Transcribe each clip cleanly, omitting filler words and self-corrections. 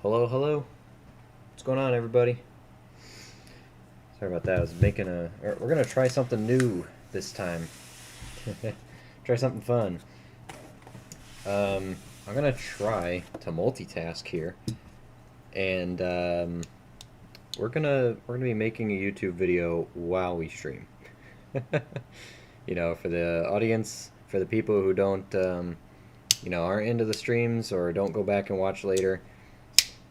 Hello, hello. What's going on, everybody? Sorry about that. I was making we're gonna try something new this time. Try something fun. I'm gonna try to multitask here, and we're gonna be making a YouTube video while we stream. For the audience, for the people who don't, aren't into the streams or don't go back and watch later.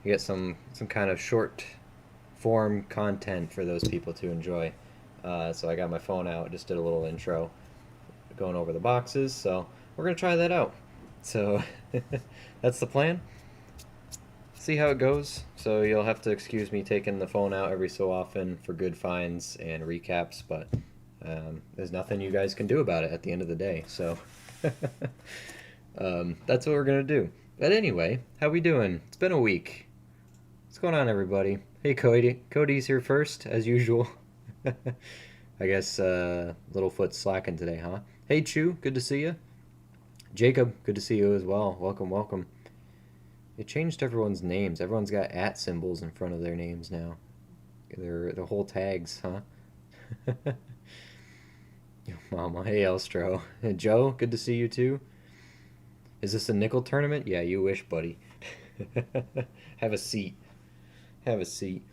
You get some kind of short form content for those people to enjoy. So I got my phone out, just did a little intro going over the boxes. So we're gonna try that out. So that's the plan. See how it goes. So you'll have to excuse me taking the phone out every so often for good finds and recaps, but there's nothing you guys can do about it at the end of the day. So that's what we're gonna do. But anyway, how we doing? It's been a week. What's going on, everybody? Hey, Cody. Cody's here first, as usual. I guess Littlefoot's slacking today, huh? Hey, Chew. Good to see you. Jacob, good to see you as well. Welcome, welcome. It changed everyone's names. Everyone's got @ symbols in front of their names now. They're the whole tags, huh? Mama. Hey, Elstro. Joe, good to see you too. Is this a nickel tournament? Yeah, you wish, buddy. Have a seat. Have a seat.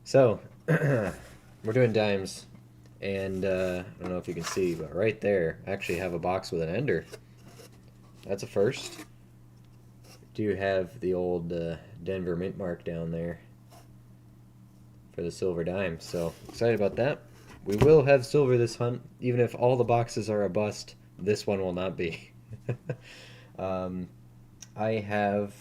So, we're doing dimes, and I don't know if you can see, but right there, I actually have a box with an ender. That's a first. Do you have the old Denver mint mark down there for the silver dime? So, excited about that. We will have silver this hunt, even if all the boxes are a bust. This one will not be. I have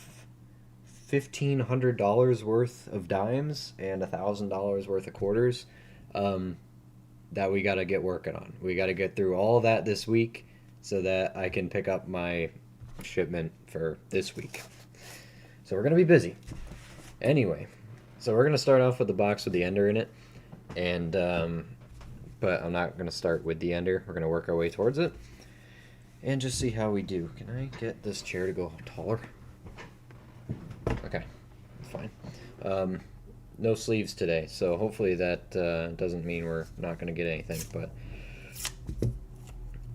$1,500 worth of dimes and $1,000 worth of quarters that we got to get working on. We got to get through all that this week so that I can pick up my shipment for this week. So we're going to be busy. Anyway, so we're going to start off with the box with the ender in it. And but I'm not going to start with the ender. We're going to work our way towards it and just see how we do. Can I get this chair to go taller? Okay, fine. No sleeves today, so hopefully that doesn't mean we're not going to get anything, but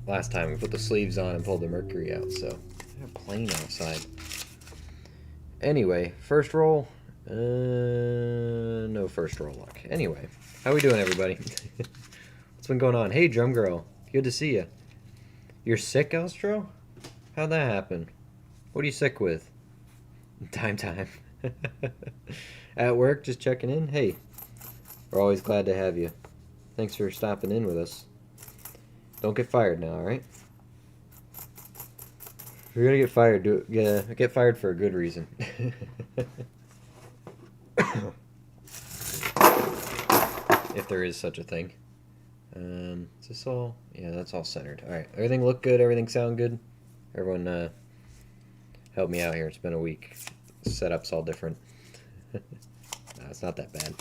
last time we put the sleeves on and pulled the mercury out, so a plane outside. Anyway, first roll. No first roll luck. Anyway, how we doing, everybody? What's been going on? Hey, Drum Girl. Good to see you. You're sick, Elstro? How'd that happen? What are you sick with? Time. At work, just checking in? Hey, we're always glad to have you. Thanks for stopping in with us. Don't get fired now, alright? If you're gonna get fired, get fired for a good reason. If there is such a thing. Is this all? Yeah, that's all centered. Alright, everything look good? Everything sound good? Everyone, help me out here. It's been a week. Setup's all different. Nah, it's not that bad.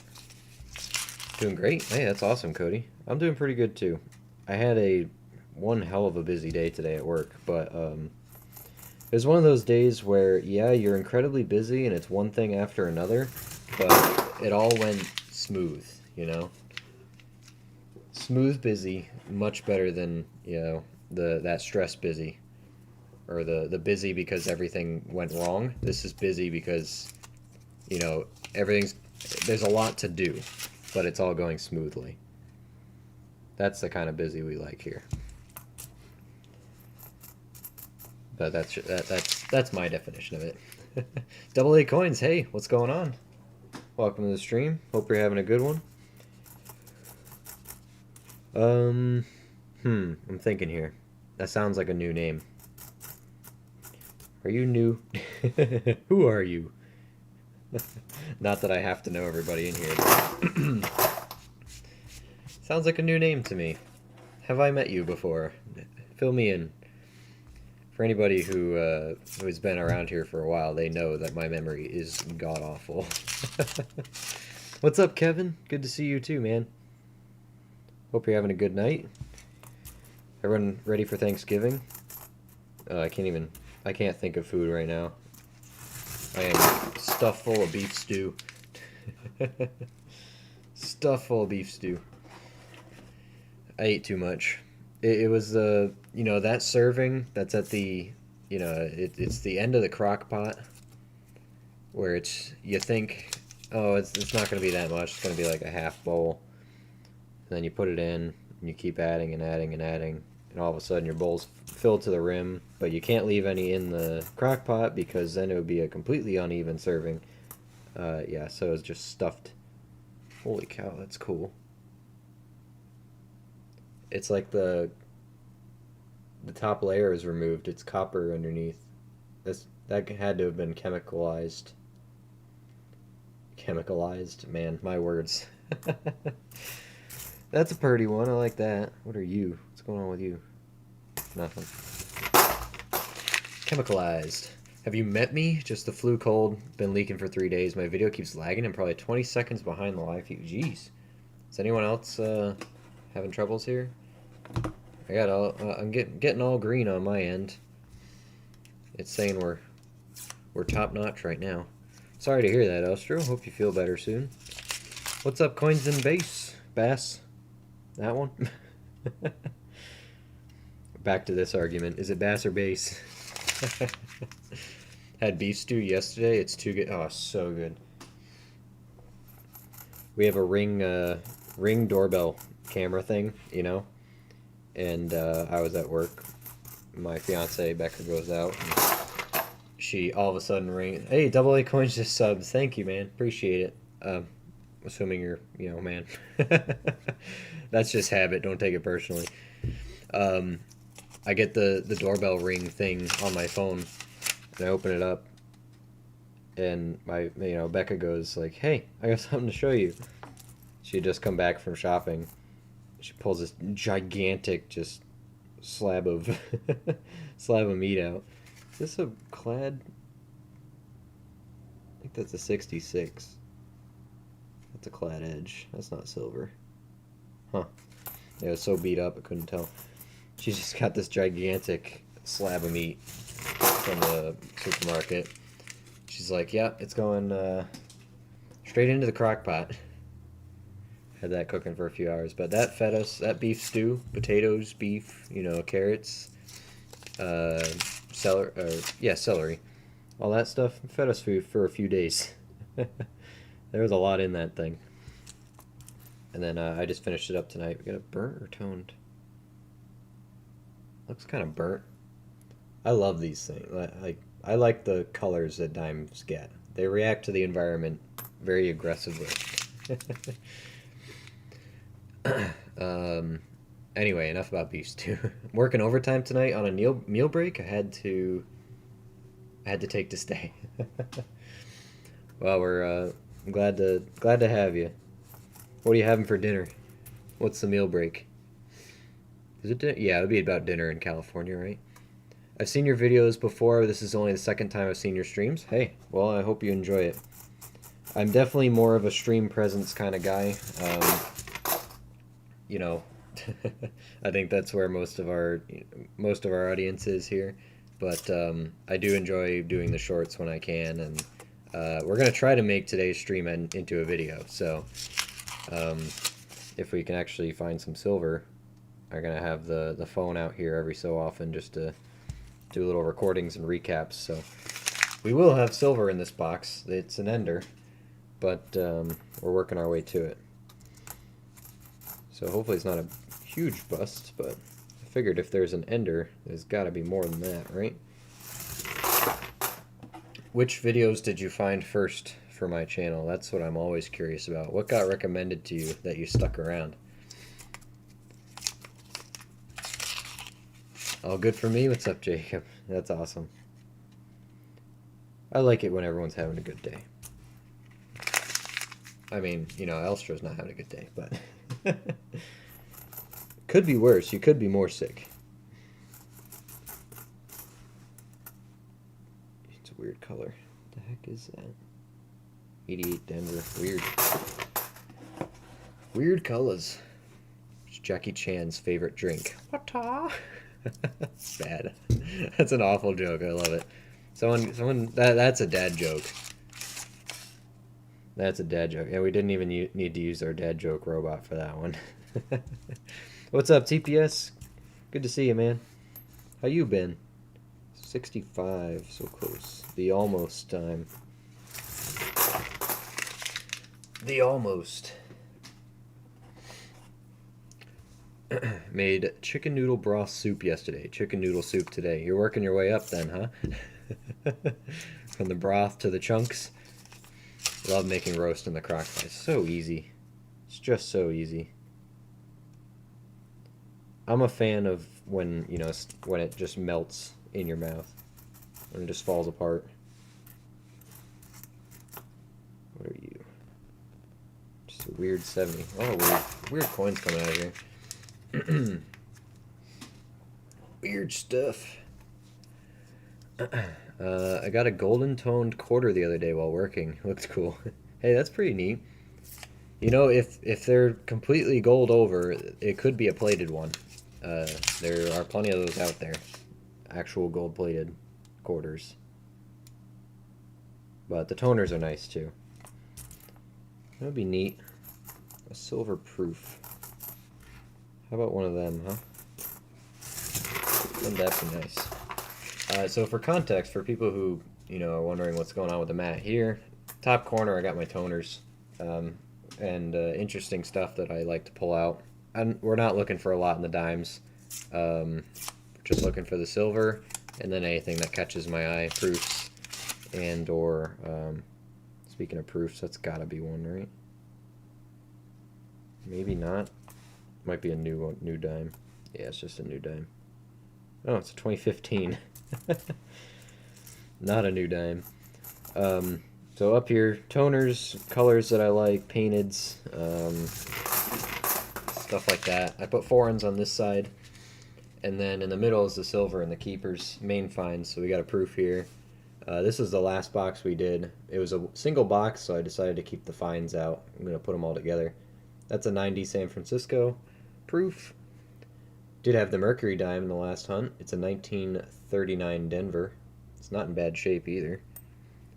Doing great. Hey, that's awesome, Cody. I'm doing pretty good, too. I had one hell of a busy day today at work, but it was one of those days where, yeah, you're incredibly busy and it's one thing after another, but it all went smooth, you know? Smooth busy, much better than, that stress busy. Or the busy because everything went wrong. This is busy because, there's a lot to do, but it's all going smoothly. That's the kind of busy we like here. But that's my definition of it. Double A Coins, hey, what's going on? Welcome to the stream. Hope you're having a good one. I'm thinking here. That sounds like a new name. Are you new? Who are you? Not that I have to know everybody in here. Sounds like a new name to me. Have I met you before? Fill me in. For anybody who's been around here for a while, they know that my memory is god-awful. What's up, Kevin? Good to see you too, man. Hope you're having a good night. Everyone ready for Thanksgiving? I can't think of food right now. I am stuffed full of beef stew. Stuffed full of beef stew. I ate too much. It was the, you know, that serving that's at the, you know, it's the end of the crock pot where it's, you think, oh, it's not going to be that much. It's going to be like a half bowl. And then you put it in, and you keep adding and adding and adding, and all of a sudden your bowl's filled to the rim, but you can't leave any in the crock pot because then it would be a completely uneven serving. Yeah, so it's just stuffed. Holy cow, that's cool. It's like the top layer is removed. It's copper underneath. That had to have been chemicalized. Chemicalized, man, my words. That's a pretty one. I like that. What are you? What's going on with you? Nothing. Chemicalized. Have you met me? Just the flu cold. Been leaking for 3 days. My video keeps lagging. I'm probably 20 seconds behind the live feed. Jeez. Is anyone else having troubles here? I got all. I'm getting all green on my end. It's saying we're top notch right now. Sorry to hear that, Ostro. Hope you feel better soon. What's up, Coins and Bass? That one? Back to this argument. Is it bass or base? Had beef stew yesterday. It's too good. Oh, so good. We have a ring doorbell camera thing, you know? And I was at work. My fiance Becca goes out. And she all of a sudden rings. Hey, Double A Coins just subs. Thank you, man. Appreciate it. Assuming you're, you know, man. That's just habit. Don't take it personally. I get the doorbell ring thing on my phone, and I open it up, and Becca goes like, "Hey, I got something to show you." She had just come back from shopping. She pulls this gigantic just slab of meat out. Is this a clad? I think that's a 66. That's a clad edge. That's not silver. Huh. It was so beat up I couldn't tell. She's just got this gigantic slab of meat from the supermarket. She's like, yeah, it's going straight into the crock pot. Had that cooking for a few hours. But that fed us, that beef stew, potatoes, beef, you know, carrots, celery. All that stuff fed us for a few days. There was a lot in that thing. And then I just finished it up tonight. We got it burnt or toned? Looks kind of burnt. I love these things. I like the colors that dimes get. They react to the environment very aggressively. Anyway, enough about beef stew. I'm working overtime tonight on a meal break. I had to take to stay. Well, we're I'm glad to have you. What are you having for dinner? What's the meal break? Is it dinner? Yeah, it would be about dinner in California, right? I've seen your videos before. This is only the second time I've seen your streams. Hey, well, I hope you enjoy it. I'm definitely more of a stream presence kind of guy. You know, I think that's where most of our audience is here. But I do enjoy doing the shorts when I can, and we're gonna try to make today's stream into a video. So if we can actually find some silver, I'm gonna have the phone out here every so often just to do little recordings and recaps. So we will have silver in this box. It's an ender, but we're working our way to it. So hopefully it's not a huge bust, but I figured if there's an ender, there's got to be more than that, right? Which videos did you find first for my channel? That's what I'm always curious about. What got recommended to you that you stuck around? All good for me? What's up, Jacob? That's awesome. I like it when everyone's having a good day. I mean, you know, Elstro's not having a good day, but could be worse. You could be more sick. It's a weird color. What the heck is that? 88 Denver. Weird. Weird colors. It's Jackie Chan's favorite drink. What? Bad. That's an awful joke. I love it. That's a dad joke. That's a dad joke. Yeah, we didn't even need to use our dad joke robot for that one. What's up, TPS? Good to see you, man. How you been? 65, so close. The almost time. The almost. Made chicken noodle broth soup yesterday. Chicken noodle soup today. You're working your way up then, huh? From the broth to the chunks. Love making roast in the crock pot. It's so easy. It's just so easy. I'm a fan of when, when it just melts in your mouth. When it just falls apart. What are you? Just a weird 70. Oh, weird coins coming out of here. Weird stuff. I got a golden toned quarter the other day while working. Looked cool. Hey, that's pretty neat. If they're completely gold over, it could be a plated one. There are plenty of those out there. Actual gold plated quarters. But the toners are nice too. That would be neat. A silver proof. How about one of them, huh? Wouldn't that be nice? So for context, for people who, are wondering what's going on with the mat here, top corner I got my toners. And interesting stuff that I like to pull out. And we're not looking for a lot in the dimes. Just looking for the silver, and then anything that catches my eye, proofs, and or speaking of proofs, that's gotta be one, right? Maybe not. Might be a new dime. Yeah, it's just a new dime. Oh, it's a 2015. Not a new dime. So up here, toners, colors that I like, painteds, stuff like that. I put foreigns on this side, and then in the middle is the silver and the keepers, main finds. So we got a proof here. This is the last box we did. It was a single box, so I decided to keep the finds out. I'm going to put them all together. That's a 90 San Francisco proof. Did have the Mercury dime in the last hunt. It's a 1939 Denver. It's not in bad shape either.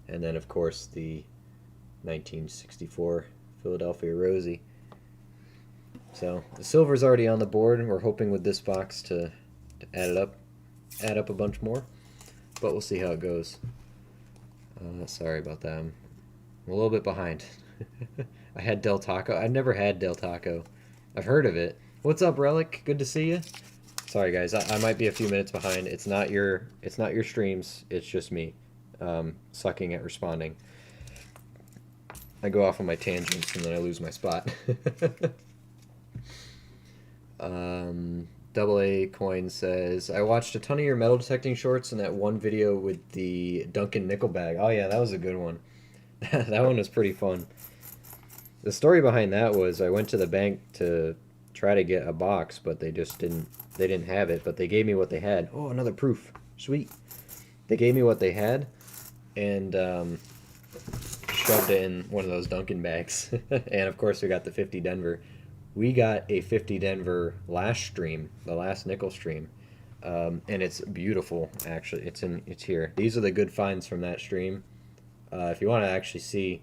And then, of course, the 1964 Philadelphia Rosie. So the silver's already on the board, and we're hoping with this box to add up a bunch more. But we'll see how it goes. Sorry about that. I'm a little bit behind. I had Del Taco. I've never had Del Taco. I've heard of it. What's up, Relic? Good to see you. Sorry, guys. I might be a few minutes behind. It's not your streams. It's just me sucking at responding. I go off on my tangents and then I lose my spot. Double A Coin says, I watched a ton of your metal detecting shorts and that one video with the Duncan nickel bag. Oh yeah, that was a good one. That one was pretty fun. The story behind that was I went to the bank to try to get a box, but they didn't have it, but they gave me what they had. Oh, another proof. Sweet. They gave me what they had and shoved it in one of those Duncan bags. And of course we got the 50 Denver. We got a 50 Denver last stream, the last nickel stream, and it's beautiful. Actually, it's here. These are the good finds from that stream. If you want to actually see,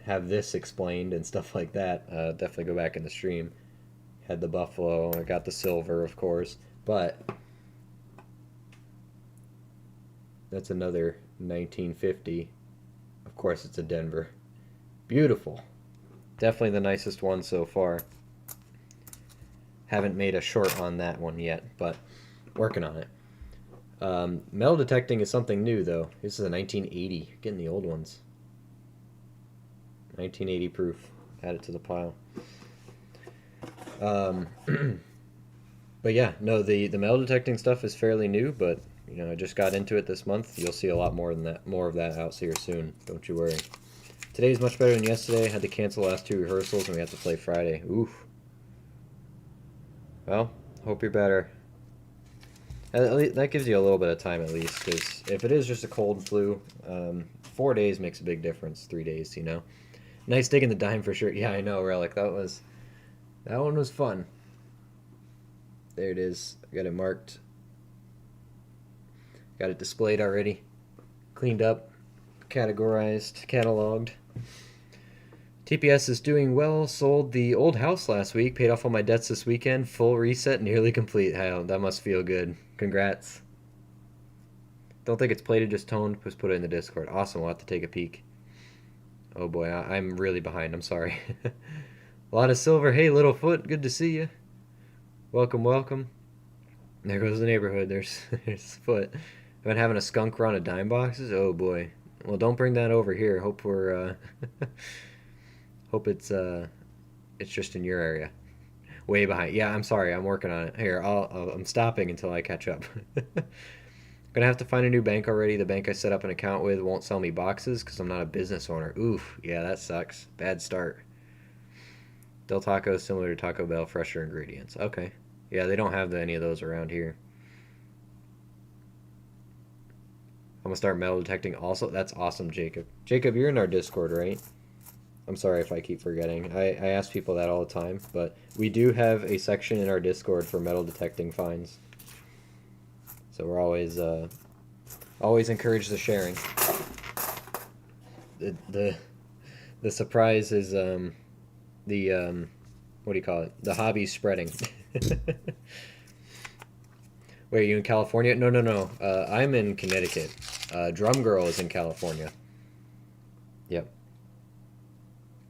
have this explained and stuff like that, definitely go back in the stream. Had the buffalo. I got the silver, of course, but that's another 1950. Of course, it's a Denver. Beautiful. Definitely the nicest one so far. Haven't made a short on that one yet, but working on it. Metal detecting is something new, though. This is a 1980. Getting the old ones. 1980 proof. Add it to the pile. But yeah, no, the metal detecting stuff is fairly new, but I just got into it this month. You'll see a lot more of that out here soon. Don't you worry. Today's much better than yesterday. Had to cancel the last 2 rehearsals and we have to play Friday. Oof. Well, hope you're better. That gives you a little bit of time at least, because if it is just a cold and flu, 4 days makes a big difference. 3 days, Nice digging the dime for sure. Yeah, I know, Relic. That one was fun. There it is. I got it marked. Got it displayed already. Cleaned up, categorized, cataloged. TPS is doing well. Sold the old house last week. Paid off all my debts this weekend. Full reset, nearly complete. Hell, that must feel good. Congrats. Don't think it's plated, just toned. Just put it in the Discord. Awesome. We'll have to take a peek. Oh boy, I'm really behind. I'm sorry. A lot of silver. Hey, Littlefoot. Good to see you. Welcome, welcome. There goes the neighborhood. There's Foot. I've been having a skunk run of dime boxes. Oh boy. Well, don't bring that over here. Hope we're hope it's just in your area. Way behind. Yeah, I'm sorry. I'm working on it. Here, I'm stopping until I catch up. Gonna have to find a new bank already. The bank I set up an account with won't sell me boxes because I'm not a business owner. Oof, yeah, that sucks. Bad start. Del Taco is similar to Taco Bell, fresher ingredients. Okay. Yeah, they don't have any of those around here. I'm gonna start metal detecting also. That's awesome, Jacob. Jacob, you're in our Discord, right? I'm sorry if I keep forgetting. I ask people that all the time, but we do have a section in our Discord for metal detecting finds. So we're always encourage the sharing. The surprise is the what do you call it? The hobby's spreading. Wait, are you in California? No. I'm in Connecticut. Drum Girl is in California. Yep.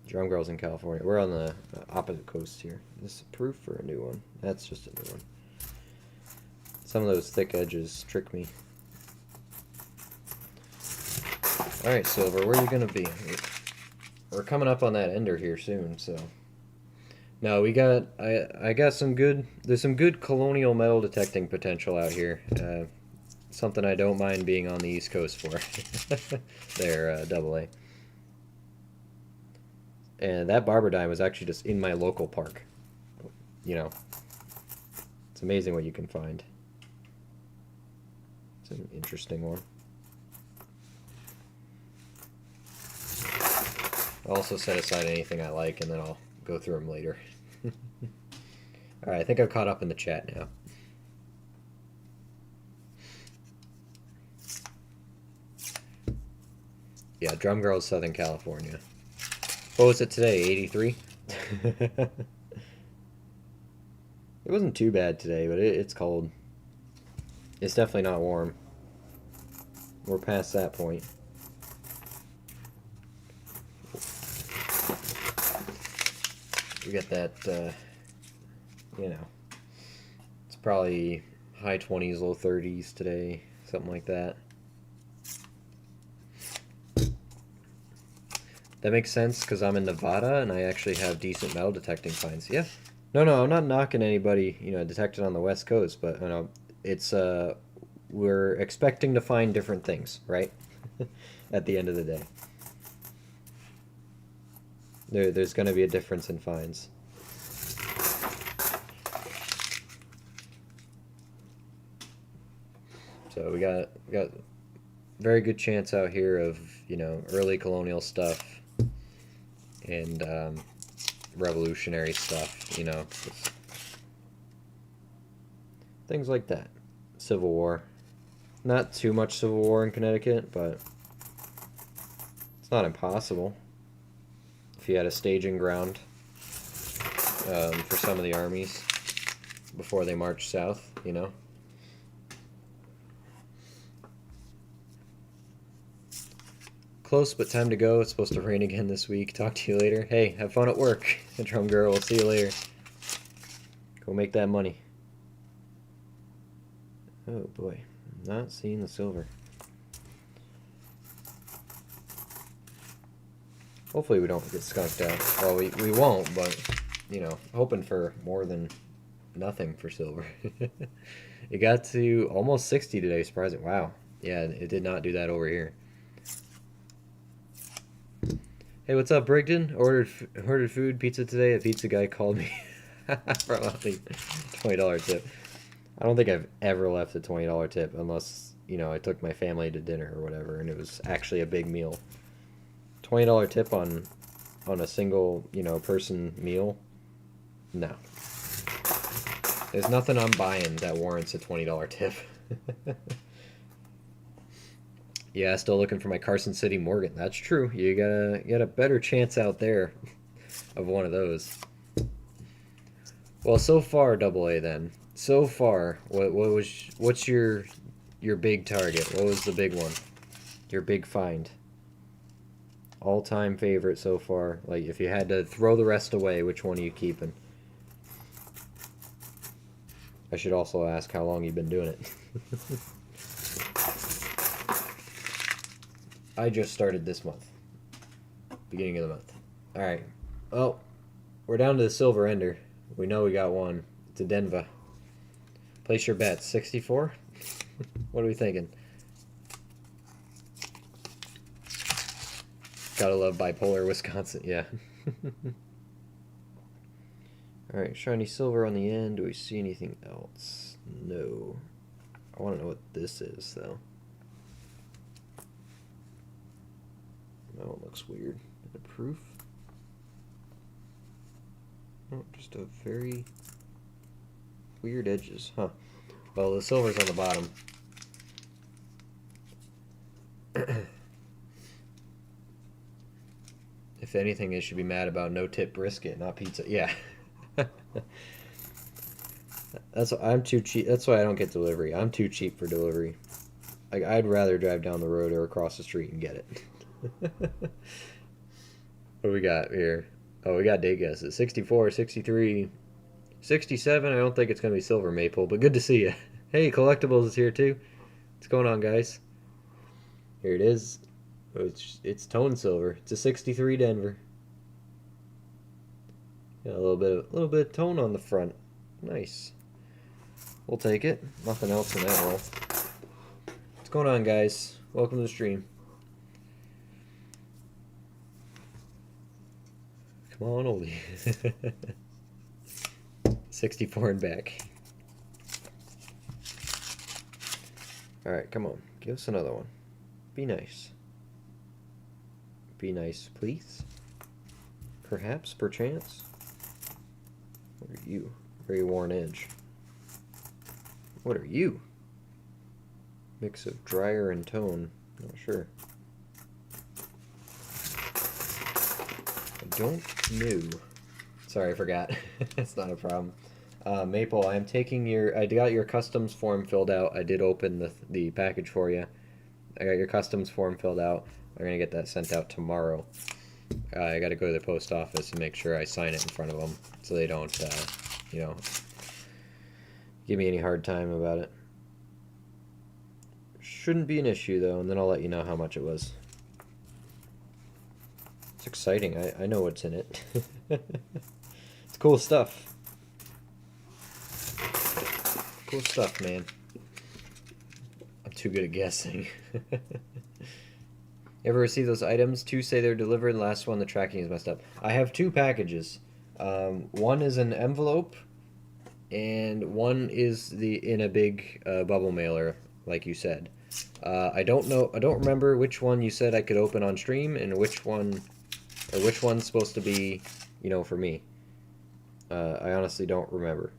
Drum Girl's in California. We're on the opposite coast here. Is this a proof or a new one? That's just a new one. Some of those thick edges trick me. Alright, Silver, where are you going to be? We're coming up on that ender here soon, so... No, we got... I got some good... There's some good colonial metal detecting potential out here. Something I don't mind being on the East Coast for. There, double A. And that barber dime was actually just in my local park. You know. It's amazing what you can find. It's an interesting one. I'll also set aside anything I like, and then I'll go through them later. Alright, I think I've caught up in the chat now. Yeah, Drum Girl's Southern California. What was it today? 83? It wasn't too bad today, but it's cold. It's definitely not warm. We're past that point. We got that, you know, it's probably high 20s, low 30s today, something like that. That makes sense because I'm in Nevada and I actually have decent metal detecting finds. Yeah. No, I'm not knocking anybody, you know, detected on the West Coast, but, you know, it's, we're expecting to find different things, right? At the end of the day. There's going to be a difference in finds. So we got very good chance out here of, you know, early colonial stuff and revolutionary stuff, you know, things like that. Civil War. Not too much Civil War in Connecticut, but it's not impossible. If you had a staging ground for some of the armies before they marched south, you know. Close, but time to go. It's supposed to rain again this week. Talk to you later. Hey, have fun at work. Drum Girl, we'll see you later. Go make that money. Oh boy, I'm not seeing the silver. Hopefully we don't get skunked out. Well, we won't, but, you know, hoping for more than nothing for silver. It got to almost 60 today, surprising. Wow. Yeah, it did not do that over here. Hey, what's up, Brigden? Ordered food, pizza today. A pizza guy called me for a $20 tip. I don't think I've ever left a $20 tip unless, you know, I took my family to dinner or whatever, and it was actually a big meal. $20 tip on a single, you know, person meal? No. There's nothing I'm buying that warrants a $20 tip. Yeah, still looking for my Carson City Morgan. That's true. You got a better chance out there of one of those. Well, so far, Double A then. So far, what's your big target? What was the big one? Your big find? All-time favorite so far. Like if you had to throw the rest away, which one are you keeping? I should also ask how long you've been doing it. I just started this month. Beginning of the month. Alright. Oh, we're down to the silver ender. We know we got one. It's a Denver. Place your bets. 64? What are we thinking? Gotta love bipolar Wisconsin. Yeah. Alright, shiny silver on the end. Do we see anything else? No. I want to know what this is, though. That one looks weird. The proof? Oh, just a very weird edges, huh? Well, the silver's on the bottom. If anything, it should be mad about no-tip brisket, not pizza. Yeah. I'm too cheap. That's why I don't get delivery. I'm too cheap for delivery. Like I'd rather drive down the road or across the street and get it. What do we got here? Oh, we got day guesses. 64, 63, 67. I don't think it's going to be silver maple, but good to see you. Hey, Collectibles is here too. What's going on, guys? Here it is. It's tone silver. It's a 63 Denver. Got a little bit of tone on the front. Nice. We'll take it. Nothing else in that roll. What's going on, guys? Welcome to the stream. Come on, oldie. 64 and back. Alright, come on. Give us another one. Be nice. Be nice, please. Perhaps, perchance. What are you? Very worn edge. What are you? Mix of dryer and tone. Not sure. I don't know. Sorry, I forgot. It's not a problem. Maple, I'm taking I got your customs form filled out. I did open the package for you. I got your customs form filled out. I'm going to get that sent out tomorrow. I got to go to the post office and make sure I sign it in front of them so they don't, you know, give me any hard time about it. Shouldn't be an issue, though, and then I'll let you know how much it was. It's exciting. I know what's in it. It's cool stuff. Cool stuff, man. I'm too good at guessing. Ever receive those items? 2 say they're delivered, and last one, the tracking is messed up. I have 2 packages. One is an envelope, and one is in a big bubble mailer, like you said. I don't remember which one you said I could open on stream, and which one's supposed to be, for me. I honestly don't remember.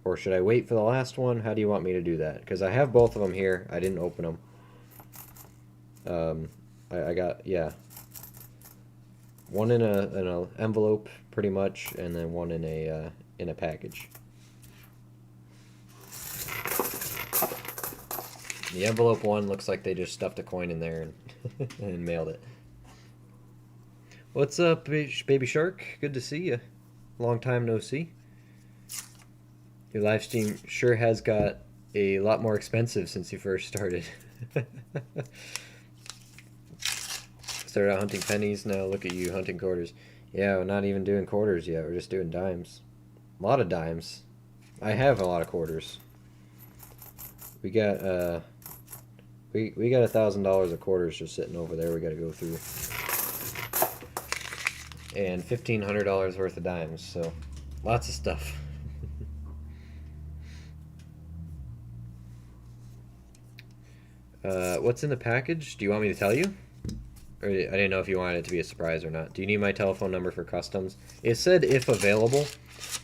Or should I wait for the last one? How do you want me to do that? Because I have both of them here. I didn't open them. I got, yeah. One in an envelope, pretty much, and then one in a package. The envelope one looks like they just stuffed a coin in there and mailed it. What's up, Baby Shark? Good to see you. Long time no see. Your live stream sure has got a lot more expensive since you first started. Started out hunting pennies, now look at you hunting quarters. Yeah, we're not even doing quarters yet, we're just doing dimes. A lot of dimes. I have a lot of quarters. We got we got $1,000 of quarters just sitting over there we gotta go through. And $1,500 worth of dimes, so lots of stuff. What's in the package? Do you want me to tell you? Or I didn't know if you wanted it to be a surprise or not. Do you need my telephone number for customs? It said if available.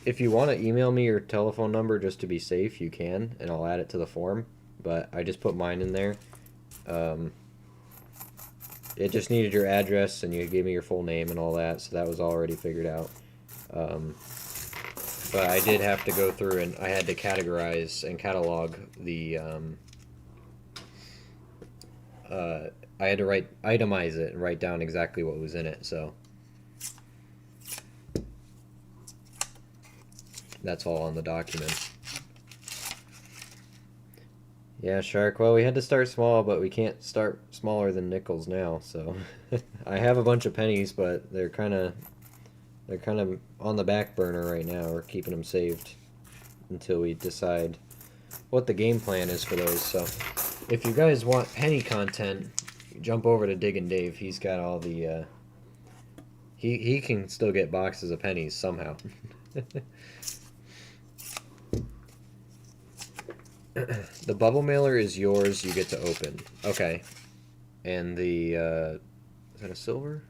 If you want to email me your telephone number just to be safe, you can, and I'll add it to the form. But I just put mine in there. it just needed your address, and you gave me your full name and all that, so that was already figured out. But I did have to go through, and I had to categorize and catalog the I had to itemize it and write down exactly what was in it, so that's all on the document. Yeah, Shark, well, we had to start small, but we can't start smaller than nickels now, so I have a bunch of pennies, but they're kind of on the back burner right now. We're keeping them saved until we decide what the game plan is for those. So if you guys want penny content, jump over to Diggin' Dave. He's got all the he can still get boxes of pennies somehow. The bubble mailer is yours. You get to open. Okay. And the is that a silver?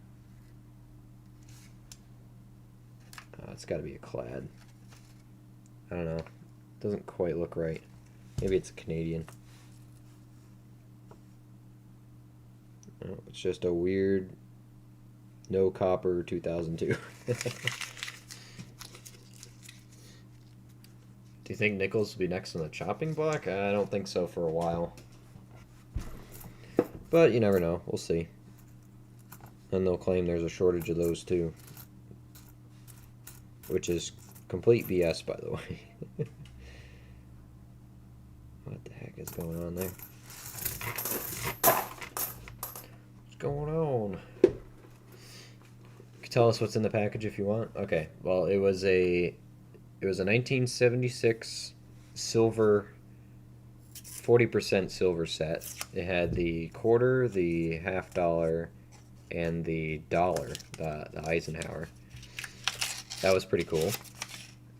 Oh, it's got to be a clad. I don't know. Doesn't quite look right. Maybe it's a Canadian. Oh, it's just a weird no copper 2002. Do you think nickels will be next on the chopping block? I don't think so for a while. But you never know. We'll see. And they'll claim there's a shortage of those too. Which is complete BS, by the way. What the heck is going on there? What's going on? You can tell us what's in the package if you want. Okay. Well, it was a 1976 silver, 40% silver set. It had the quarter, the $50, and the dollar, the Eisenhower. That was pretty cool.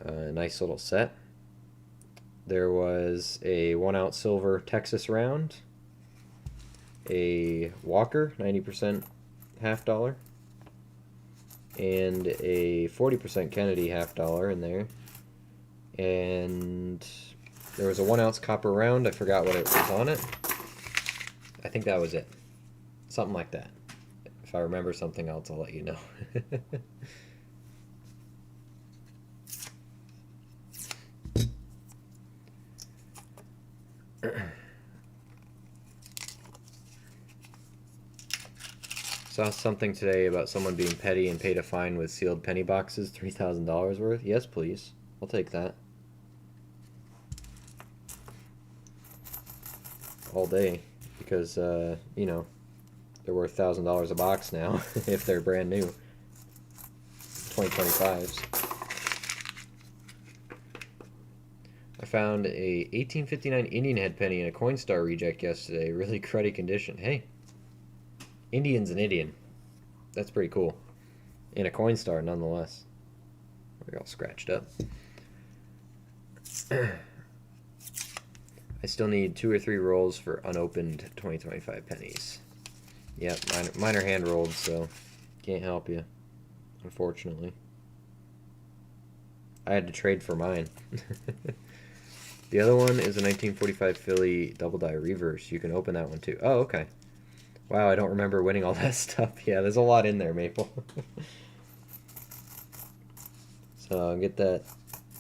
Nice little set. There was a 1 ounce silver Texas round, a Walker, 90% $50, and a 40% Kennedy $50 in there. And there was a 1 ounce copper round. I forgot what it was on it. I think that was it. Something like that. If I remember something else, I'll let you know. Saw something today about someone being petty and paid a fine with sealed penny boxes, $3,000 worth. Yes, please. I'll take that. All day. Because, you know, they're worth $1,000 a box now if they're brand new. 2025s. I found a 1859 Indian head penny in a Coinstar reject yesterday. Really cruddy condition. Hey, Indian's an Indian. That's pretty cool. In a Coinstar, nonetheless. We're all scratched up. I still need 2 or 3 rolls for unopened 2025 pennies. Yep, mine are hand rolled, so can't help you, unfortunately. I had to trade for mine. The other one is a 1945 Philly double die reverse. You can open that one too. Oh, okay. Wow, I don't remember winning all that stuff. Yeah, there's a lot in there, Maple. So I'll get that.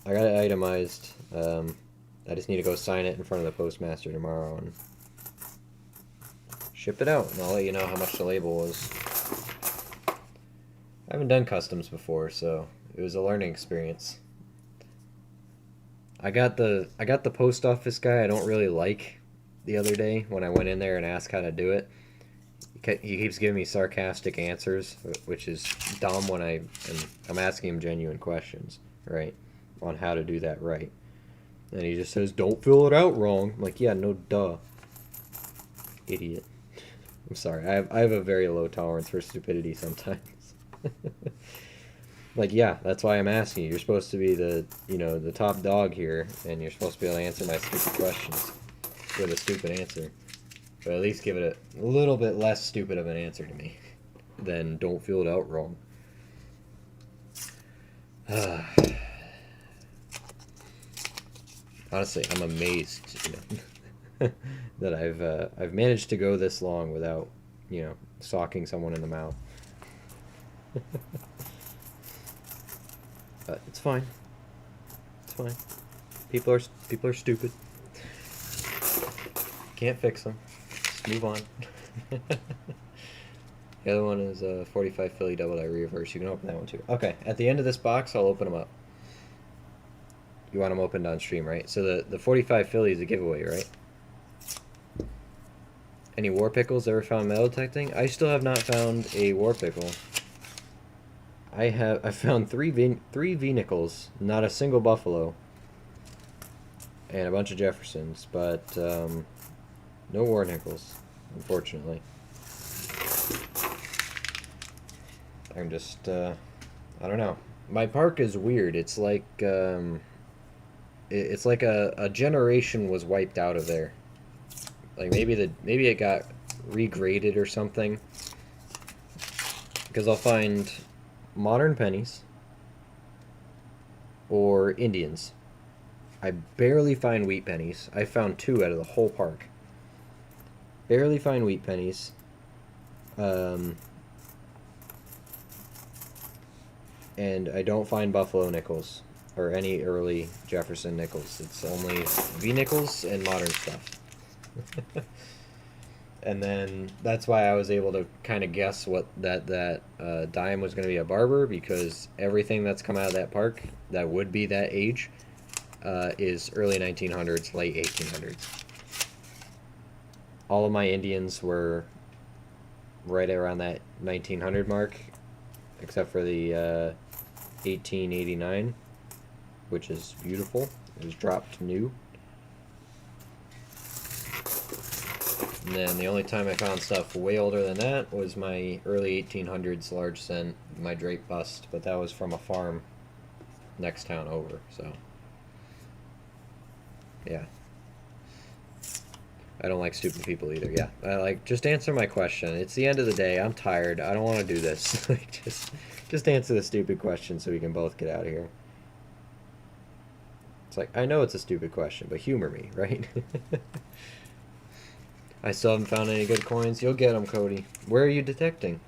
I got it itemized. I just need to go sign it in front of the postmaster tomorrow and ship it out, and I'll let you know how much the label was. I haven't done customs before, so it was a learning experience. I got the post office guy I don't really like the other day when I went in there and asked how to do it. He keeps giving me sarcastic answers, which is dumb when I'm asking him genuine questions, right, on how to do that right. And he just says, "Don't fill it out wrong." I'm like, yeah, no duh. Idiot. I'm sorry. I have a very low tolerance for stupidity sometimes. Like, yeah, that's why I'm asking you. You're supposed to be the top dog here, and you're supposed to be able to answer my stupid questions with a stupid answer. But at least give it a little bit less stupid of an answer to me than "don't fill it out wrong." Honestly, I'm amazed, that I've managed to go this long without you know, socking someone in the mouth. But it's fine. It's fine. People are stupid. Can't fix them. Just move on. The other one is a 45 Philly double die reverse. You can open that one too. Okay, at the end of this box, I'll open them up. You want them opened on stream, right? So the 45 Philly is a giveaway, right? Any war pickles ever found metal detecting? I still have not found a war pickle. I found three V nickels, not a single buffalo, and a bunch of Jeffersons, but no war nickels, unfortunately. I'm just I don't know. My park is weird. It's like it's like a generation was wiped out of there. Like maybe it got regraded or something. Because I'll find modern pennies or Indians. I barely find wheat pennies. I found 2 out of the whole park. Barely find wheat pennies. And I don't find buffalo nickels or any early Jefferson nickels. It's only V nickels and modern stuff. And then that's why I was able to kind of guess what that dime was going to be a barber, because everything that's come out of that park that would be that age is early 1900s, late 1800s. All of my Indians were right around that 1900 mark, except for the 1889, which is beautiful. It was dropped new. And then the only time I found stuff way older than that was my early 1800s large cent, my Drake bust, but that was from a farm next town over, so yeah. I don't like stupid people either. Yeah, just answer my question. It's the end of the day. I'm tired. I don't want to do this. Like, just answer the stupid question so we can both get out of here. It's like, I know it's a stupid question, but humor me, right? I still haven't found any good coins. You'll get them, Cody. Where are you detecting?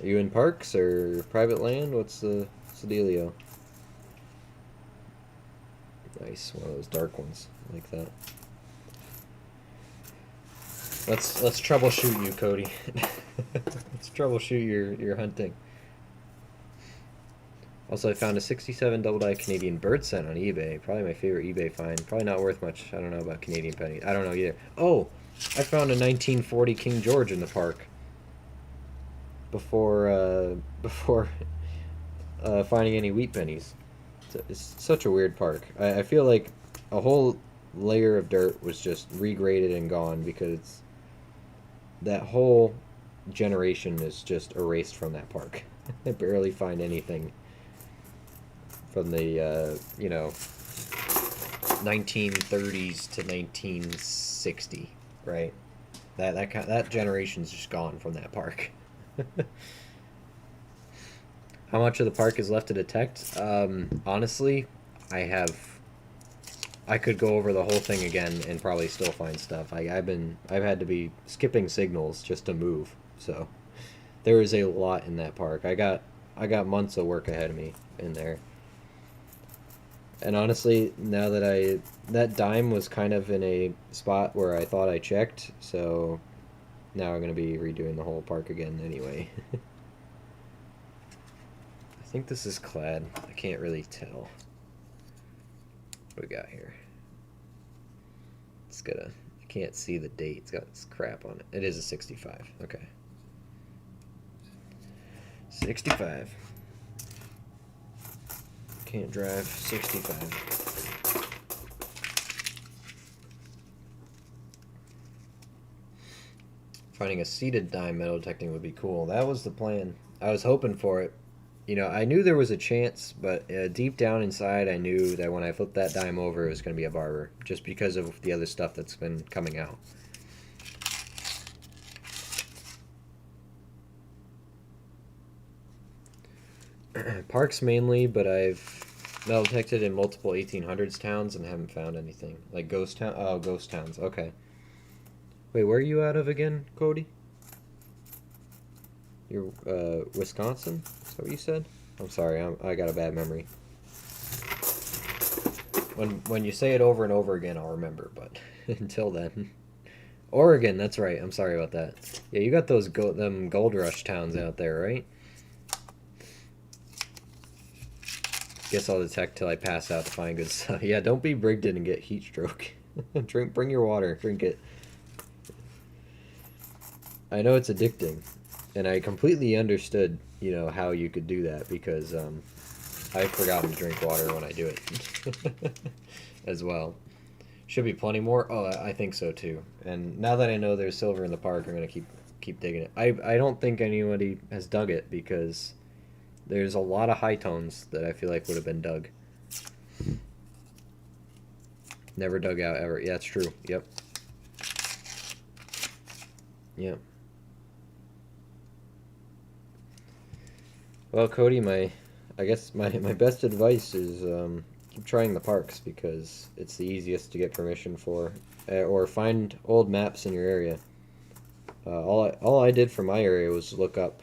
Are you in parks or private land? What's the dealio? Nice, one of those dark ones like that. Let's troubleshoot you, Cody. Let's troubleshoot your hunting. Also, I found a 67 double die Canadian bird cent on eBay. Probably my favorite eBay find. Probably not worth much. I don't know about Canadian pennies. I don't know either. Oh, I found a 1940 King George in the park before finding any wheat pennies. It's such a weird park. I feel like a whole layer of dirt was just regraded and gone, because that whole generation is just erased from that park. I barely find anything from the 1930s to 1960, right? That generation's just gone from that park. How much of the park is left to detect? Honestly, I could go over the whole thing again and probably still find stuff. I've had to be skipping signals just to move, so there is a lot in that park. I got months of work ahead of me in there. And honestly, now that dime was kind of in a spot where I thought I checked, so now I'm gonna be redoing the whole park again anyway. I think this is clad. I can't really tell. What we got here? I can't see the date. It's got this crap on it. It is a 65. Okay. 65. Can't drive 65. Finding a seated dime metal detecting would be cool. That was the plan. I was hoping for it. You know, I knew there was a chance, but deep down inside, I knew that when I flipped that dime over, it was going to be a barber, just because of the other stuff that's been coming out. Parks mainly, but I've metal detected in multiple 1800s towns and haven't found anything. Like ghost town. Oh, ghost towns. Okay. Wait, where are you out of again, Cody? You're Wisconsin? Is that what you said? I'm sorry, I got a bad memory. When you say it over and over again, I'll remember. But until then, Oregon. That's right. I'm sorry about that. Yeah, you got those them gold rush towns out there, right? Guess I'll detect till I pass out to find good stuff. Yeah, don't be Brigden and get heat stroke. Bring your water. Drink it. I know it's addicting, and I completely understood, how you could do that because I've forgotten to drink water when I do it as well. Should be plenty more. Oh, I think so too. And now that I know there's silver in the park, I'm gonna keep digging it. I don't think anybody has dug it because there's a lot of high tones that I feel like would have been dug. Never dug out ever. Yeah, that's true. Yep. Yep. Well, Cody, I guess my best advice is keep trying the parks because it's the easiest to get permission for, or find old maps in your area. All I did for my area was look up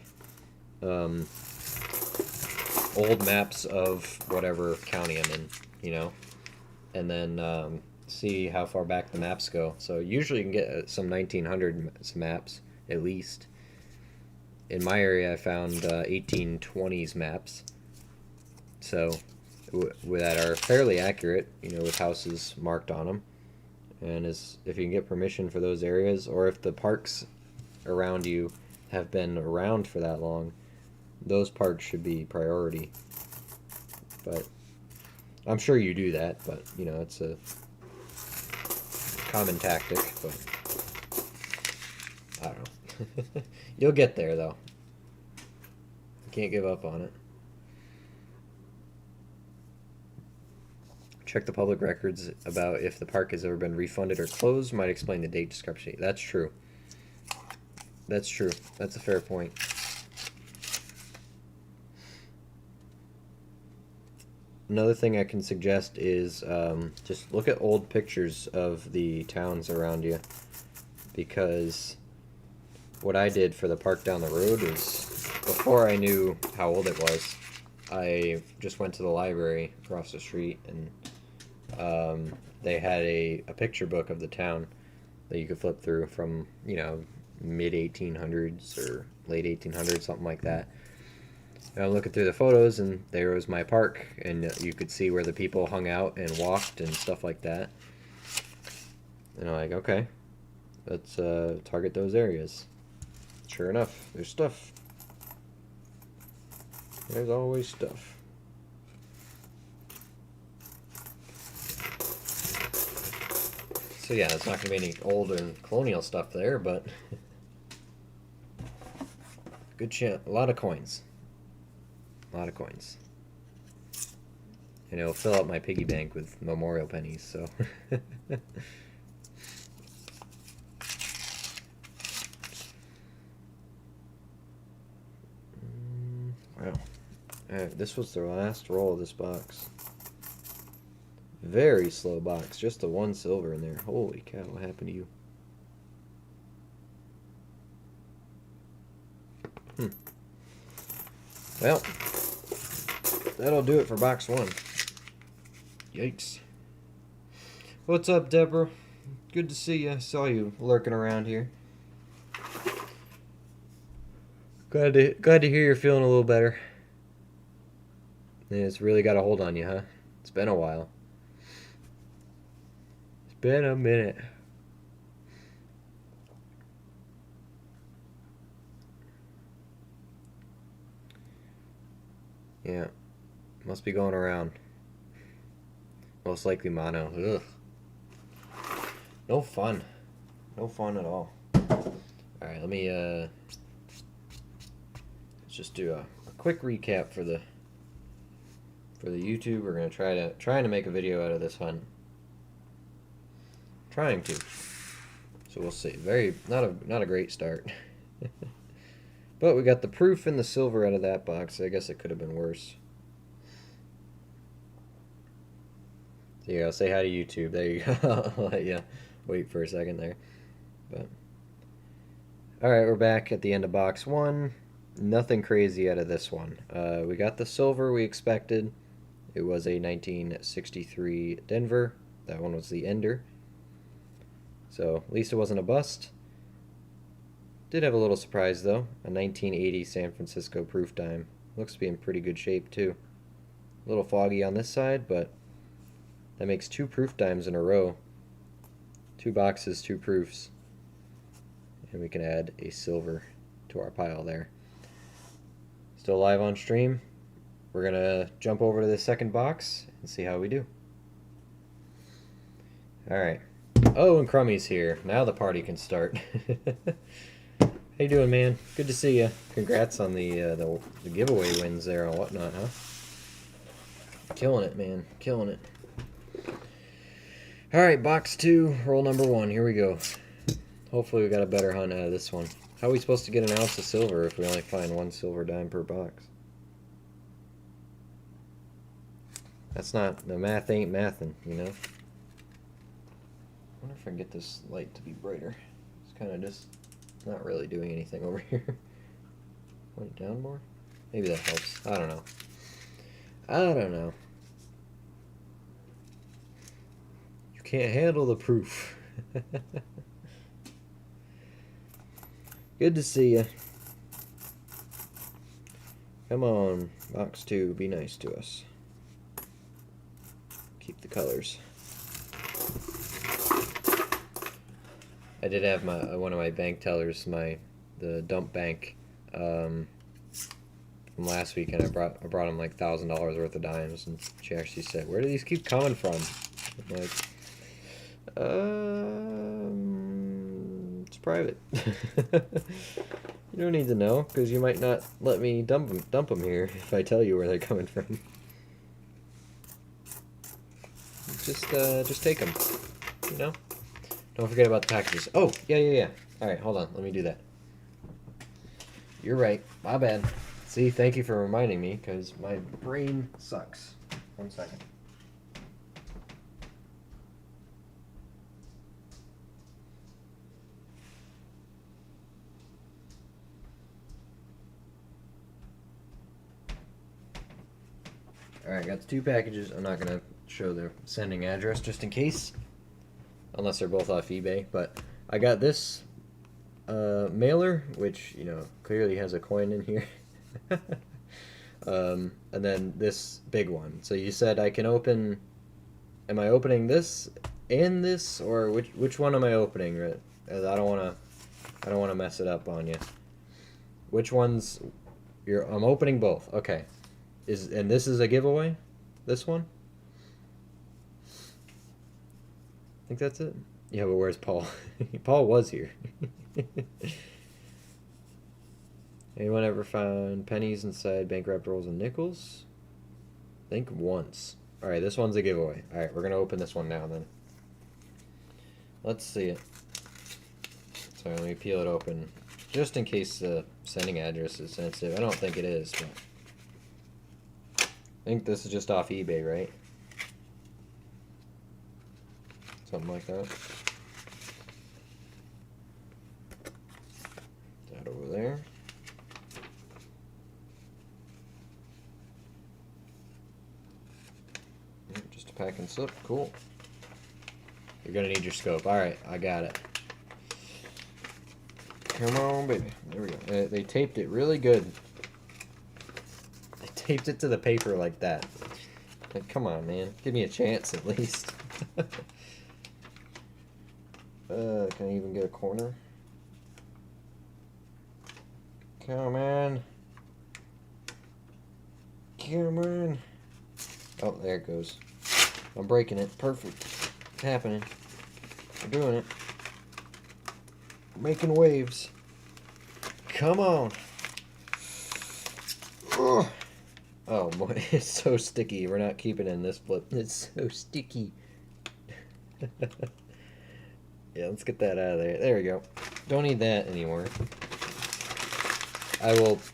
old maps of whatever county I'm in, and then see how far back the maps go. So usually you can get some 1900s maps at least. In my area, I found 1820s maps, so that are fairly accurate, with houses marked on them. And if you can get permission for those areas, or if the parks around you have been around for that long, those parks should be priority. But I'm sure you do that, but it's a common tactic. But I don't know. You'll get there though. You can't give up on it. Check the public records about if the park has ever been refunded or closed. Might explain the date discrepancy. That's true. That's true. That's a fair point. Another thing I can suggest is just look at old pictures of the towns around you, because what I did for the park down the road is, before I knew how old it was, I just went to the library across the street, and they had a picture book of the town that you could flip through from, mid 1800s or late 1800s, something like that. And I'm looking through the photos, and there was my park, and you could see where the people hung out and walked and stuff like that. And I'm like, okay, let's target those areas. Sure enough, there's stuff. There's always stuff. So yeah, it's not going to be any old and colonial stuff there, but good chance. A lot of coins. A lot of coins. And it'll fill up my piggy bank with memorial pennies, so. Wow. This was the last roll of this box. Very slow box. Just the one silver in there. Holy cow, what happened to you? Well, that'll do it for box one. Yikes. What's up, Deborah? Good to see you. I saw you lurking around here. Glad to hear you're feeling a little better. Yeah, it's really got a hold on you, huh? It's been a while. It's been a minute. Yeah. Must be going around. Most likely mono. Ugh. No fun. No fun at all. Alright, let me let's just do a quick recap for the YouTube. We're gonna trying to make a video out of this hunt. Trying to. So we'll see. Not a great start. But we got the proof and the silver out of that box. I guess it could have been worse. So yeah, say hi to YouTube. There you go. I'll let you wait for a second there. But alright, we're back at the end of box one. Nothing crazy out of this one. We got the silver we expected. It was a 1963 Denver. That one was the Ender. So at least it wasn't a bust. Did have a little surprise though. A 1980 San Francisco proof dime. Looks to be in pretty good shape too. A little foggy on this side, but that makes 2 proof dimes in a row. 2 boxes, 2 proofs. And we can add a silver to our pile there. Still live on stream. We're gonna jump over to the second box and see how we do. Alright. Oh, and Crummy's here. Now the party can start. How you doing, man? Good to see you. Congrats on the giveaway wins there and whatnot, huh? Killing it, man. Killing it. Alright, box 2, roll number 1. Here we go. Hopefully we got a better hunt out of this one. How are we supposed to get an ounce of silver if we only find 1 silver dime per box? That's not... The math ain't mathin', you know? I wonder if I can get this light to be brighter. It's kind of just not really doing anything over here. Point it down more? Maybe that helps. I don't know. I don't know. You can't handle the proof. Good to see you. Come on, box 2, be nice to us. Keep the colors. I did have my one of my bank tellers, the dump bank, from last week, and I brought him like $1,000 worth of dimes, and she actually said, "Where do these keep coming from?" I'm like, it's private. You don't need to know, because you might not let me dump them here if I tell you where they're coming from. Just take them, you know? Don't forget about the packages. Oh, yeah. Alright, hold on, let me do that. You're right, my bad. See, thank you for reminding me, because my brain sucks. 1 second. Alright, got the 2 packages. I'm not going to show the sending address just in case. Unless they're both off eBay. But I got this mailer, which, you know, clearly has a coin in here. And then this big one. So you said I can open... Am I opening this and this? Or which one am I opening? I don't want to mess it up on you. Which one's... I'm opening both. Okay. And this is a giveaway? This one? I think that's it. Yeah, but where's Paul? Paul was here. Anyone ever found pennies inside bank wrapped rolls and nickels? I think once. Alright, this one's a giveaway. Alright, we're going to open this one now then. Let's see it. Sorry, let me peel it open. Just in case the sending address is sensitive. I don't think it is, but... I think this is just off eBay, right? Something like that. That over there. Just a pack and slip. Cool. You're gonna need your scope. Alright, I got it. Come on, baby. There we go. They taped it really good. They taped it to the paper like that. Like, come on, man. Give me a chance at least. Can I even get a corner? Come on. Come on. Oh, there it goes. I'm breaking it. Perfect. It's happening. We're doing it. Making waves. Come on. Ugh. Oh boy, it's so sticky. We're not keeping it in this flip. It's so sticky. Yeah, let's get that out of there. There we go. Don't need that anymore.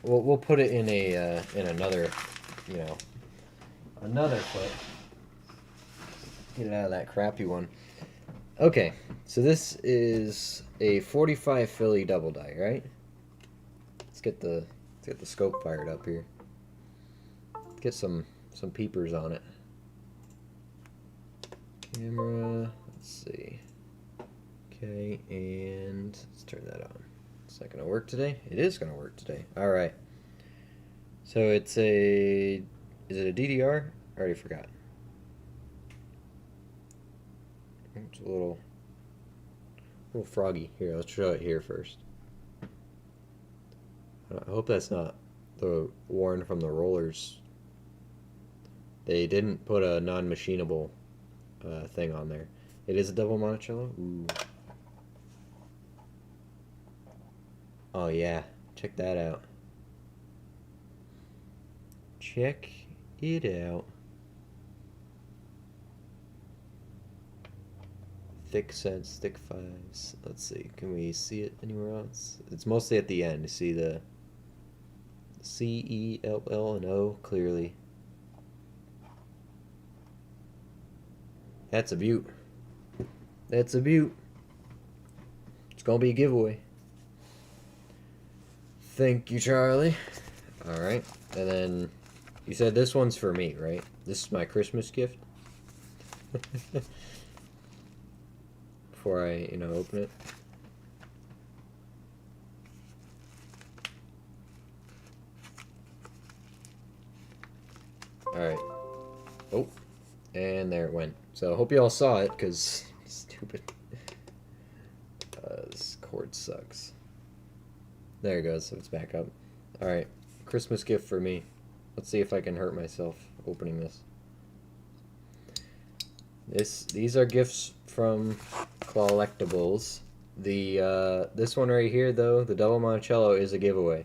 We'll put it in in another, you know, another flip. Get it out of that crappy one. Okay, so this is a 45 Philly double die, right? Let's get the Let's get the scope fired up here. Get some peepers on it. Camera, let's see. Okay, and let's turn that on. Is that gonna work today? It is gonna work today. All right. So it's a, is it a DDR? I already forgot. It's a little froggy. Here, let's show it here first. I hope that's not the worn from the rollers. They didn't put a non-machinable thing on there. It is a double Monticello. Ooh. Oh yeah, check that out. Check it out. Thick cents, thick fives. Let's see, can we see it anywhere else? It's mostly at the end. You see the C, E, L, L, and O clearly. That's a beaut. That's a beaut. It's gonna be a giveaway. Thank you, Charlie. Alright, and then you said this one's for me, right? This is my Christmas gift. Before I, open it. Alright. Oh, and there it went. So I hope you all saw it, because stupid. This cord sucks. There it goes, so it's back up. Alright, Christmas gift for me. Let's see if I can hurt myself opening this. These are gifts from Collectibles. This one right here, though, the double Monticello, is a giveaway.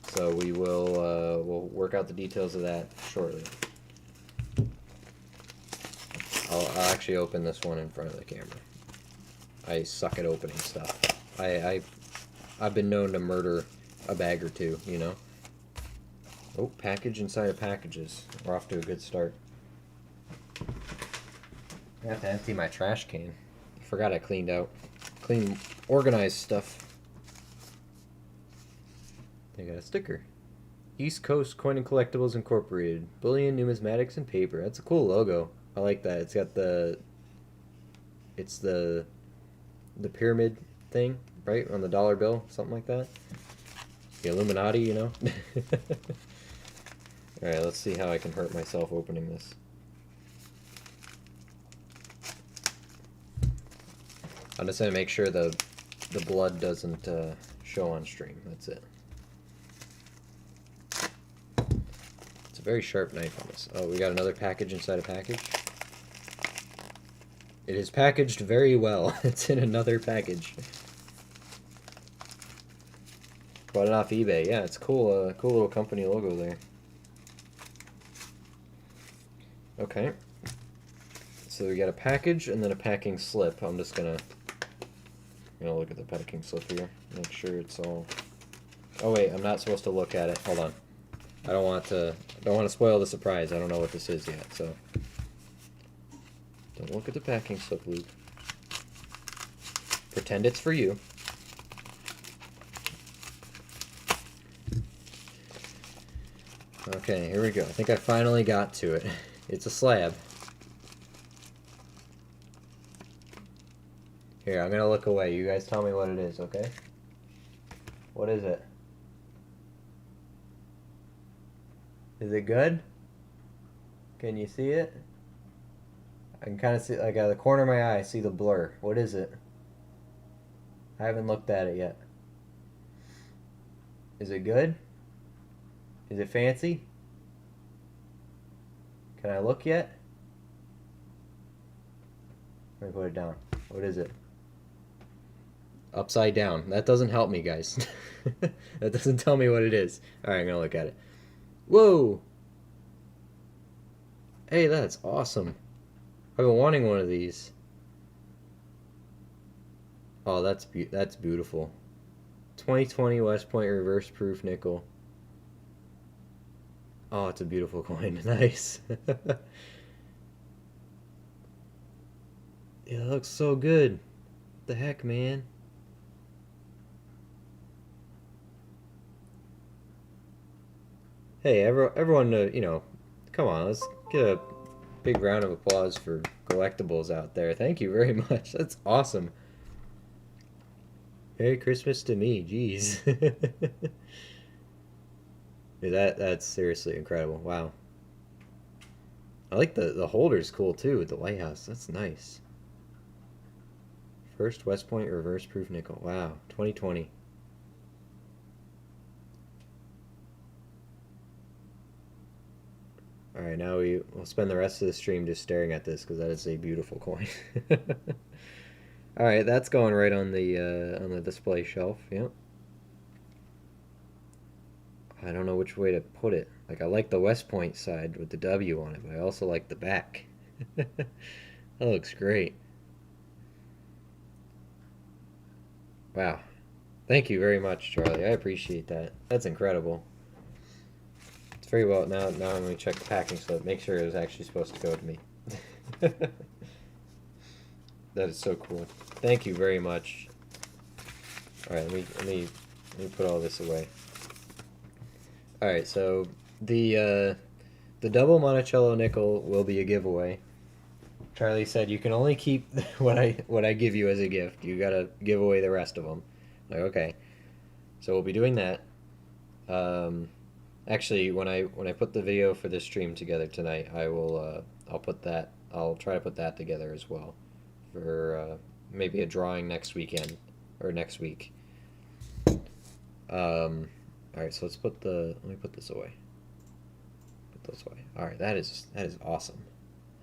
So we will we'll work out the details of that shortly. I'll actually open this one in front of the camera. I suck at opening stuff. I've been known to murder a bag or two, Oh, package inside of packages. We're off to a good start. I have to empty my trash can. I forgot I organized stuff. I got a sticker. East Coast Coin and Collectibles Incorporated. Bullion, numismatics, and paper. That's a cool logo. I like that. It's got the pyramid thing, right? On the dollar bill, something like that. The Illuminati, Alright, let's see how I can hurt myself opening this. I'm just gonna make sure the blood doesn't show on stream. That's it. It's a very sharp knife on this. Oh, we got another package inside a package. It is packaged very well. It's in another package. Bought it off eBay. Yeah, it's cool. Cool little company logo there. Okay. So we got a package and then a packing slip. I'm just gonna look at the packing slip here. Make sure it's all. Oh wait, I'm not supposed to look at it. Hold on. I don't want to spoil the surprise. I don't know what this is yet, so don't look at the packing slip, Luke. Pretend it's for you. Okay, here we go. I think I finally got to it. It's a slab. Here, I'm gonna look away. You guys tell me what it is, okay? What is it? Is it good? Can you see it? I can kind of see, like, out of the corner of my eye, I see the blur. What is it? I haven't looked at it yet. Is it good? Is it fancy? Can I look yet? Let me put it down. What is it? Upside down. That doesn't help me, guys. That doesn't tell me what it is. Alright, I'm gonna look at it. Whoa! Hey, that's awesome. I've been wanting one of these. Oh, that's beautiful. 2020 West Point reverse proof nickel. Oh, it's a beautiful coin. Nice. It looks so good. What the heck, man? Hey, everyone, come on, let's get a big round of applause for collectibles out there. Thank you very much. That's awesome. Merry Christmas to me. Jeez. Dude, that's seriously incredible. Wow. I like the holder's cool too with the lighthouse. That's nice. First West Point reverse proof nickel. Wow. 2020. All right, now we'll spend the rest of the stream just staring at this because that is a beautiful coin. All right, that's going right on the display shelf. Yep. I don't know which way to put it. Like I like the West Point side with the W on it, but I also like the back. That looks great. Wow. Thank you very much, Charlie. I appreciate that. That's incredible. It's very well. Now I'm going to check the packing slip, make sure it was actually supposed to go to me. That is so cool. Thank you very much. All right, let me put all this away. All right, so the double Monticello nickel will be a giveaway. Charlie said you can only keep what I give you as a gift. You gotta give away the rest of them. Like, okay, so we'll be doing that. Actually, when I put the video for this stream together tonight, I'll try to put that together as well for maybe a drawing next weekend or next week. All right, so let me put this away. Put this away. All right, that is awesome.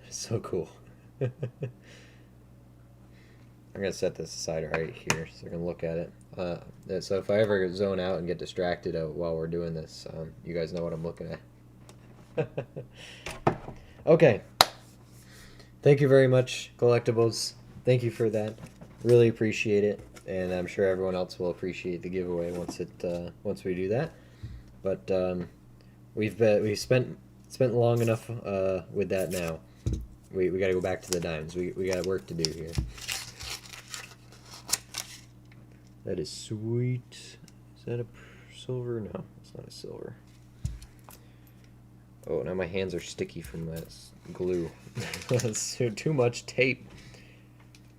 It's so cool. I'm gonna set this aside right here so I can look at it. So if I ever zone out and get distracted while we're doing this, you guys know what I'm looking at. Okay. Thank you very much, Collectibles. Thank you for that. Really appreciate it, and I'm sure everyone else will appreciate the giveaway once we do that. But we've spent long enough with that now. We got to go back to the dimes. We got work to do here. That is sweet. Is that a silver? No, it's not a silver. Oh, now my hands are sticky from that glue. That's too much tape.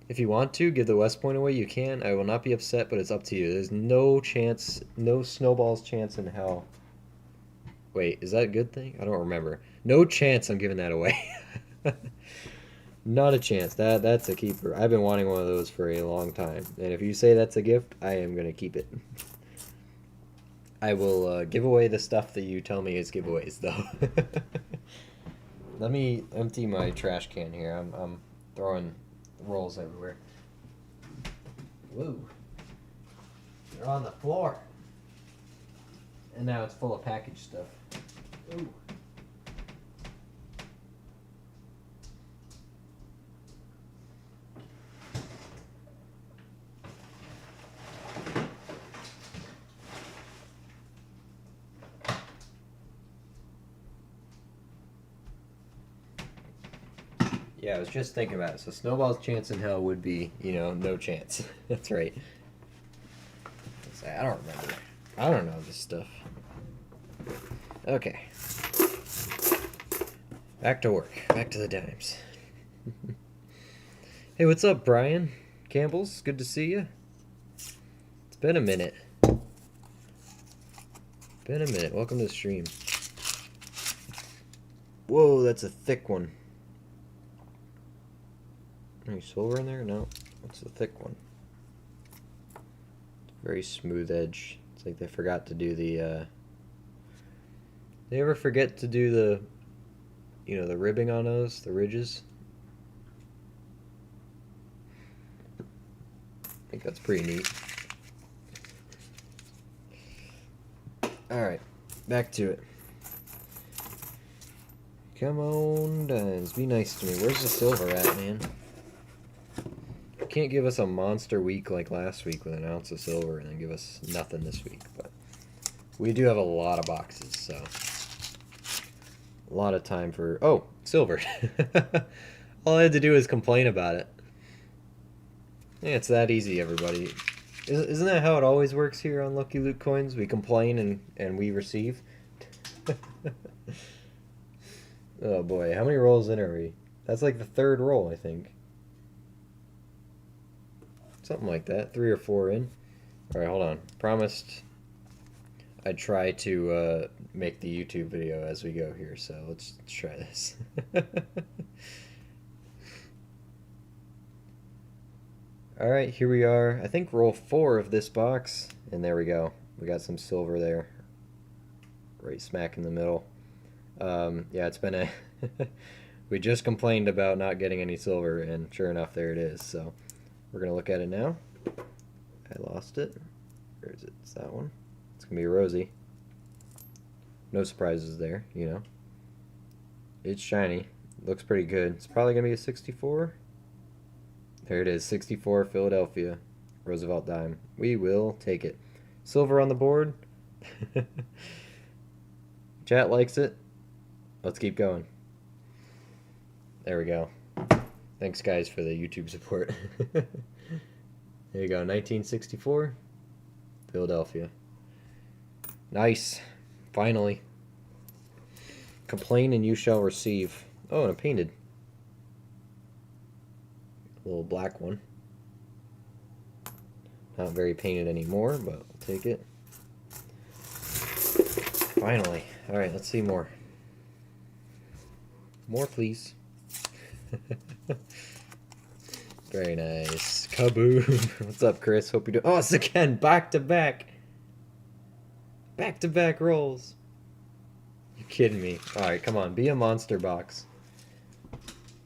If you want to give the West Point away, you can. I will not be upset, but it's up to you. There's no chance, no snowball's chance in hell. Wait, is that a good thing? I don't remember. No chance I'm giving that away. Not a chance. That's a keeper. I've been wanting one of those for a long time. And if you say that's a gift, I am going to keep it. I will give away the stuff that you tell me is giveaways, though. Let me empty my trash can here. I'm throwing rolls everywhere. Woo. They're on the floor. And now it's full of packaged stuff. Ooh. Yeah, I was just thinking about it. So Snowball's chance in hell would be, no chance. That's right. I don't remember. I don't know this stuff. Okay. Back to work. Back to the dimes. Hey, what's up, Brian Campbell's? Good to see you. It's been a minute. Welcome to the stream. Whoa, that's a thick one. Any silver in there? No. What's the thick one? Very smooth edge. It's like they forgot to do the, they ever forget to do the, the ribbing on those, the ridges? I think that's pretty neat. Alright, back to it. Come on, dimes. Be nice to me. Where's the silver at, man? Can't give us a monster week like last week with an ounce of silver and then give us nothing this week, but we do have a lot of boxes, so a lot of time for silver. All I had to do is complain about it. Yeah, it's that easy, everybody. Isn't that how it always works here on Lucky Luke Coins? We complain and we receive. Oh boy, how many rolls in are we? That's like the third roll, I think. Something like that. 3 or 4 in. Alright, hold on. Promised I'd try to make the YouTube video as we go here, so let's try this. Alright, here we are. I think roll 4 of this box. And there we go. We got some silver there. Right smack in the middle. Yeah, it's been a... We just complained about not getting any silver, and sure enough, there it is. So we're going to look at it now. I lost it. Where is it? It's that one. It's going to be rosy. No surprises there, you know. It's shiny. Looks pretty good. It's probably going to be a 64. There it is, 64 Philadelphia Roosevelt dime. We will take it. Silver on the board. Chat likes it. Let's keep going. There we go. Thanks, guys, for the YouTube support. There you go, 1964 Philadelphia. Nice. Finally. Complain and you shall receive. Oh, and a painted. A little black one. Not very painted anymore, but I'll take it. Finally. Alright, let's see more. More, please. Very nice. Kaboom. What's up, Chris? Hope you do. Oh, it's again. Back to back. Back to back rolls. You kidding me? Alright, come on. Be a monster box.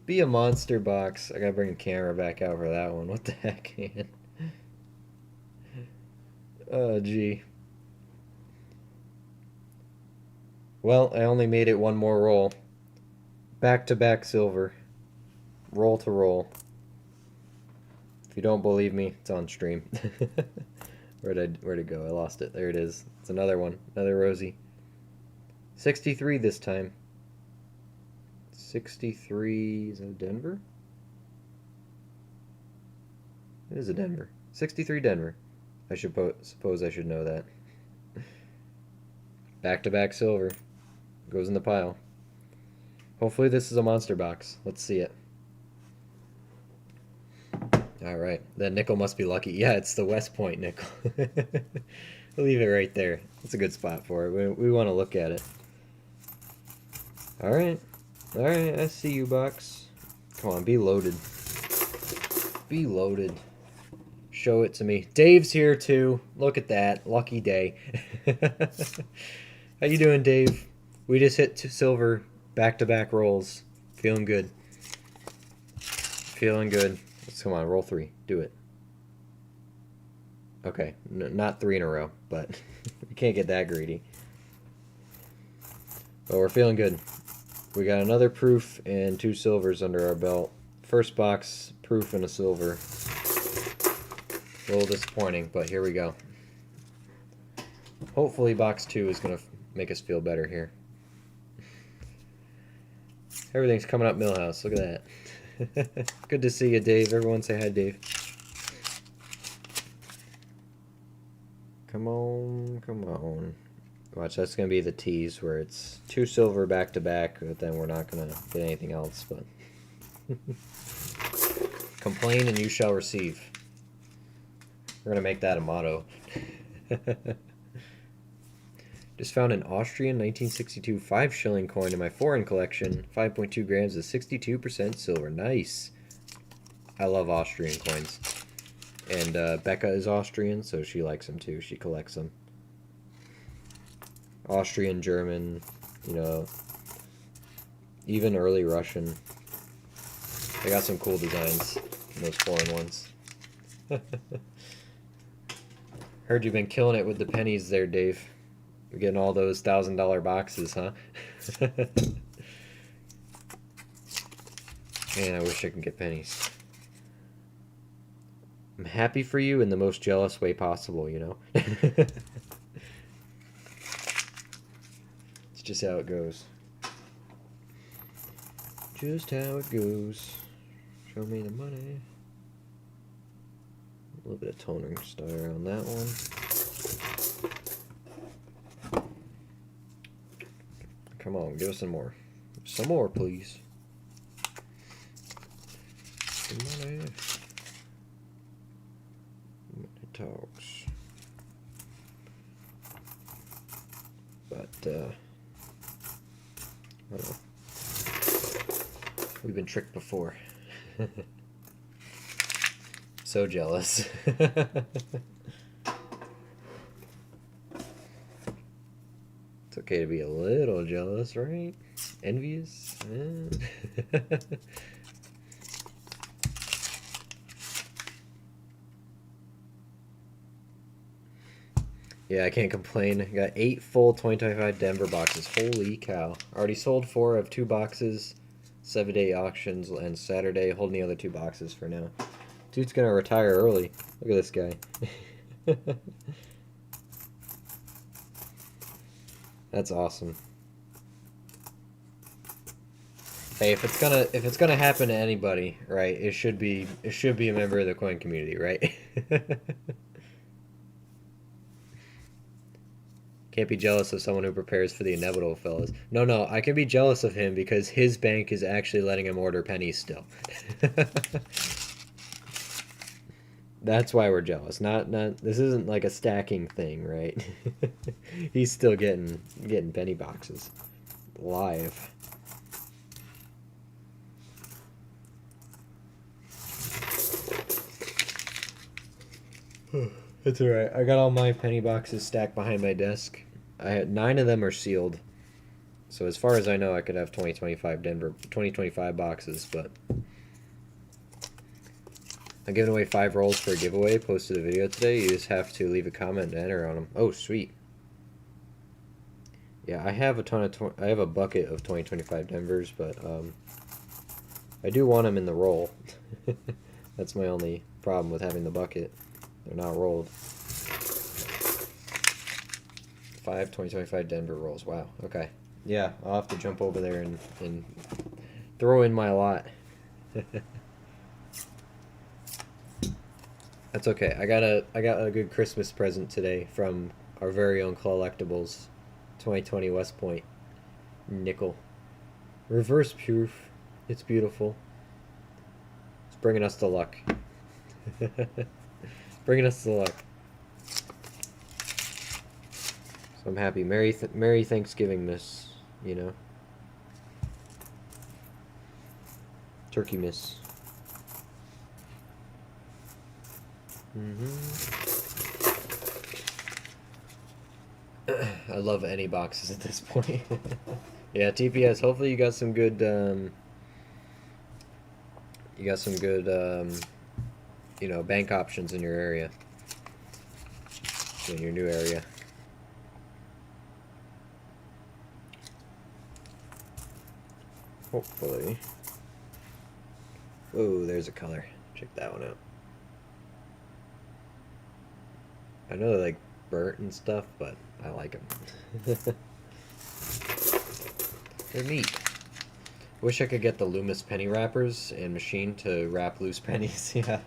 Be a monster box. I gotta bring the camera back out for that one. What the heck, man? Oh, gee. Well, I only made it one more roll. Back to back silver. Roll to roll. If you don't believe me, it's on stream. Where'd it go? I lost it. There it is. It's another one. Another rosy. 63 this time. 63, is that Denver? It is a Denver. 63 Denver. I should suppose I should know that. Back-to-back silver. Goes in the pile. Hopefully this is a monster box. Let's see it. Alright. That nickel must be lucky. Yeah, it's the West Point nickel. We'll leave it right there. It's a good spot for it. We want to look at it. Alright. Alright, I see you, box. Come on, be loaded. Be loaded. Show it to me. Dave's here, too. Look at that. Lucky day. How you doing, Dave? We just hit 2 silver back-to-back rolls. Feeling good. Feeling good. Let's come on, roll 3. Do it. Okay, not 3 in a row, but we can't get that greedy. But we're feeling good. We got another proof and 2 silvers under our belt. First box, proof and a silver. A little disappointing, but here we go. Hopefully box 2 is going to make us feel better here. Everything's coming up Millhouse. Look at that. Good to see you, Dave. Everyone say hi, Dave. Come on, come on. Watch, that's going to be the tease where it's 2 silver back to back, but then we're not going to get anything else. But complain and you shall receive. We're going to make that a motto. Just found an Austrian 1962 5-shilling coin in my foreign collection. 5.2 grams of 62% silver. Nice. I love Austrian coins. And Becca is Austrian, so she likes them too. She collects them. Austrian, German, you know, even early Russian. They got some cool designs in those foreign ones. Heard you've been killing it with the pennies there, Dave. You're getting all those $1,000 boxes, huh? Man, I wish I could get pennies. I'm happy for you in the most jealous way possible, you know? It's just how it goes. Just how it goes. Show me the money. A little bit of toner star on that one. Come on, give us some more. Some more, please. Money. Money talks. But, I don't know. We've been tricked before. So jealous. It's okay to be a little jealous, right? Envious? Yeah, I can't complain. I got 8 full 2025 Denver boxes. Holy cow. Already sold 4 of 2 boxes. 7-day auctions and Saturday. Holding the other 2 boxes for now. Dude's gonna retire early. Look at this guy. That's awesome. Hey, if it's gonna happen to anybody, right? It should be a member of the coin community, right? Can't be jealous of someone who prepares for the inevitable, fellas. No, I can be jealous of him because his bank is actually letting him order pennies still. That's why we're jealous. Not this isn't like a stacking thing, right? He's still getting penny boxes live. That's alright. I got all my penny boxes stacked behind my desk. I had 9 of them are sealed. So as far as I know, I could have 2025 boxes, but I'm giving away 5 rolls for a giveaway. Posted a video today. You just have to leave a comment to enter on them. Oh, sweet. Yeah, I have a ton of I have a bucket of 2025 Denvers, but I do want them in the roll. That's my only problem with having the bucket. They're not rolled. 5 2025 Denver rolls. Wow. Okay. Yeah, I'll have to jump over there and throw in my lot. That's okay. I got a good Christmas present today from our very own Collectibles 2020 West Point nickel. Reverse proof. It's beautiful. It's bringing us the luck. Bringing us the luck. So I'm happy. Merry Thanksgiving, miss. You know. Turkey miss. I love any boxes at this point. Yeah, TPS. Hopefully you got some good. You know, bank options in your area. In your new area. Hopefully. Oh, there's a color. Check that one out. I know they're like burnt and stuff, but I like them. They're neat. Wish I could get the Loomis penny wrappers and machine to wrap loose pennies. Yeah.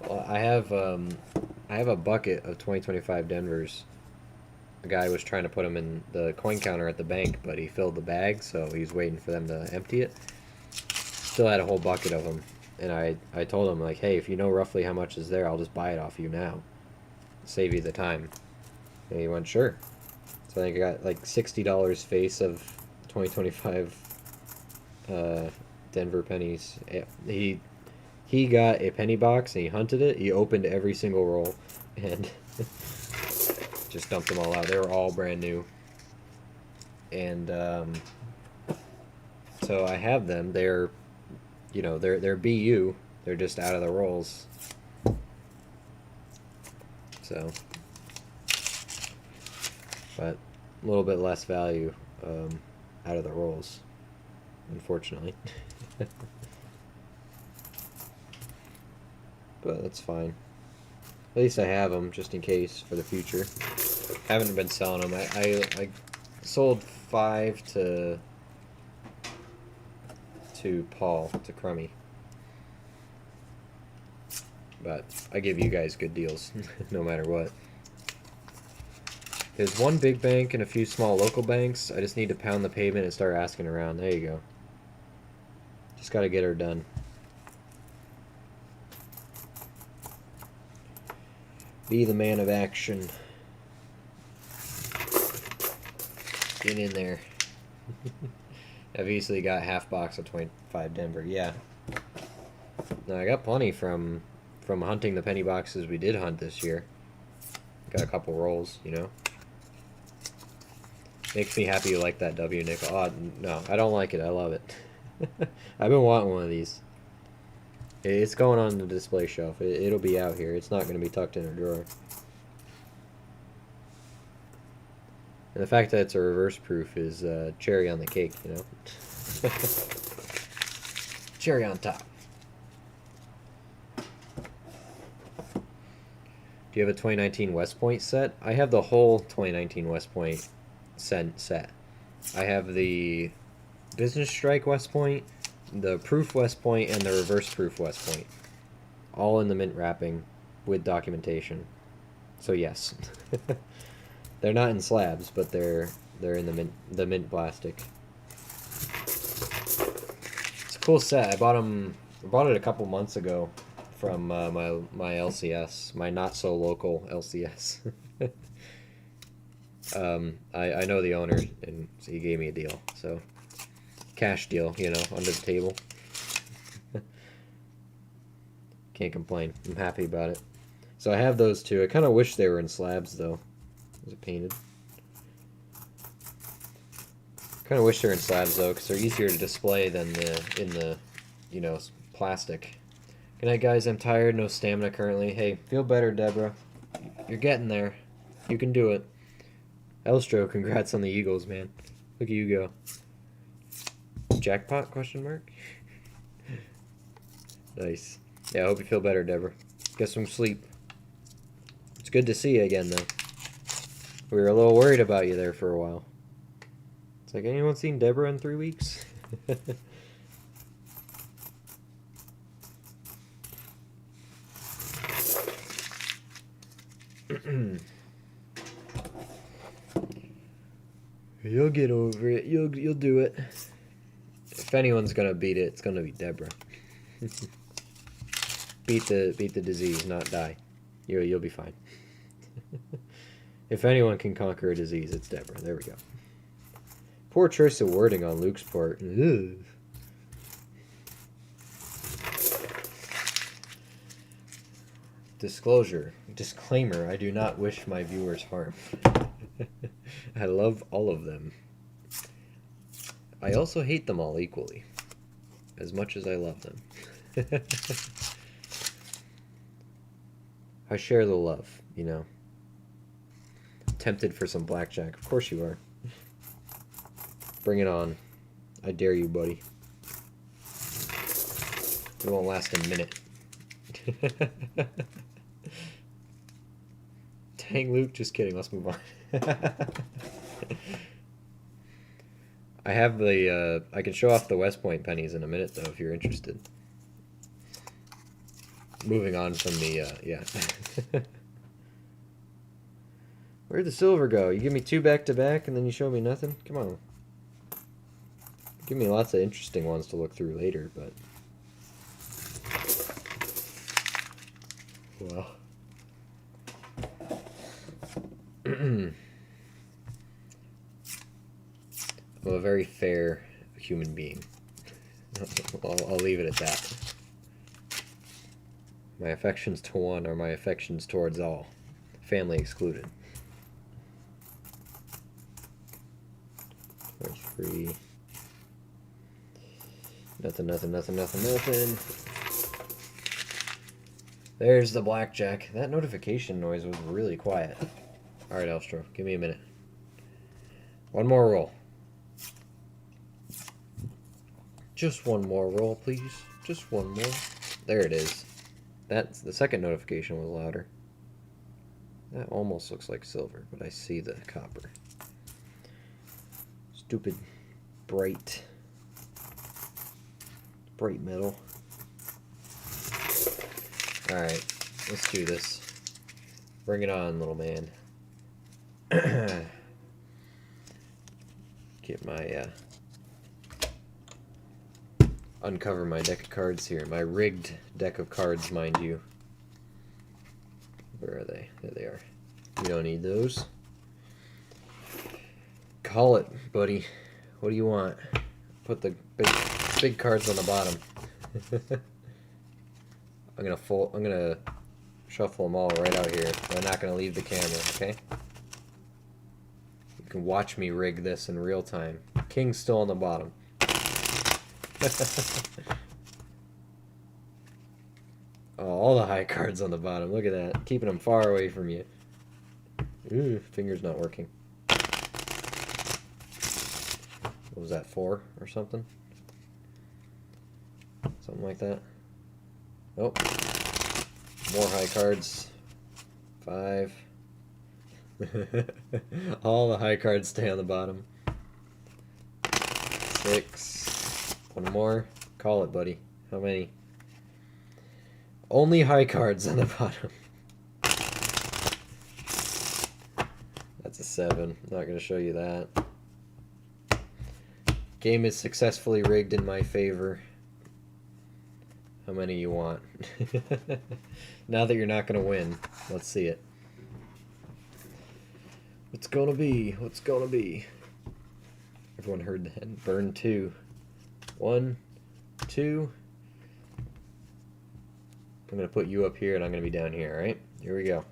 Well, I have a bucket of 2025 Denvers. The guy was trying to put them in the coin counter at the bank, but he filled the bag, so he's waiting for them to empty it. Still had a whole bucket of them, and I told him, like, hey, if you know roughly how much is there, I'll just buy it off you now. Save you the time. And he went, sure. So I think I got like $60 face of 2025 Denver pennies. He got a penny box and he hunted it. He opened every single roll and just dumped them all out. They were all brand new. And so I have them. They're, you know, they're BU. They're just out of the rolls. So, but a little bit less value out of the rolls, unfortunately. But that's fine. At least I have them just in case for the future. Haven't been selling them. I sold 5 to Paul, to Crummy. But I give you guys good deals, no matter what. There's one big bank and a few small local banks. I just need to pound the pavement and start asking around. There you go. Just gotta get her done. Be the man of action. Get in there. I've easily got half box of 25 Denver. Yeah. No, I got plenty from hunting the penny boxes we did hunt this year. Got a couple rolls, you know. Makes me happy you like that W nickel. Oh, no, I don't like it. I love it. I've been wanting one of these. It's going on the display shelf. It'll be out here. It's not going to be tucked in a drawer. And the fact that it's a reverse proof is cherry on the cake, you know. Cherry on top. Do you have a 2019 West Point set? I have the whole 2019 West Point set. I have the Business Strike West Point, the Proof West Point, and the Reverse Proof West Point. All in the mint wrapping with documentation. So yes. They're not in slabs, but they're in the mint plastic. It's a cool set. I bought it a couple months ago from my LCS, my not so local LCS. I know the owner, and so he gave me a deal. So cash deal, you know, under the table. Can't complain. I'm happy about it. So I have those two. I kind of wish they were in slabs though. Is it painted? Kind of wish they're in slabs though, because they're easier to display than in the, you know, plastic. Good night, guys. I'm tired. No stamina currently. Hey, feel better, Deborah. You're getting there. You can do it. Elstro, congrats on the Eagles, man. Look at you go. Jackpot? Question mark. Nice. Yeah, I hope you feel better, Deborah. Get some sleep. It's good to see you again, though. We were a little worried about you there for a while. It's like, anyone seen Deborah in 3 weeks? You'll get over it. You'll do it. If anyone's gonna beat it, it's gonna be Deborah. beat the disease, not die. You'll be fine. If anyone can conquer a disease, it's Deborah. There we go. Poor choice of wording on Luke's part. Ugh. Disclaimer, I do not wish my viewers harm. I love all of them. I also hate them all equally, as much as I love them. I share the love, you know. Tempted for some blackjack. Of course you are. Bring it on. I dare you, buddy. It won't last a minute. Dang, Luke. Just kidding. Let's move on. I have the, I can show off the West Point pennies in a minute, though, if you're interested. Moving on from the, yeah. Where'd the silver go? You give me two back-to-back, and then you show me nothing? Come on. Give me lots of interesting ones to look through later, but... Well... I'm a very fair human being. I'll leave it at that. My affections to one are my affections towards all. Family excluded. 3. Nothing. There's the blackjack. That notification noise was really quiet. Alright, Elstro, give me a minute. One more roll. Just one more roll, please. Just one more. There it is. That's the second notification was louder. That almost looks like silver, but I see the copper. Stupid bright metal. Alright, let's do this. Bring it on, little man. Get my uncover my deck of cards here. My rigged deck of cards, mind you. Where are they? There they are. You don't need those. Call it, buddy. What do you want? Put the big cards on the bottom. I'm gonna shuffle them all right out here. I'm not gonna leave the camera, okay? You can watch me rig this in real time. King's still on the bottom. Oh, all the high cards on the bottom. Look at that. Keeping them far away from you. Ooh, finger's not working. What was that, 4 or something? Something like that. Oh. More high cards. 5. All the high cards stay on the bottom. 6. One more. Call it, buddy. How many? Only high cards on the bottom. That's a 7. Not going to show you that. Game is successfully rigged in my favor. How many you want? Now that you're not going to win, let's see it. What's going to be? What's going to be? Everyone heard that. Burn 2. 1, 2. I'm going to put you up here and I'm going to be down here, alright? Here we go.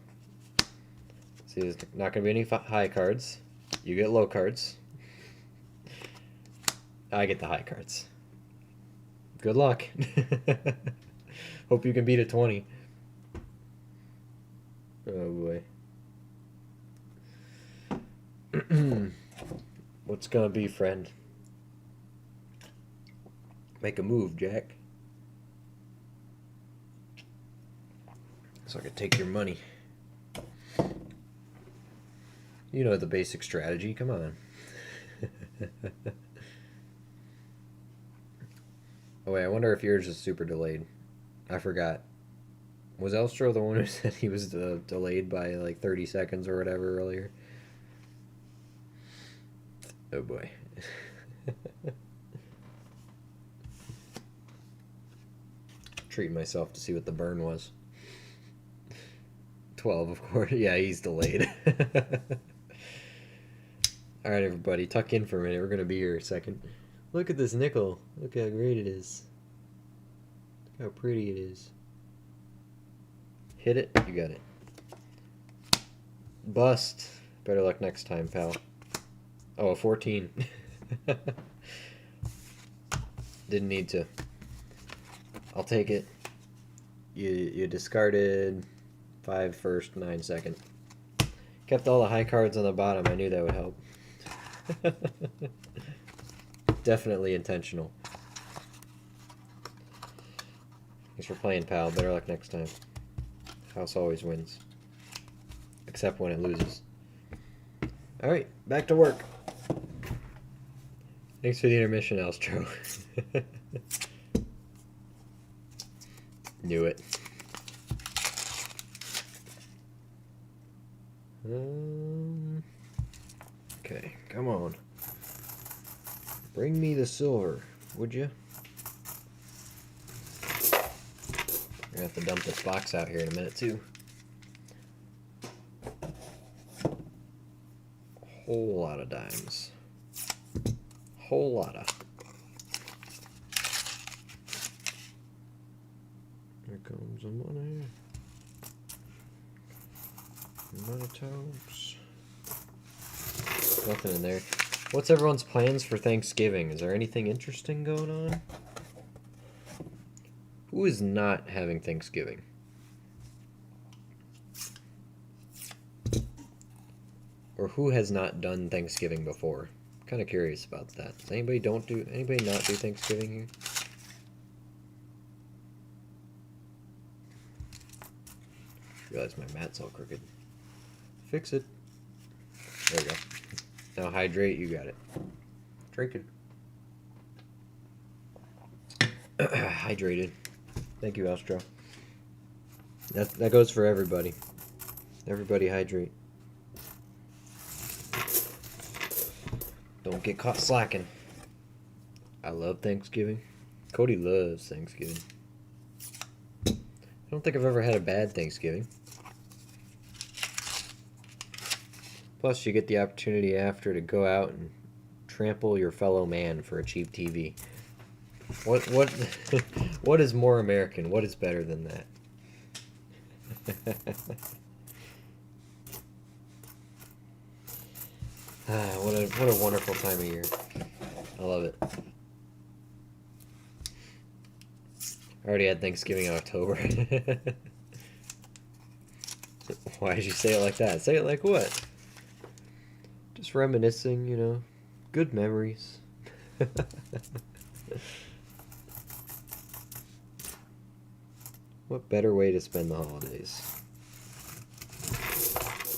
See, there's not going to be any high cards. You get low cards. I get the high cards. Good luck. Hope you can beat a 20. Oh boy. What's gonna be, friend? Make a move, Jack. So I can take your money. You know the basic strategy, come on. Oh wait, I wonder if yours is super delayed. I forgot. Was Elstro the one who said he was delayed by like 30 seconds or whatever earlier? Oh boy. Treating myself to see what the burn was. 12, of course. Yeah, he's delayed. Alright, everybody, tuck in for a minute. We're going to be here a second. Look at this nickel. Look how great it is. Look how pretty it is. Hit it. You got it. Bust. Better luck next time, pal. Oh, a 14. Didn't need to. I'll take it. You discarded 5 first, 9 second. Kept all the high cards on the bottom. I knew that would help. Definitely intentional. Thanks for playing, pal. Better luck next time. House always wins. Except when it loses. Alright, back to work. Thanks for the intermission, Elstro. Knew it. Okay, come on. Bring me the silver, would you? We're gonna have to dump this box out here in a minute, too. Whole lot of dimes. Whole lot of. Here comes the money. Monotones. Nothing in there. What's everyone's plans for Thanksgiving? Is there anything interesting going on? Who is not having Thanksgiving? Or who has not done Thanksgiving before? I'm kind of curious about that. Does anybody not do Thanksgiving here? I realize my mat's all crooked. Fix it. There we go. Now hydrate, you got it. Drink it. Hydrated. Thank you, Astro. That goes for everybody. Everybody hydrate. Don't get caught slacking. I love Thanksgiving. Cody loves Thanksgiving. I don't think I've ever had a bad Thanksgiving. Plus, you get the opportunity after to go out and trample your fellow man for a cheap TV. What what is more American? What is better than that? What a wonderful time of year. I love it. I already had Thanksgiving in October. Why did you say it like that? Say it like what? Just reminiscing, you know. Good memories. What better way to spend the holidays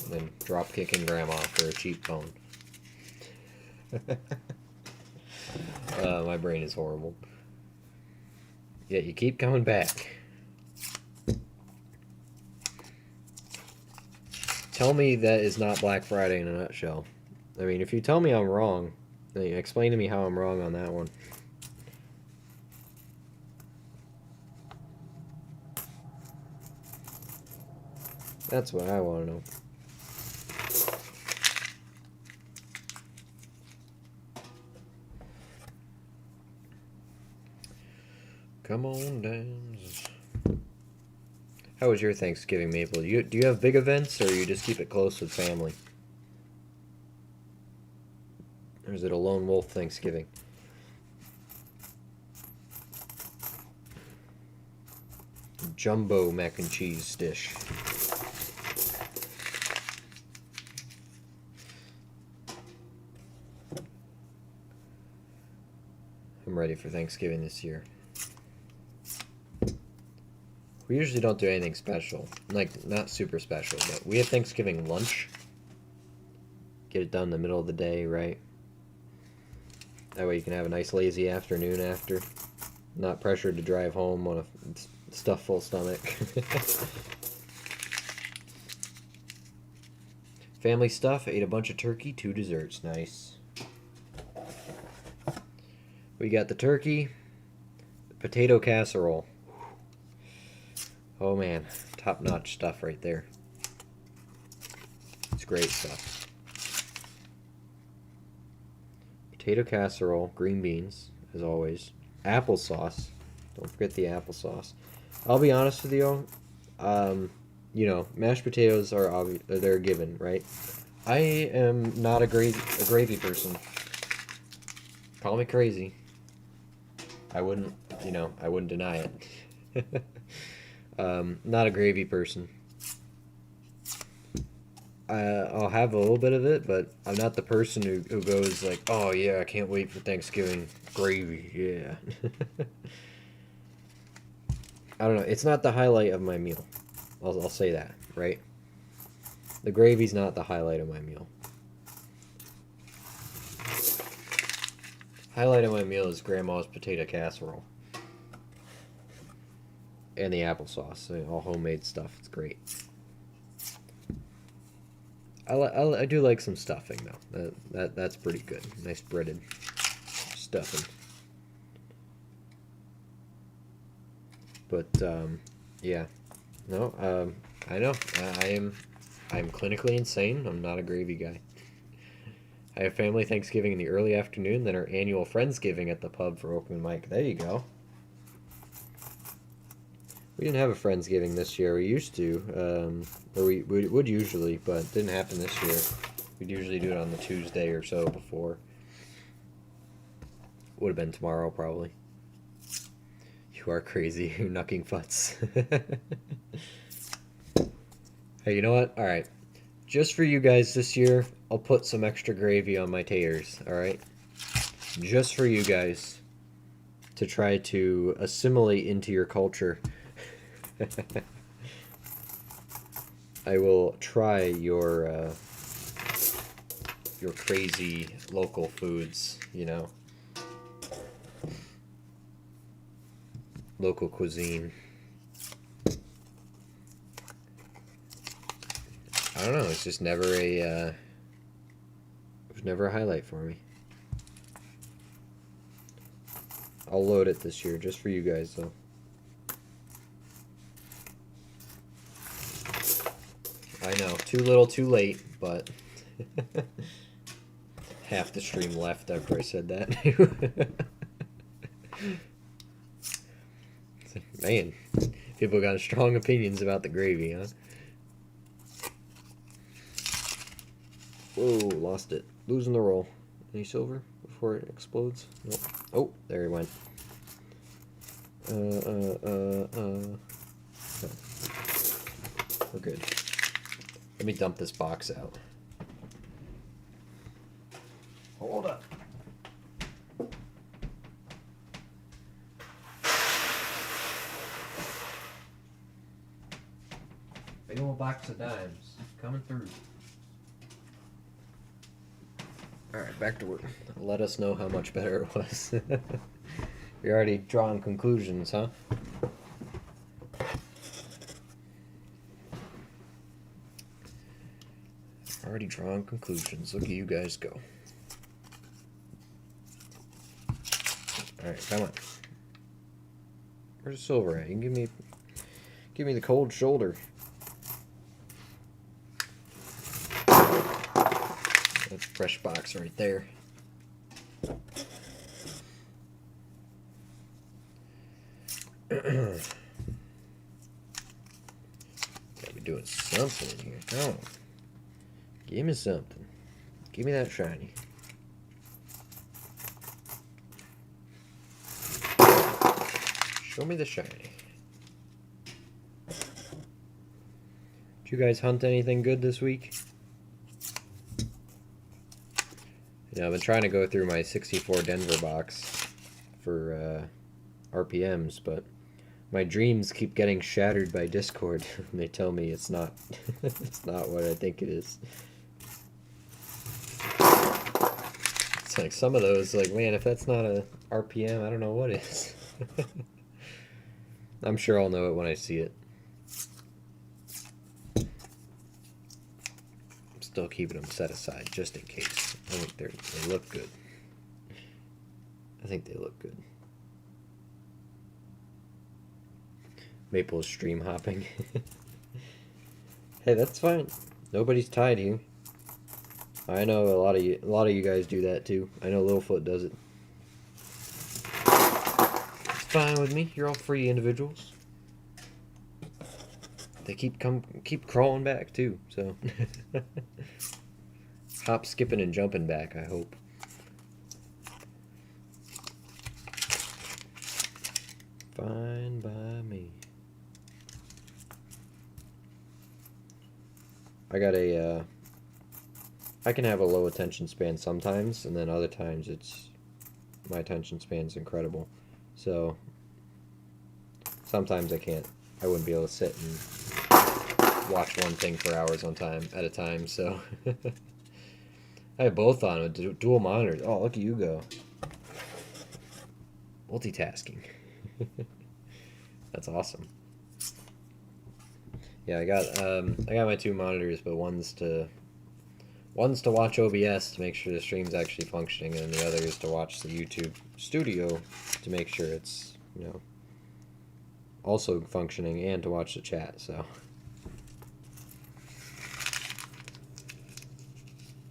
than drop kicking grandma for a cheap phone? My brain is horrible. Yet you keep coming back. Tell me that is not Black Friday in a nutshell. I mean, if you tell me I'm wrong, then explain to me how I'm wrong on that one. That's what I want to know. Come on down. How was your Thanksgiving, Maple? Do you have big events, or you just keep it close with family? Or is it a lone wolf Thanksgiving? Jumbo mac and cheese dish. I'm ready for Thanksgiving this year. We usually don't do anything special. Like, not super special, but we have Thanksgiving lunch. Get it done in the middle of the day, right? That way you can have a nice lazy afternoon after. Not pressured to drive home on a stuffed full stomach. Family stuff, ate a bunch of turkey, 2 desserts, nice. We got the turkey, potato casserole. Oh man, top-notch stuff right there. It's great stuff. Potato casserole, green beans, as always. Applesauce. Don't forget the applesauce. I'll be honest with you, you know, mashed potatoes are they're a given, right? I am not a gravy person. Call me crazy. I wouldn't, you know, I wouldn't deny it. Not a gravy person. I'll have a little bit of it, but I'm not the person who goes like, oh yeah, I can't wait for Thanksgiving gravy, yeah. I don't know, it's not the highlight of my meal. I'll say that, right? The gravy's not the highlight of my meal. Highlight of my meal is Grandma's potato casserole. And the applesauce, all homemade stuff. It's great. I do like some stuffing though. That's pretty good. Nice breaded stuffing. But yeah, no. I know. I'm clinically insane. I'm not a gravy guy. I have family Thanksgiving in the early afternoon, then our annual Friendsgiving at the pub for open mic. There you go. We didn't have a Friendsgiving this year. We used to, or we would usually, but it didn't happen this year. We'd usually do it on the Tuesday or so before. Would have been tomorrow, probably. You are crazy, you knucking futz. Hey, you know what? Alright. Just for you guys this year, I'll put some extra gravy on my taters, alright? Just for you guys to try to assimilate into your culture. I will try your crazy local foods, you know. Local cuisine. I don't know, it's just never a it was never a highlight for me. I'll load it this year just for you guys, though. I know, too little, too late, but half the stream left after I said that. Man, people got strong opinions about the gravy, huh? Whoa, lost it. Losing the roll. Any silver before it explodes? Nope. Oh, there he went. Okay. We're good. Let me dump this box out. Hold up. Big old box of dimes coming through. Alright, back to work. Let us know how much better it was. You're already drawing conclusions, huh? Already drawing conclusions. Look at you guys go. Alright, come on. Where's the silver at? You can give me the cold shoulder. That's a fresh box right there. Gotta be doing something here. Come on. Give me something. Give me that shiny. Show me the shiny. Did you guys hunt anything good this week? I've been trying to go through my 64 Denver box for RPMs, but my dreams keep getting shattered by Discord. They tell me it's not it's not what I think it is. It's like some of those, like, man, if that's not a RPM, I don't know what is. I'm sure I'll know it when I see it. I'm still keeping them set aside just in case. I think they look good. I think they look good. Maple is stream hopping. Hey, that's fine. Nobody's tied here. I know a lot of you guys do that too. I know Littlefoot does it. It's fine with me. You're all free individuals. They keep crawling back too. So hop, skipping, and jumping back. I hope. Fine by me. I got a. I can have a low attention span sometimes, and then other times my attention span's incredible. So sometimes I wouldn't be able to sit and watch one thing for hours at a time. So I have both on with dual monitors. Oh, look at you go. Multitasking. That's awesome. Yeah, I got my two monitors, but one's to watch OBS to make sure the stream's actually functioning, and the other is to watch the YouTube studio to make sure it's, also functioning, and to watch the chat, so.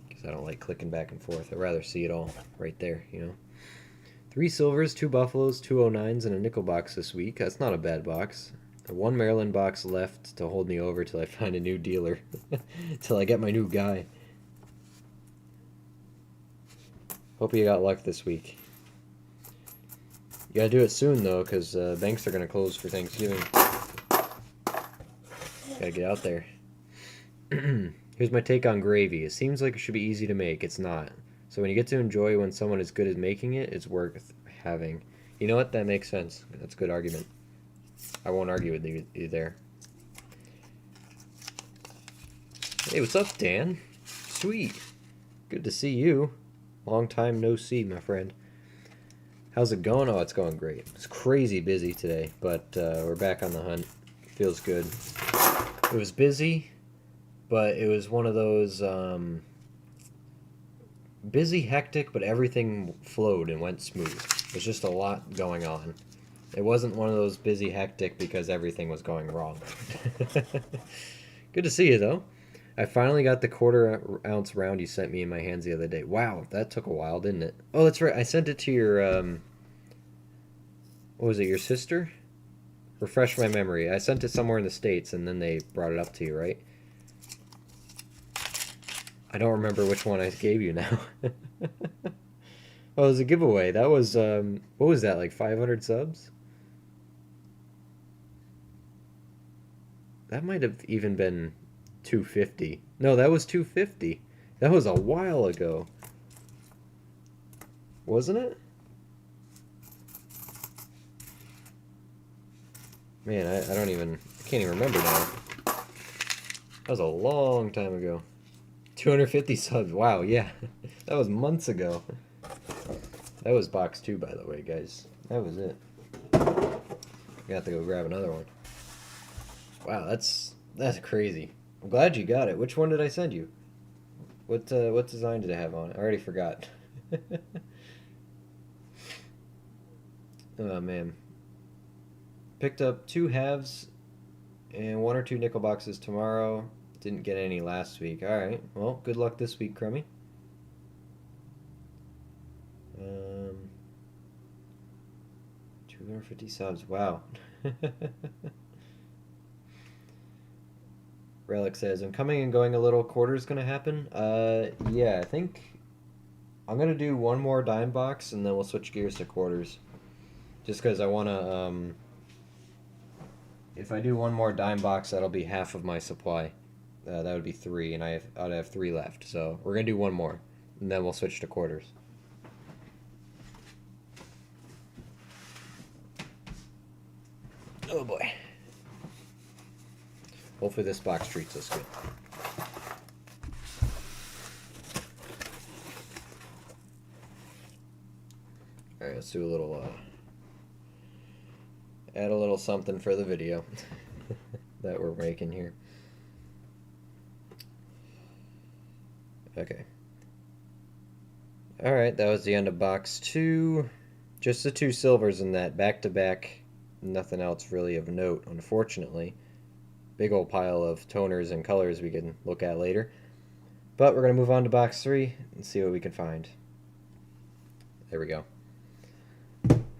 Because I don't like clicking back and forth. I'd rather see it all right there, 3 silvers, 2 buffaloes, 2 09s, and a nickel box this week. That's not a bad box. 1 Maryland box left to hold me over till I find a new dealer. Till I get my new guy. Hope you got luck this week. You gotta do it soon, though, because banks are gonna close for Thanksgiving. Gotta get out there. Here's my take on gravy. It seems like it should be easy to make. It's not. So when you get to enjoy when someone is good at making it, it's worth having. You know what? That makes sense. That's a good argument. I won't argue with you there. Hey, what's up, Dan? Sweet. Good to see you. Long time no see, my friend. How's it going? Oh, it's going great. It's crazy busy today, but we're back on the hunt. Feels good. It was busy, but it was one of those busy, hectic, but everything flowed and went smooth. There's just a lot going on. It wasn't one of those busy, hectic because everything was going wrong. Good to see you, though. I finally got the quarter-ounce round you sent me in my hands the other day. Wow, that took a while, didn't it? Oh, that's right. I sent it to your, what was it, your sister? Refresh my memory. I sent it somewhere in the States, and then they brought it up to you, right? I don't remember which one I gave you now. Oh, it was a giveaway. That was, what was that, like 500 subs? That might have even been 250. No, that was 250. That was a while ago. Wasn't it? Man, I don't even, I can't even remember now. That was a long time ago. 250 subs. Wow, yeah. That was months ago. That was box 2, by the way, guys. That was it. I have to go grab another one. Wow, that's crazy. I'm glad you got it. Which one did I send you? What design did it have on it? I already forgot. Oh man. Picked up 2 halves and 1 or 2 nickel boxes tomorrow. Didn't get any last week. Alright, well, good luck this week, Crummy. 250 subs, wow. Relic says, I'm coming and going a little. Quarter's gonna happen? Yeah, I think I'm gonna do one more dime box and then we'll switch gears to quarters. Just because I wanna, if I do one more dime box, that'll be half of my supply. That would be 3, and I'd have 3 left. So we're gonna do one more, and then we'll switch to quarters. Oh boy. Hopefully this box treats us good. Alright, let's do a little, add a little something for the video that we're making here. Okay. Alright, that was the end of box 2. Just the 2 silvers in that, back to back. Nothing else really of note, unfortunately. Big old pile of toners and colors we can look at later. But we're going to move on to box 3 and see what we can find. There we go.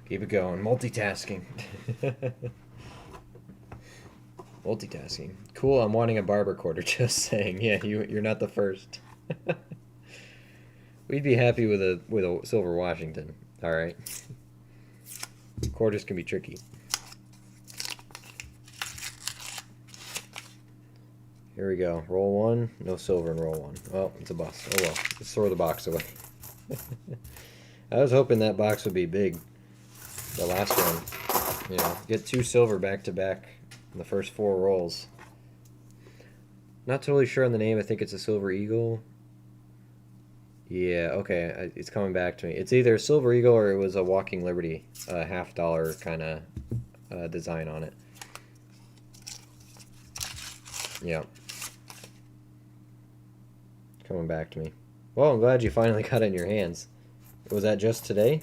Keep it going. Multitasking. Multitasking. Cool, I'm wanting a barber quarter, just saying. Yeah, you're not the first. We'd be happy with a silver Washington. Alright. Quarters can be tricky. Here we go. Roll 1. No silver in roll 1. Well, it's a bust. Oh well. Let's throw the box away. I was hoping that box would be big. The last one. You know, get 2 silver back to back in the first 4 rolls. Not totally sure on the name. I think it's a Silver Eagle. Yeah, okay. It's coming back to me. It's either a Silver Eagle or it was a Walking Liberty, $50 kind of design on it. Yeah. Coming back to me. Well, I'm glad you finally got it in your hands. Was that just today?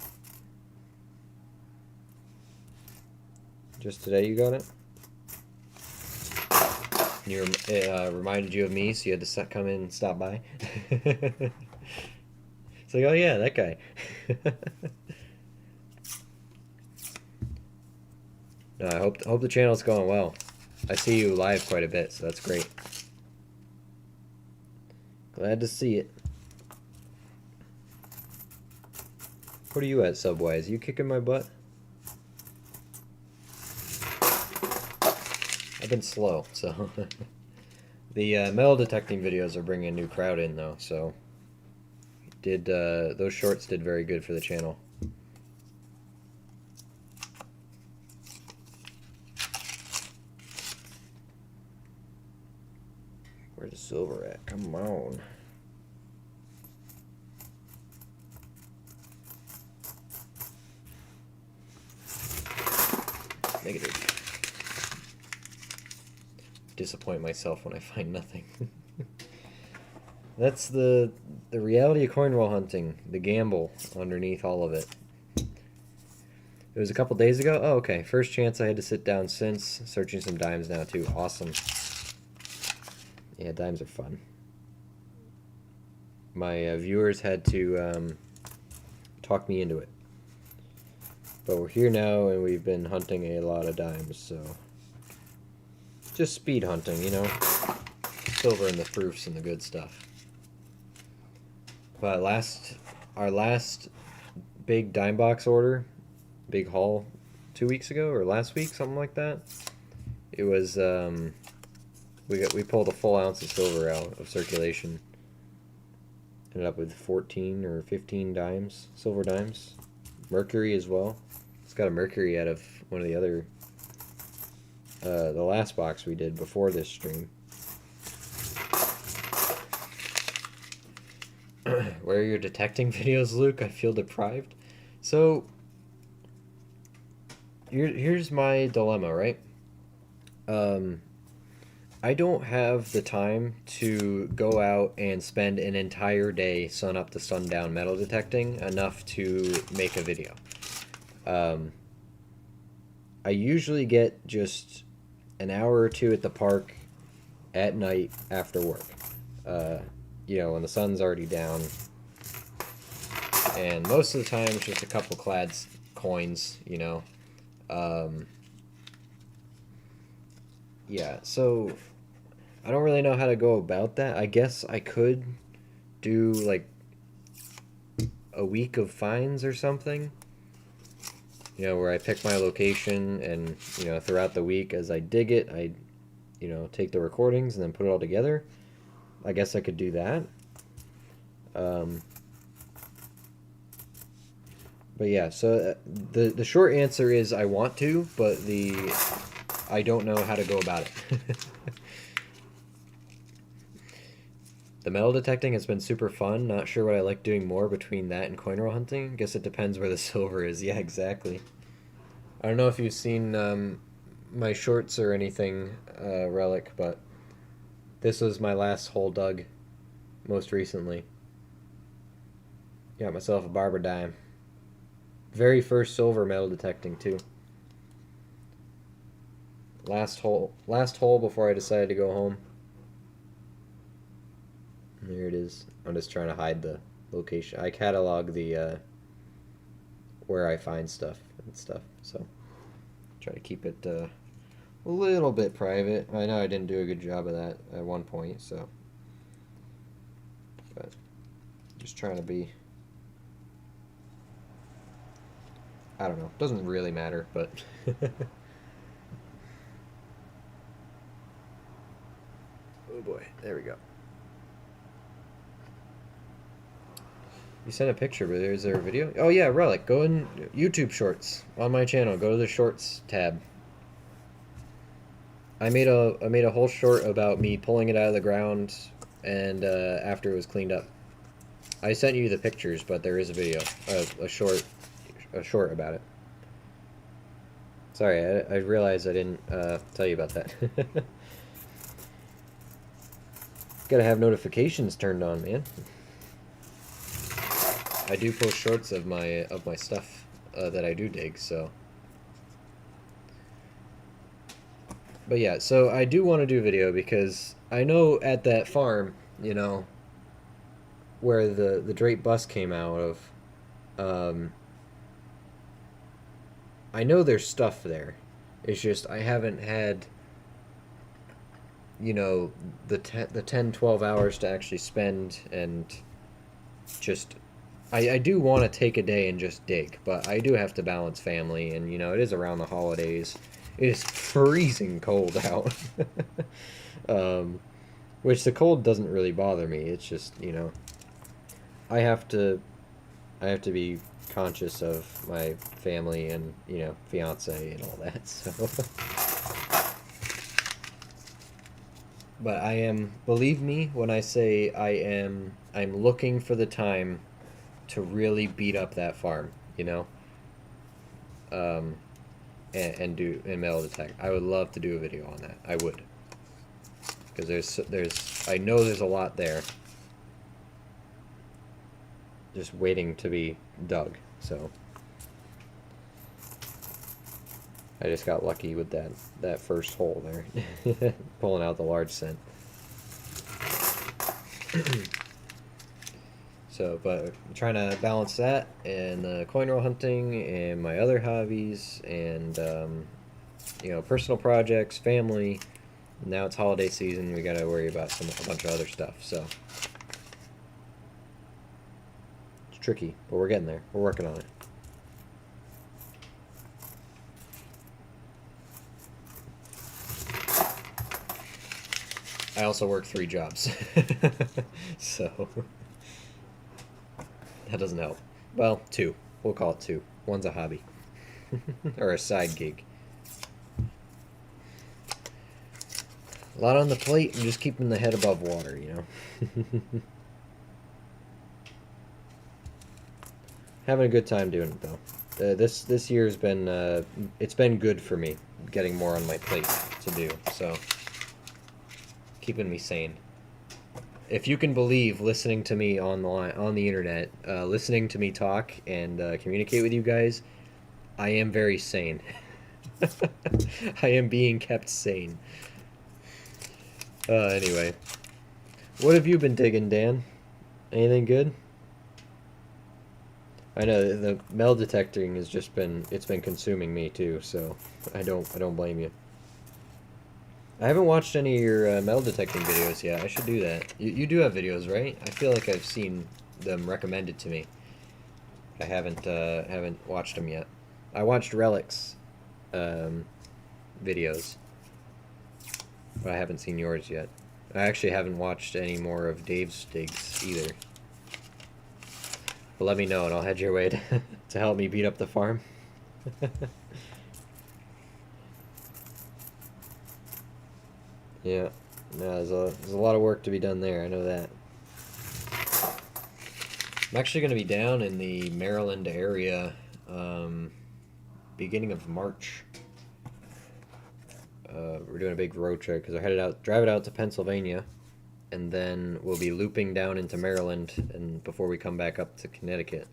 Just today you got it? It reminded you of me, so you had to come in and stop by? It's like, oh yeah, that guy. No, I hope the channel's going well. I see you live quite a bit, so that's great. Glad to see it. What are you at, Subwise? You kicking my butt? I've been slow, so... The metal detecting videos are bringing a new crowd in, though, so... Those shorts did very good for the channel. Where's the silver at? Come on. Negative. Disappoint myself when I find nothing. That's the The reality of coin roll hunting, the gamble underneath all of it. It was a couple days ago. Oh, okay. First chance I had to sit down since. Searching some dimes now, too. Awesome. Yeah, dimes are fun. My viewers had to talk me into it. But we're here now, and we've been hunting a lot of dimes, so... Just speed hunting, you know? Silver and the proofs and the good stuff. But our last big dime box order, big haul 2 weeks ago, or last week, something like that, it was, we pulled a full ounce of silver out of circulation. Ended up with 14 or 15 dimes, silver dimes. Mercury as well. It's got a mercury out of one of the other, the last box we did before this stream. Where are your detecting videos, Luke? I feel deprived. So, here's my dilemma, right? I don't have the time to go out and spend an entire day sun up to sundown metal detecting enough to make a video. I usually get just an hour or two at the park at night after work. You know, when the sun's already down. And most of the time it's just a couple clads coins, you know. Yeah, so I don't really know how to go about that. I guess I could do like a week of finds or something. You know, where I pick my location and, you know, throughout the week as I dig it, I, you know, take the recordings and then put it all together. I guess I could do that. But yeah, so the short answer is I want to, but I don't know how to go about it. The metal detecting has been super fun. Not sure what I like doing more between that and coin roll hunting. Guess it depends where the silver is. Yeah, exactly. I don't know if you've seen my shorts or anything, Relic, but this was my last hole dug most recently. Got myself a barber dime. Very first silver metal detecting, too. Last hole before I decided to go home. There it is. I'm just trying to hide the location. I catalog the where I find stuff and stuff, so try to keep it a little bit private. I know I didn't do a good job of that at one point, so but just trying to be, I don't know, doesn't really matter, but oh boy, there we go. You sent a picture, but is there a video? Oh yeah, Relic, go in YouTube Shorts on my channel. Go to the Shorts tab. I made a whole short about me pulling it out of the ground and after it was cleaned up. I sent you the pictures, but there is a video, a short about it. Sorry, I realized I didn't tell you about that. Gotta have notifications turned on, man. I do post shorts of my stuff that I do dig, so. But yeah, so I do want to do a video because I know at that farm, you know, where the Drake bus came out of, I know there's stuff there. It's just I haven't had, you know, the 10, 12 hours to actually spend and just... I do want to take a day and just dig, but I do have to balance family, and, you know, it is around the holidays. It is freezing cold out. Which the cold doesn't really bother me. It's just, you know, I have to be conscious of my family and, you know, fiance and all that, so. But I am, believe me when I say I'm looking for the time to really beat up that farm, you know, and metal detect. I would love to do a video on that. I would, because I know there's a lot there. just waiting to be dug. So I just got lucky with that first hole there, pulling out the large cent. So, but I'm trying to balance that and coin roll hunting and my other hobbies and personal projects, family. Now it's holiday season. We got to worry about a bunch of other stuff. So it's tricky, but we're getting there. We're working on it. I also work 3 jobs, so that doesn't help. Well, 2. We'll call it 2. One's a hobby or a side gig. A lot on the plate and just keeping the head above water, you know. Having a good time doing it though. This year's been it's been good for me, getting more on my plate to do. So keeping me sane. If you can believe, listening to me on the internet, listening to me talk and communicate with you guys, I am very sane. I am being kept sane. Anyway, what have you been digging, Dan? Anything good? I know the metal detecting has just been consuming me too, so I don't blame you. I haven't watched any of your metal detecting videos yet. I should do that. You do have videos, right? I feel like I've seen them recommended to me. I haven't watched them yet. I watched Relic's videos, but I haven't seen yours yet. I actually haven't watched any more of Dave's digs either. But let me know and I'll head your way to help me beat up the farm. Yeah, no, there's a lot of work to be done there. I know that. I'm actually going to be down in the Maryland area beginning of March. We're doing a big road trip because we're driving out to Pennsylvania, and then we'll be looping down into Maryland and before we come back up to Connecticut.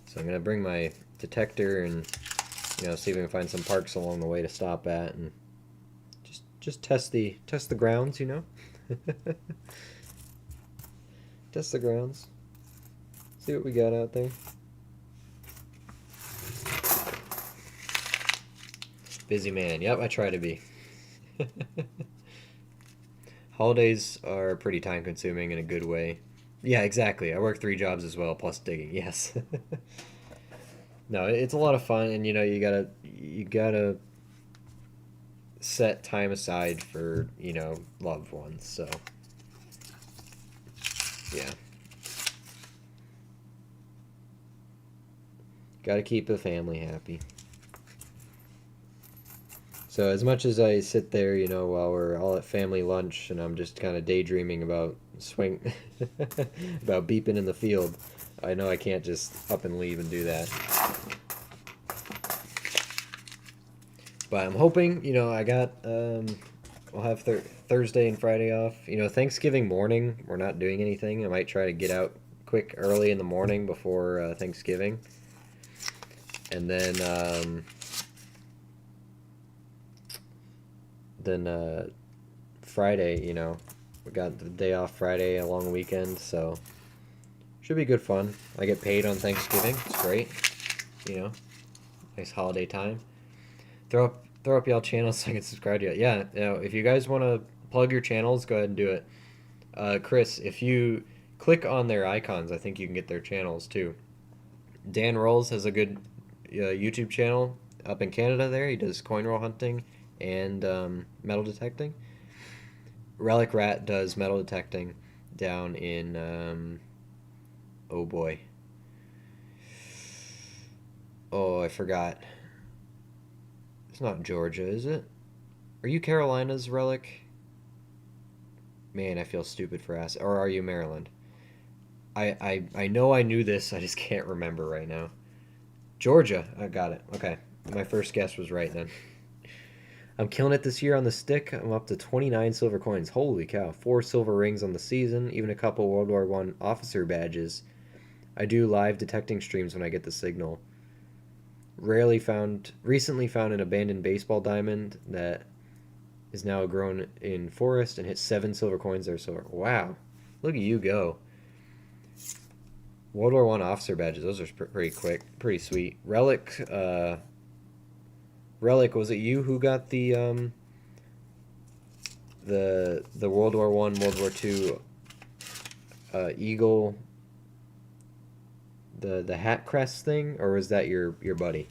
So I'm going to bring my detector and see if we can find some parks along the way to stop at and just test the grounds, Test the grounds. See what we got out there. Busy man. Yep, I try to be. Holidays are pretty time consuming in a good way. Yeah, exactly. I work 3 jobs as well, plus digging. Yes. No, it's a lot of fun, and you gotta set time aside for loved ones. So yeah, gotta keep the family happy. So as much as I sit there, while we're all at family lunch and I'm just kind of daydreaming about about beeping in the field, I know I can't just up and leave and do that. But I'm hoping, I got, I'll have Thursday and Friday off. Thanksgiving morning, we're not doing anything. I might try to get out quick early in the morning before Thanksgiving. And then Friday, we got the day off Friday, a long weekend, so should be good fun. I get paid on Thanksgiving. It's great. Nice holiday time. Throw up y'all channels so I can subscribe to it. Yeah, if you guys want to plug your channels, go ahead and do it. Chris, if you click on their icons, I think you can get their channels too. Dan Rolls has a good YouTube channel up in Canada there. He does coin roll hunting and metal detecting. Relic Rat does metal detecting down in, oh boy. Oh, I forgot. It's not Georgia, is it? Are you Carolina's, Relic? Man, I feel stupid for asking. Or are you Maryland? I know I knew this, I just can't remember right now. Georgia. I got it. Okay. My first guess was right then. I'm killing it this year on the stick. I'm up to 29 silver coins. Holy cow. 4 silver rings on the season, even a couple World War I officer badges. I do live detecting streams when I get the signal. Recently found an abandoned baseball diamond that is now grown in forest and hit 7 silver coins there. So wow, look at you go. World War One officer badges. Those are pretty quick, pretty sweet. Relic. Was it you who got the World War One, World War Two eagle, the hat crest thing, or was that your buddy?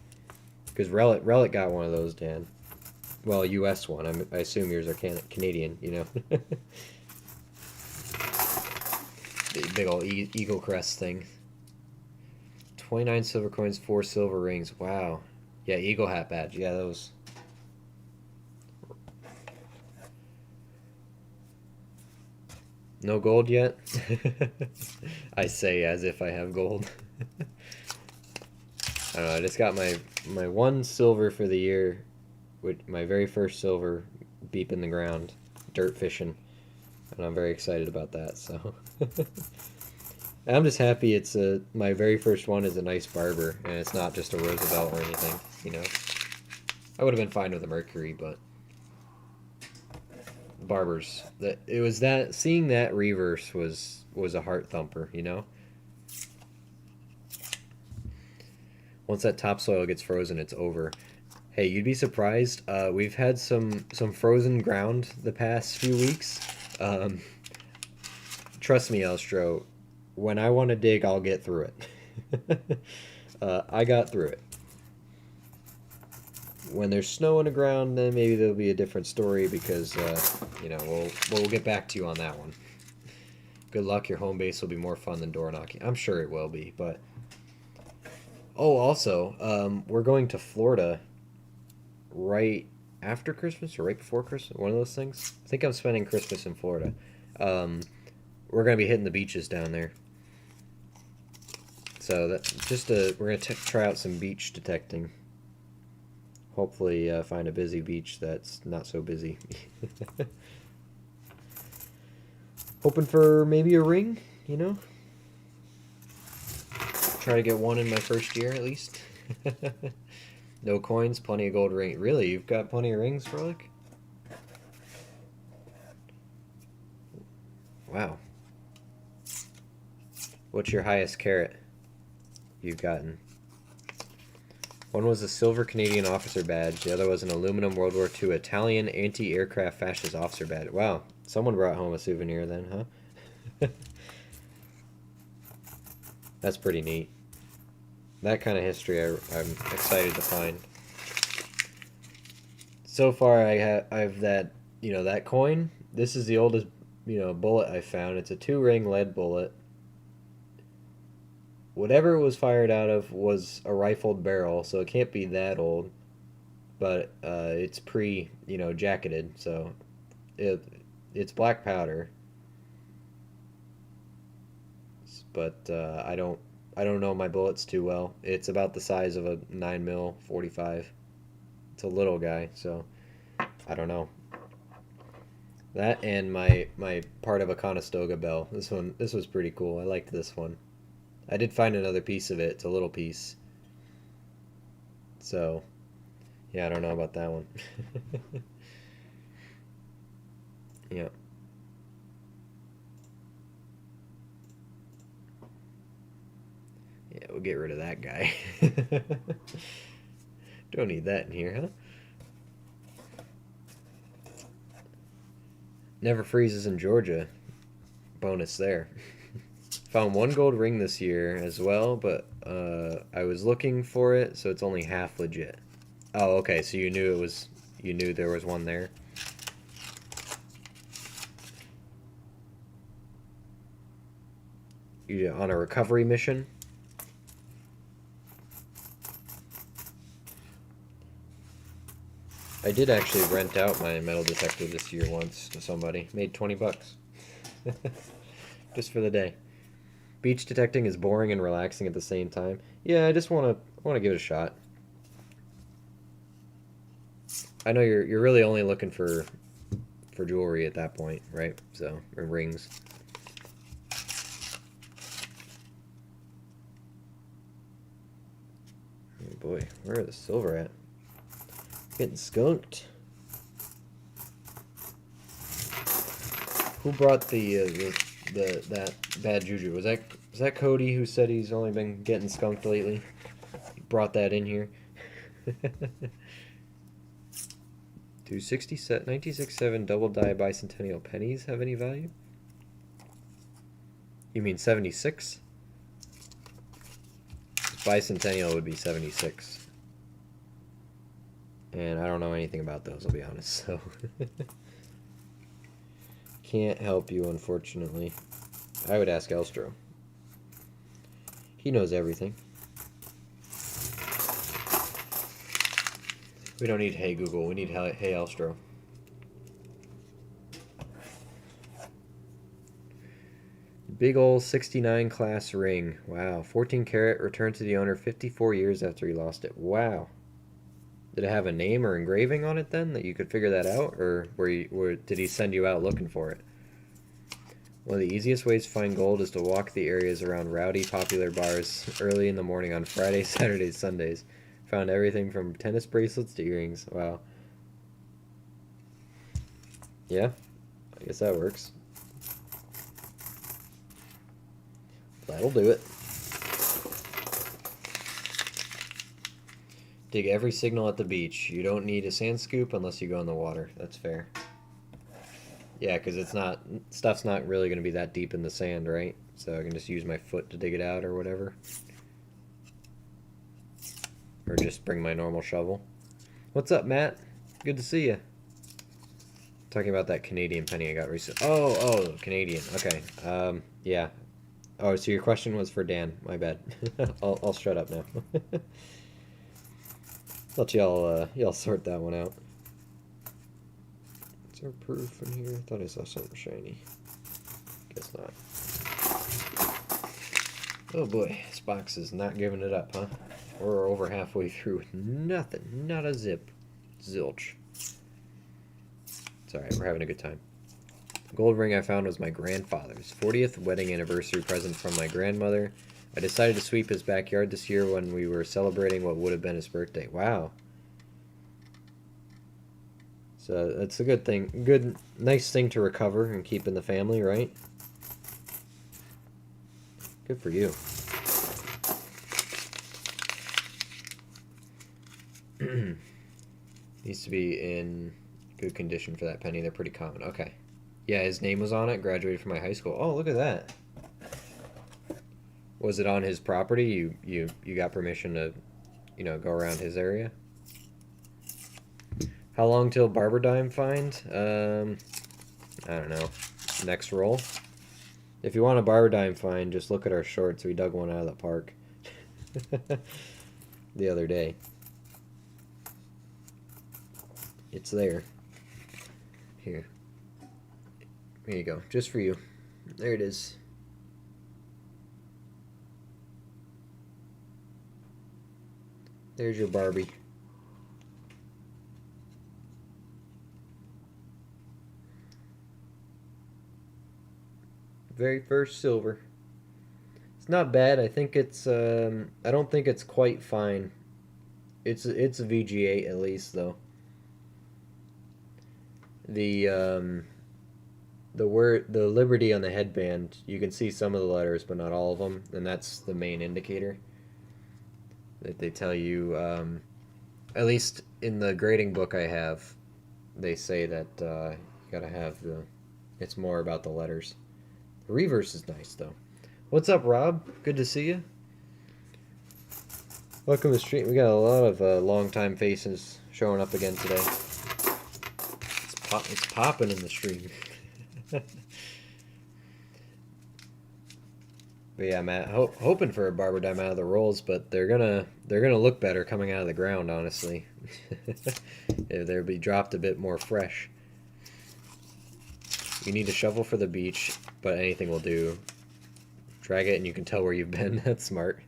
Because Relic got one of those, Dan. Well, U.S. one. I assume yours are Canadian. You know, the big old eagle crest thing. 29 silver coins, 4 silver rings. Wow. Yeah, eagle hat badge. Yeah, those. No gold yet? I say as if I have gold. I don't know, I just got my 1 silver for the year, with my very first silver beep in the ground, dirt fishing, and I'm very excited about that, so. I'm just happy it's my very first one is a nice barber, and it's not just a Roosevelt or anything, you know. I would have been fine with a Mercury, but barbers, seeing that reverse was a heart thumper, you know. Once that topsoil gets frozen, it's over. Hey, you'd be surprised. We've had some frozen ground the past few weeks. Trust me, Elstro. When I want to dig, I'll get through it. I got through it. When there's snow on the ground, then maybe there'll be a different story because, you know, we'll get back to you on that one. Good luck. Your home base will be more fun than door knocking. I'm sure it will be, but. Oh, also, we're going to Florida right after Christmas or right before Christmas. One of those things. I think I'm spending Christmas in Florida. We're gonna be hitting the beaches down there. So we're gonna try out some beach detecting. Hopefully, find a busy beach that's not so busy. Hoping for maybe a ring, you know. Try to get one in my first year at least. No coins, plenty of gold ring. Really, you've got plenty of rings, Frolic? Wow. What's your highest carat you've gotten? One was a silver Canadian officer badge. The other was an aluminum World War II Italian anti-aircraft fascist officer badge. Wow, someone brought home a souvenir then, huh? That's pretty neat. That kind of history I'm excited to find. So far I've that, you know, that coin. This is the oldest, you know, bullet I found. It's a 2-ring lead bullet. Whatever it was fired out of was a rifled barrel, so it can't be that old. But it's you know, jacketed, so it's black powder. But I don't know my bullets too well. It's about the size of a 9mm 45. It's a little guy, so I don't know. That and my part of a Conestoga bell. This was pretty cool. I liked this one. I did find another piece of it. It's a little piece. So, yeah, I don't know about that one. Yeah. Yeah, we'll get rid of that guy. Don't need that in here, huh? Never freezes in Georgia. Bonus there. Found 1 gold ring this year as well, but I was looking for it, so it's only half legit. Oh, okay, so you knew there was one there. You on a recovery mission? I did actually rent out my metal detector this year once to somebody. Made 20 bucks. Just for the day. Beach detecting is boring and relaxing at the same time. Yeah, I just want to give it a shot. I know you're really only looking for jewelry at that point, right? So, or rings. Boy, where are the silver at? Getting skunked. Who brought that bad juju? Was that Cody who said he's only been getting skunked lately? He brought that in here. 1967 double die bicentennial pennies have any value? You mean 76? Bicentennial would be 76. And I don't know anything about those, I'll be honest, so can't help you, unfortunately. I would ask Elstro. He knows everything. We don't need Hey Google, we need Hey Elstro. Big ol' 69 class ring. Wow. 14 karat, returned to the owner 54 years after he lost it. Wow. Did it have a name or engraving on it then that you could figure that out? Or did he send you out looking for it? One of the easiest ways to find gold is to walk the areas around rowdy, popular bars early in the morning on Fridays, Saturdays, Sundays. Found everything from tennis bracelets to earrings. Wow. Yeah, I guess that works. That'll do it. Dig every signal at the beach. You don't need a sand scoop unless you go in the water. That's fair. Yeah, because stuff's not really going to be that deep in the sand, right? So I can just use my foot to dig it out or whatever. Or just bring my normal shovel. What's up, Matt? Good to see you. Talking about that Canadian penny I got recently. Oh, Canadian. Okay. Yeah. Oh, so your question was for Dan. My bad. I'll shut up now. Let y'all sort that one out. Is there proof in here? I thought I saw something shiny. Guess not. Oh boy, this box is not giving it up, huh? We're over halfway through with nothing. Not a zip. Zilch. It's alright, we're having a good time. The gold ring I found was my grandfather's 40th wedding anniversary present from my grandmother. I decided to sweep his backyard this year when we were celebrating what would have been his birthday. Wow. So that's a good thing. Nice thing to recover and keep in the family, right? Good for you. Needs to be in good condition for that penny. They're pretty common. Okay. Yeah, his name was on it. Graduated from my high school. Oh, look at that. Was it on his property? You got permission to, go around his area? How long till Barber Dime find? I don't know. Next roll. If you want a Barber Dime find, just look at our shorts. We dug one out of the park the other day. It's there. Here you go. Just for you. There it is. There's your Barbie. Very first silver. It's not bad. I think it's I don't think it's quite fine. It's a VG8 at least though. The Liberty on the headband, you can see some of the letters but not all of them, and that's the main indicator that they tell you, at least in the grading book I have, they say that you gotta have it's more about the letters. The reverse is nice though. What's up, Rob? Good to see you. Welcome to the stream. We got a lot of long-time faces showing up again today. It's popping in the stream. But yeah, Matt, hoping for a Barber Dime out of the rolls, but they're gonna look better coming out of the ground, honestly. They'll be dropped a bit more fresh. You need a shovel for the beach, but anything will do. Drag it and you can tell where you've been. That's smart.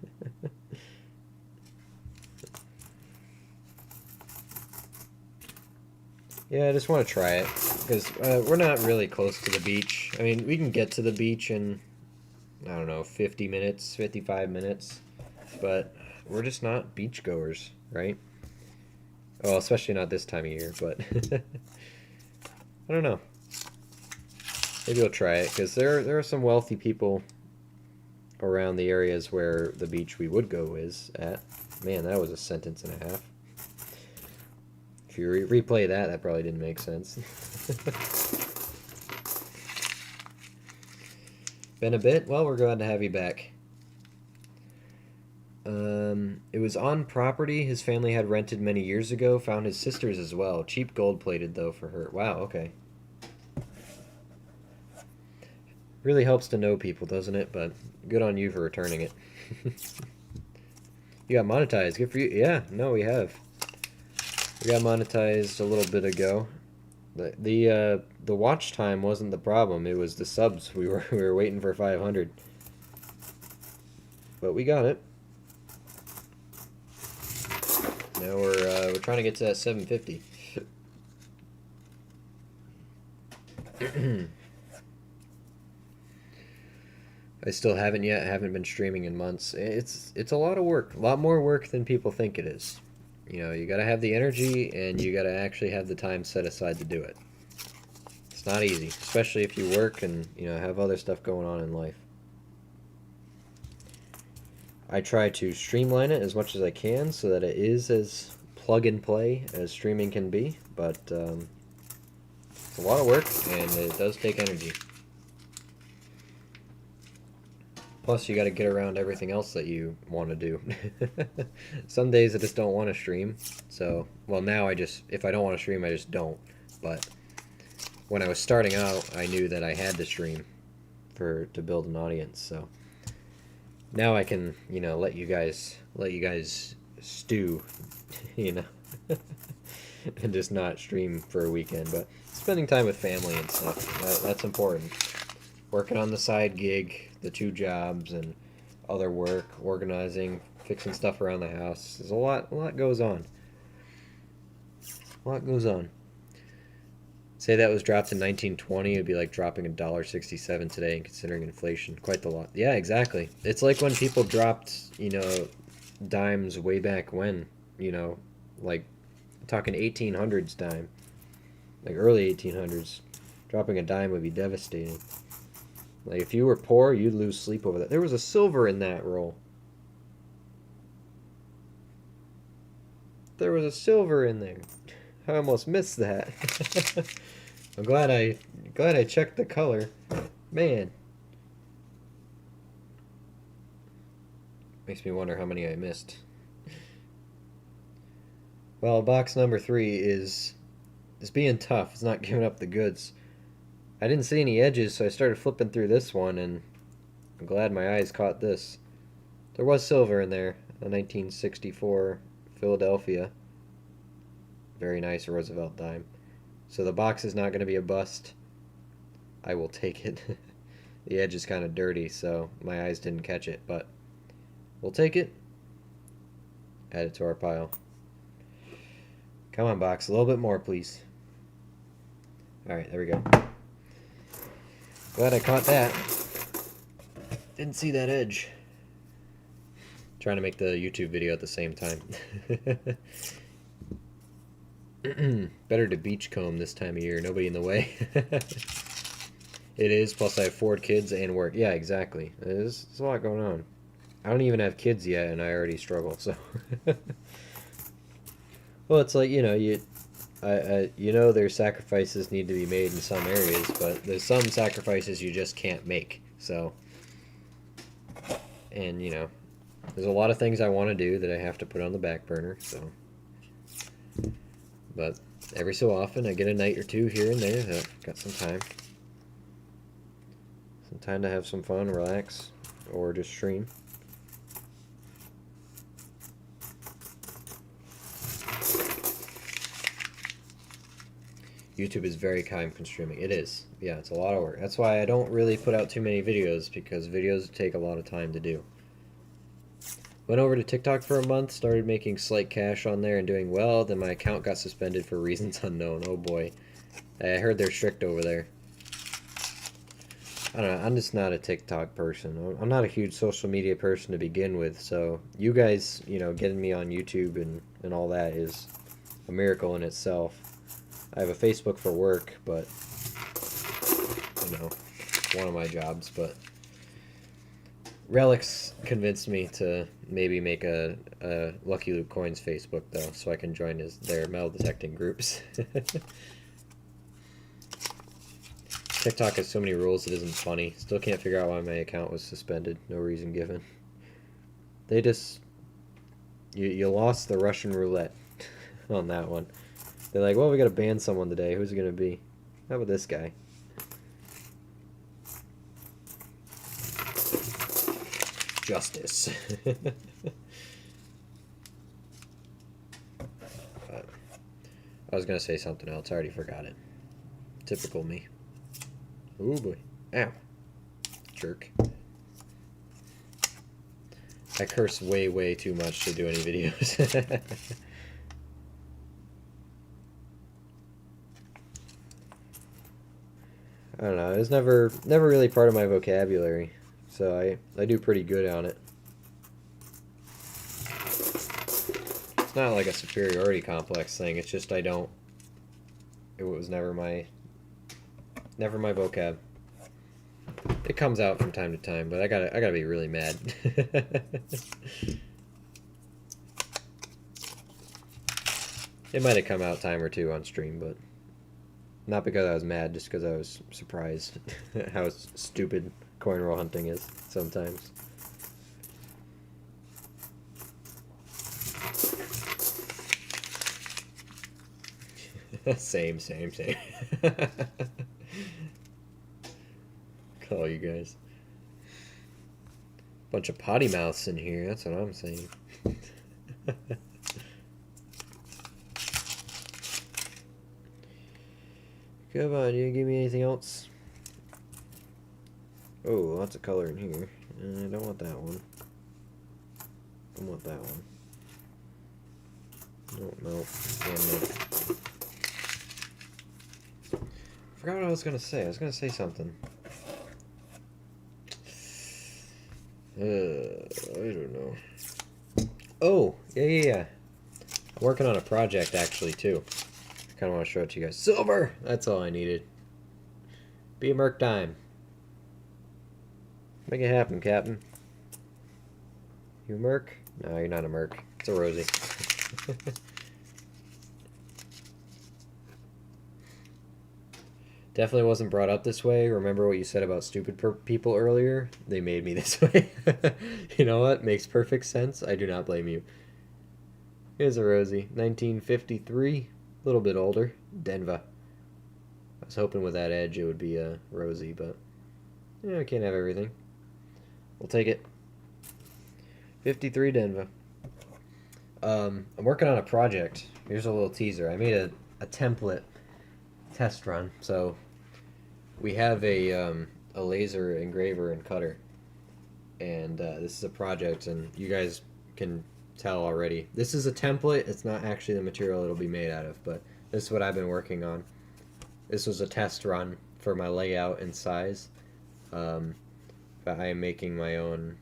Yeah, I just want to try it, because we're not really close to the beach. I mean, we can get to the beach in, I don't know, 50 minutes, 55 minutes, but we're just not beachgoers, right? Well, especially not this time of year, but I don't know. Maybe we'll try it, because there are some wealthy people around the areas where the beach we would go is at. Man, that was a sentence and a half. If you replay that, that probably didn't make sense. Been a bit? Well, we're glad to have you back. It was on property his family had rented many years ago. Found his sister's as well. Cheap gold-plated, though, for her. Wow, okay. Really helps to know people, doesn't it? But good on you for returning it. You got monetized. Good for you. Yeah, no, we have. We got monetized a little bit ago. The watch time wasn't the problem. It was the subs. We were waiting for 500. But we got it. Now we're trying to get to that 750. I still haven't yet. I haven't been streaming in months. It's a lot of work. A lot more work than people think it is. You know, you gotta have the energy and you gotta actually have the time set aside to do it. It's not easy, especially if you work and, you know, have other stuff going on in life. I try to streamline it as much as I can so that it is as plug and play as streaming can be, but it's a lot of work and it does take energy. Plus, you got to get around everything else that you want to do. Some days I just don't want to stream. So, well, now if I don't want to stream, I just don't. But when I was starting out, I knew that I had to stream to build an audience. So now I can, you know, let you guys stew, you know, and just not stream for a weekend. But spending time with family and stuff, that's important. Working on the side gig, the 2 jobs, and other work, organizing, fixing stuff around the house. There's a lot goes on. A lot goes on. Say that was dropped in 1920, it'd be like dropping $1.67 today, and considering inflation, quite the lot. Yeah, exactly. It's like when people dropped, you know, dimes way back when, you know, like talking 1800s dime, like early 1800s. Dropping a dime would be devastating. Like, if you were poor, you'd lose sleep over that. There was a silver in that roll. There was a silver in there. I almost missed that. I'm glad I checked the color. Man. Makes me wonder how many I missed. Well, box number 3 is being tough. It's not giving up the goods. I didn't see any edges, so I started flipping through this one, and I'm glad my eyes caught this. There was silver in there, a 1964 Philadelphia. Very nice Roosevelt dime. So the box is not going to be a bust. I will take it. The edge is kind of dirty, so my eyes didn't catch it, but we'll take it. Add it to our pile. Come on, box. A little bit more, please. Alright, there we go. Glad I caught that. Didn't see that edge. Trying to make the YouTube video at the same time. Better to beachcomb this time of year. Nobody in the way. It is. Plus I have 4 kids and work. Yeah, exactly. There's a lot going on. I don't even have kids yet and I already struggle. So, well, it's like, you know, you know there's sacrifices need to be made in some areas, but there's some sacrifices you just can't make. So, and you know, there's a lot of things I want to do that I have to put on the back burner. So, but every so often I get a night or 2 here and there that I've got some time to have some fun, relax, or just stream. YouTube is very time consuming. It is. Yeah, it's a lot of work. That's why I don't really put out too many videos, because videos take a lot of time to do. Went over to TikTok for a month, started making slight cash on there and doing well, then my account got suspended for reasons unknown. Oh boy. I heard they're strict over there. I don't know. I'm just not a TikTok person. I'm not a huge social media person to begin with. So you guys, getting me on YouTube and all that is a miracle in itself. I have a Facebook for work, but you know, one of my jobs. But Relics convinced me to maybe make a Lucky Luke Coins Facebook though, so I can join their metal detecting groups. TikTok has so many rules it isn't funny. Still can't figure out why my account was suspended. No reason given. They just you lost the Russian roulette on that one. They're like, well, we gotta ban someone today. Who's it gonna be? How about this guy? Justice. But I was gonna say something else. I already forgot it. Typical me. Oh boy. Ow. Jerk. I curse way, way too much to do any videos. I don't know. It was never really part of my vocabulary, so I do pretty good on it. It's not like a superiority complex thing. It's just I don't. It was never my vocab. It comes out from time to time, but I gotta be really mad. It might have come out a time or two on stream, but not because I was mad, just because I was surprised how stupid coin roll hunting is sometimes. Same. Call you guys. Bunch of potty mouths in here, that's what I'm saying. Come on, you give me anything else? Oh, lots of color in here. I don't want that one. I want that one. No. I forgot what I was gonna say. I was gonna say something. I don't know. Oh, yeah. I'm working on a project actually too. I kind of want to show it to you guys. Silver! That's all I needed. Be a merc time. Make it happen, Captain. You a merc? No, you're not a merc. It's a Rosie. Definitely wasn't brought up this way. Remember what you said about stupid people earlier? They made me this way. You know what? Makes perfect sense. I do not blame you. Here's a Rosie. 1953. A little bit older. Denver. I was hoping with that edge it would be a Rosie, but yeah, I can't have everything. We'll take it. 53 Denver. I'm working on a project. Here's a little teaser. I made a template test run. So we have a laser engraver and cutter, and this is a project, and you guys can tell already. This is a template. It's not actually the material it'll be made out of, but this is what I've been working on. This was a test run for my layout and size. But I am making my own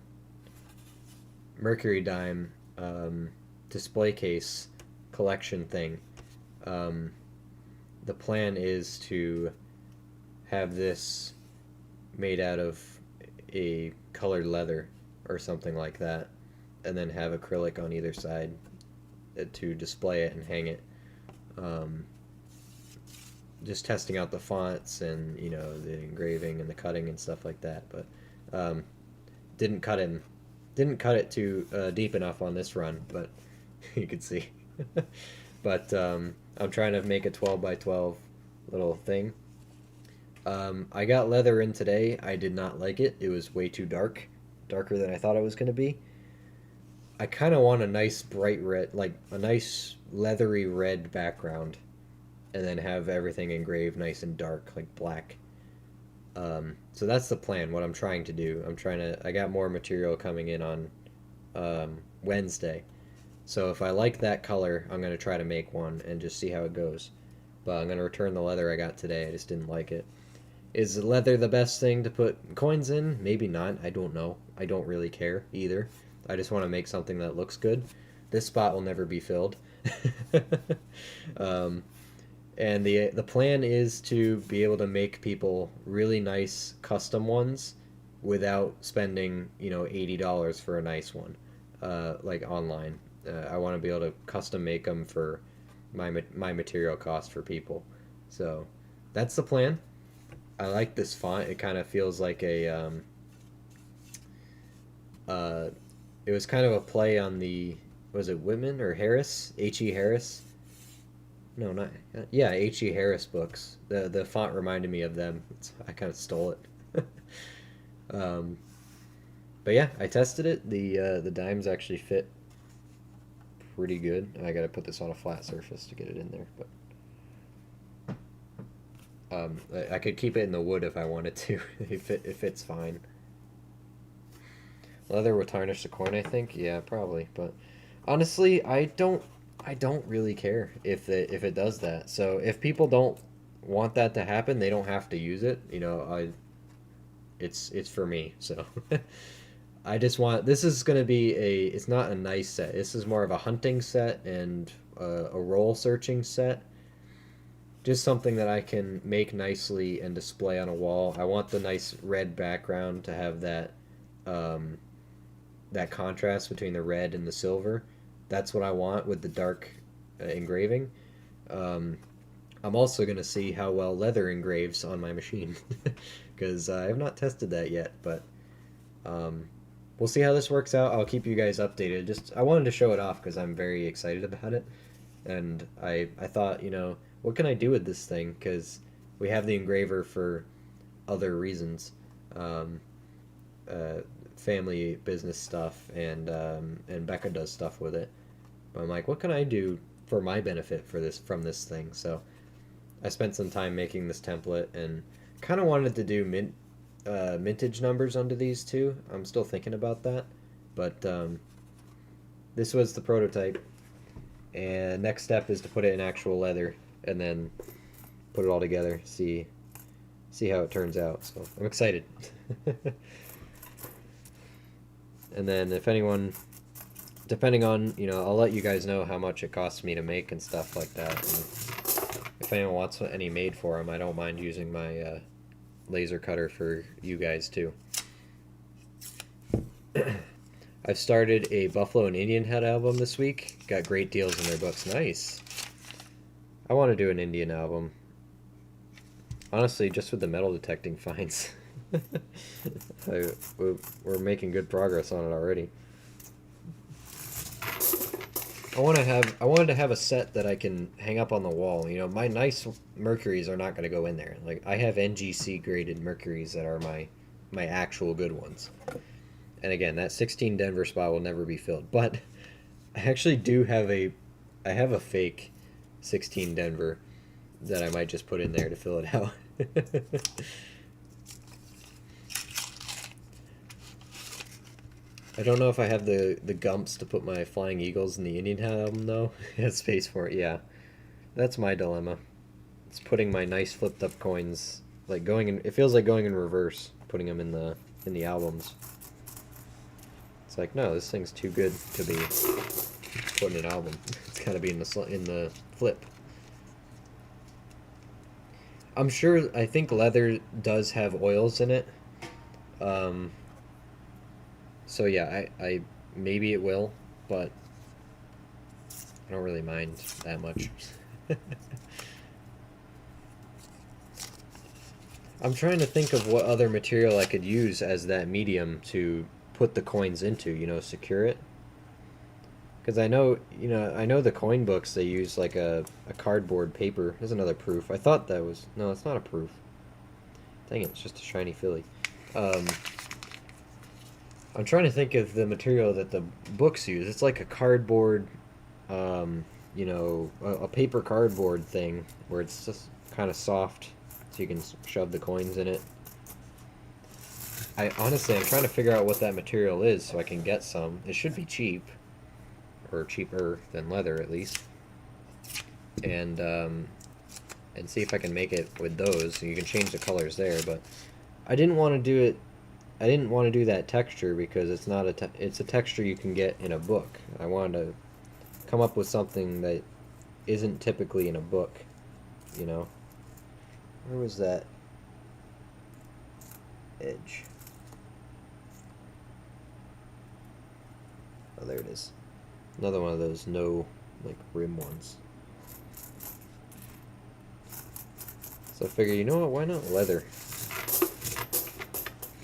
mercury dime display case collection thing. The plan is to have this made out of a colored leather or something like that, and then have acrylic on either side to display it and hang it. Just testing out the fonts and the engraving and the cutting and stuff like that, but didn't cut it too deep enough on this run, but you can see. But I'm trying to make a 12 by 12 little thing. I got leather in today. I did not like it. It was way too darker than I thought it was going to be. I kind of want a nice bright red, like a nice leathery red background, and then have everything engraved nice and dark, like black. So that's the plan, what I'm trying to do. I got more material coming in on Wednesday. So if I like that color, I'm going to try to make one and just see how it goes. But I'm going to return the leather I got today. I just didn't like it. Is leather the best thing to put coins in? Maybe not. I don't know. I don't really care either. I just want to make something that looks good. This spot will never be filled. um, and the plan is to be able to make people really nice custom ones without spending $80 for a nice one, like online. I want to be able to custom make them for my material cost for people. So that's the plan. I like this font. It kind of feels like uh, it was kind of a play on the, was it Whitman or Harris? H.E. Harris? No, not, yeah, H.E. Harris books. The font reminded me of them. I kind of stole it. um, but yeah, I tested it. The dimes actually fit pretty good. I got to put this on a flat surface to get it in there, but I could keep it in the wood if I wanted to. It fits fine. Leather will tarnish the coin, I think. Yeah, probably. But honestly, I don't really care if it does that. So if people don't want that to happen, they don't have to use it. It's for me. So I just want, this is going to be it's not a nice set. This is more of a hunting set and a roll searching set. Just something that I can make nicely and display on a wall. I want the nice red background to have um, that contrast between the red and the silver. That's what I want with the dark engraving. Um, I'm also going to see how well leather engraves on my machine because I have not tested that yet, but um, we'll see how this works out. I'll keep you guys updated. Just I wanted to show it off because I'm very excited about it, and I thought, what can I do with this thing? Because we have the engraver for other reasons, um, uh, family business stuff, and Becca does stuff with it. But I'm like, what can I do for my benefit from this thing? So I spent some time making this template and kind of wanted to do mintage numbers under these too. I'm still thinking about that, but this was the prototype. And next step is to put it in actual leather and then put it all together. See how it turns out. So I'm excited. And then if anyone, depending on, I'll let you guys know how much it costs me to make and stuff like that. And if anyone wants any made for them, I don't mind using my laser cutter for you guys too. I've started a Buffalo and Indian Head album this week. Got great deals in their books. Nice. I want to do an Indian album. Honestly, just with the metal detecting finds. We're making good progress on it already. I wanted to have a set that I can hang up on the wall. My nice Mercuries are not going to go in there. Like I have NGC graded Mercuries that are my actual good ones. And again, that 16 Denver spot will never be filled. But I actually I have a fake 16 Denver that I might just put in there to fill it out. I don't know if I have the gumps to put my Flying Eagles in the Indian Head album though. Has space for it, yeah. That's my dilemma. It's putting my nice flipped up coins, like going in, it feels like going in reverse, putting them in the albums. It's like, no, this thing's too good to be put in an album. It's got to be in the flip. I think leather does have oils in it. So yeah, I maybe it will, but I don't really mind that much. I'm trying to think of what other material I could use as that medium to put the coins into, secure it. Because I know the coin books, they use like a cardboard paper. There's another proof. I thought that was, no, it's not a proof. Dang it, it's just a shiny filly. I'm trying to think of the material that the books use. It's like a cardboard, a paper cardboard thing where it's just kind of soft, so you can shove the coins in it. I'm trying to figure out what that material is so I can get some. It should be cheap, or cheaper than leather at least. And and see if I can make it with those. You can change the colors there, but I didn't want to do it. I didn't want to do that texture because it's not it's a texture you can get in a book. I wanted to come up with something that isn't typically in a book, you know. Where was that edge? Oh, there it is. Another one of those no, like, rim ones. So I figure, you know what, why not leather?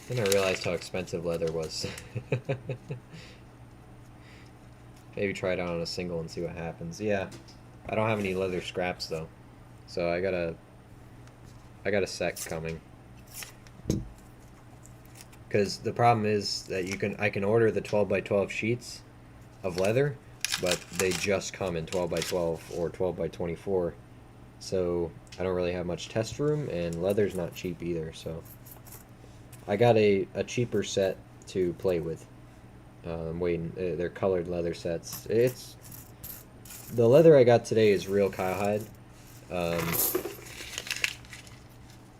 Then I realized how expensive leather was. Maybe try it out on a single and see what happens. Yeah, I don't have any leather scraps though, so I got a set coming. Because the problem is that I can order the 12 by 12 sheets of leather, but they just come in 12 by 12 or 12 by 24. So I don't really have much test room, and leather's not cheap either. So I got a cheaper set to play with. I'm waiting. They're colored leather sets. The leather I got today is real cowhide.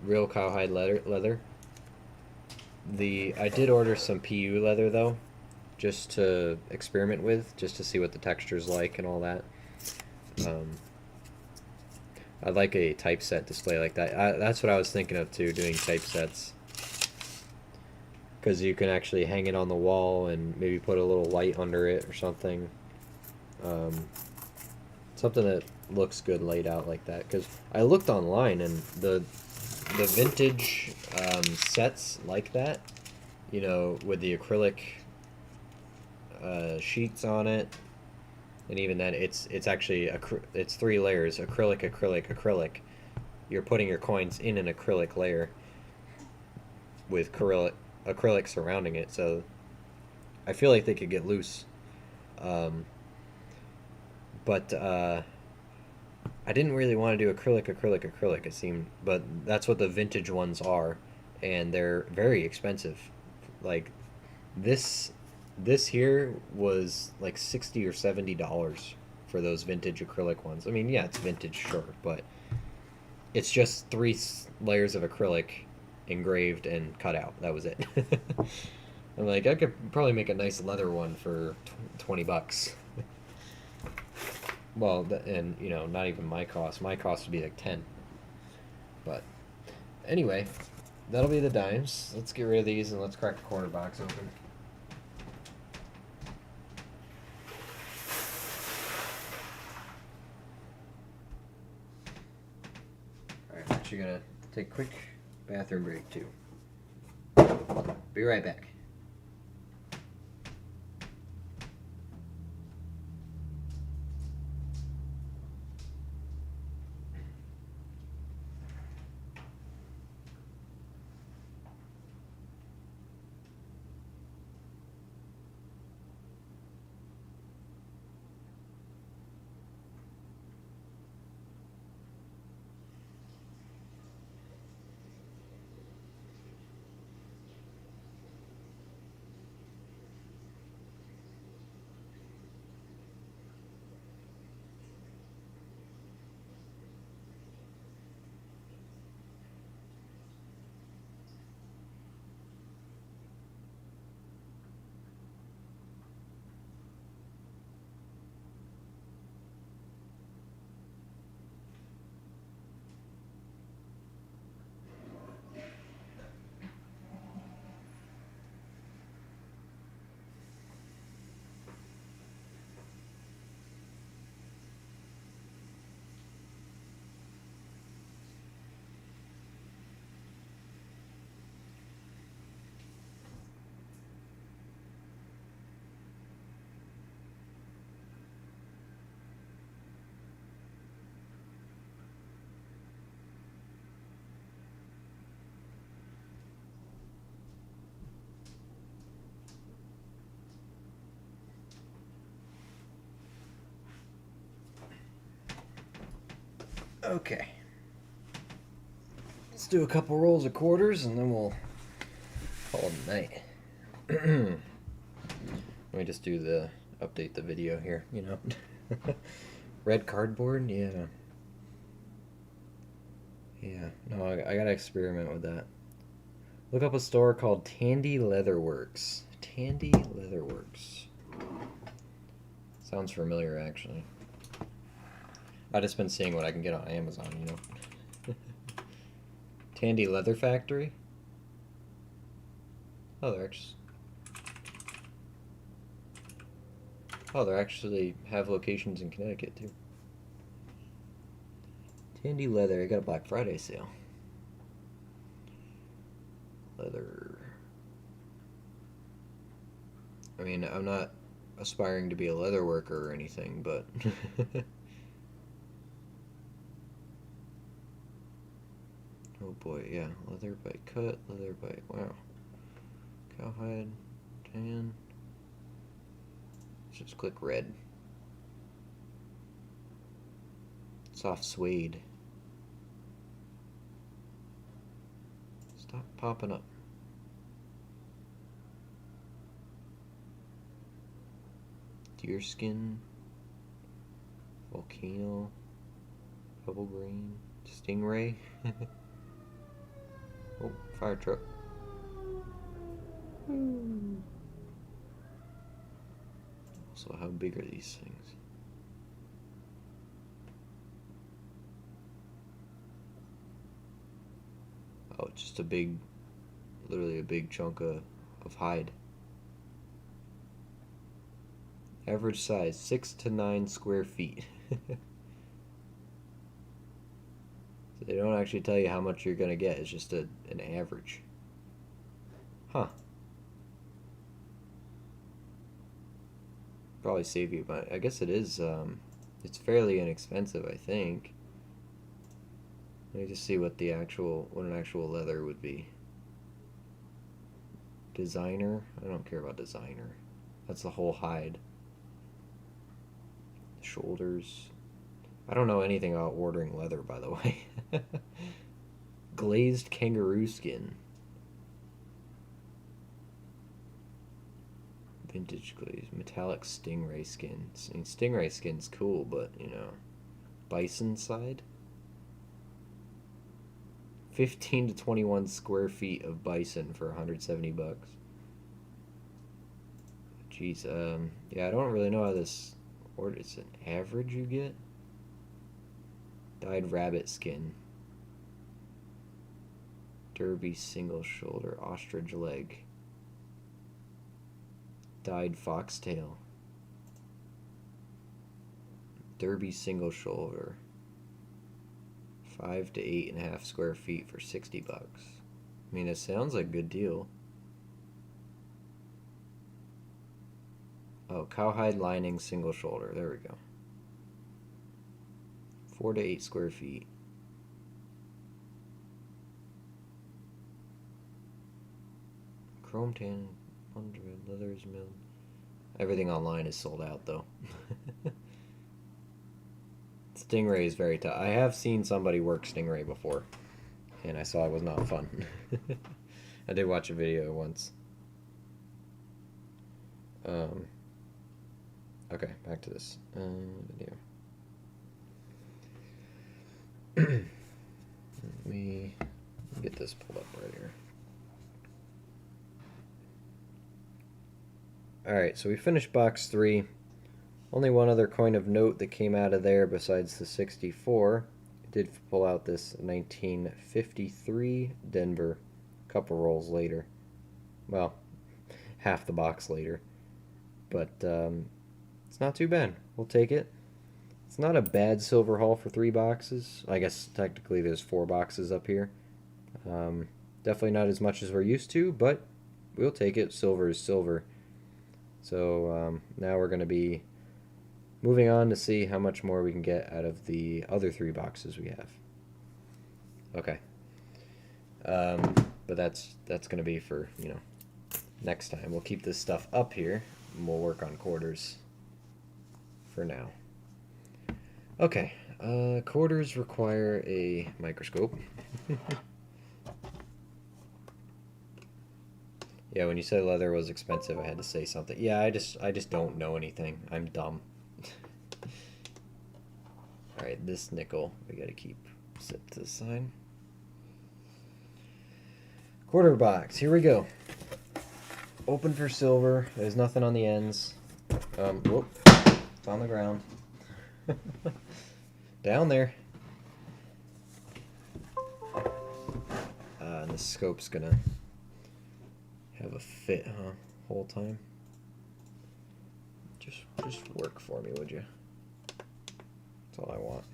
Real cowhide leather. I did order some PU leather though, just to experiment with, just to see what the texture's like and all that. I'd like a typeset display like that. That's what I was thinking of too, doing typesets. Because you can actually hang it on the wall and maybe put a little light under it or something. Something that looks good laid out like that. Because I looked online and the vintage sets like that, you know, with the acrylic sheets on it, and even then it's actually it's 3 layers: acrylic, acrylic, acrylic. You're putting your coins in an acrylic layer with acrylic surrounding it, so I feel like they could get loose. But I didn't really want to do acrylic. It seemed, but that's what the vintage ones are, and they're very expensive. Like this here was like $60 or $70 for those vintage acrylic ones. I mean, yeah, it's vintage, sure, but it's just 3 layers of acrylic engraved and cut out. That was it. I'm like, I could probably make a nice leather one for $20. Well, and you know, not even my cost. My cost would be like 10. But anyway, that'll be the dimes. Let's get rid of these and let's crack the quarter box open. Alright, I'm actually gonna take a quick bathroom break too. Be right back. Okay. Let's do a couple rolls of quarters and then we'll call it a night. Let me just update the video here, you know. Red cardboard, yeah. Yeah, no, I gotta experiment with that. Look up a store called Tandy Leatherworks. Tandy Leatherworks. Sounds familiar, actually. I've just been seeing what I can get on Amazon, you know. Tandy Leather Factory. Oh, they actually have locations in Connecticut too. Tandy Leather. I got a Black Friday sale. Leather. I mean, I'm not aspiring to be a leather worker or anything, but oh boy, yeah, leather by cut, leather by wow, cowhide, tan. Let's just click red. Soft suede. Stop popping up. Deerskin, volcano, pebble green, stingray. Oh, fire truck. So how big are these things? Oh, it's just a big, literally a big chunk of hide. Average size 6 to 9 square feet. So they don't actually tell you how much you're gonna get. It's just an average. Huh. Probably save you, but I guess it is. It's fairly inexpensive, I think. Let me just see what an actual leather would be. Designer. I don't care about designer. That's the whole hide. Shoulders. I don't know anything about ordering leather, by the way. Glazed kangaroo skin. Vintage glaze. Metallic stingray skin. I mean, stingray skin's cool, but, you know. Bison side. 15 to 21 square feet of bison for 170 bucks. Jeez, yeah, I don't really know how this order. It's an average you get. Dyed rabbit skin. Derby single shoulder ostrich leg. Dyed foxtail. Derby single shoulder. 5 to 8.5 square feet for 60 bucks. I mean, it sounds like a good deal. Oh, cowhide lining single shoulder. There we go. 4 to 8 square feet. Chrome tan, 100 leathers milled. Everything online is sold out though. Stingray is very tough. I have seen somebody work Stingray before, and I saw it was not fun. I did watch a video once. Okay, back to this video. Let me get this pulled up right here. Alright, so we finished box 3. Only one other coin of note that came out of there besides the 64. I did pull out this 1953 Denver a couple rolls later. Well, half the box later. But it's not too bad. We'll take it. It's not a bad silver haul for 3 boxes. I guess technically there's 4 boxes up here. Definitely not as much as we're used to, but we'll take it. Silver is silver. So now we're going to be moving on to see how much more we can get out of the other 3 boxes we have. Okay. But that's going to be for, you know, next time. We'll keep this stuff up here, and we'll work on quarters for now. Okay. Quarters require a microscope. Yeah, when you said leather was expensive, I had to say something. Yeah, I just don't know anything. I'm dumb. Alright, this nickel we gotta keep set to the side. Quarter box. Here we go. Open for silver. There's nothing on the ends. Whoop. It's on the ground. Down there. And the scope's gonna have a fit, huh? Whole time. Just work for me, would you? That's all I want.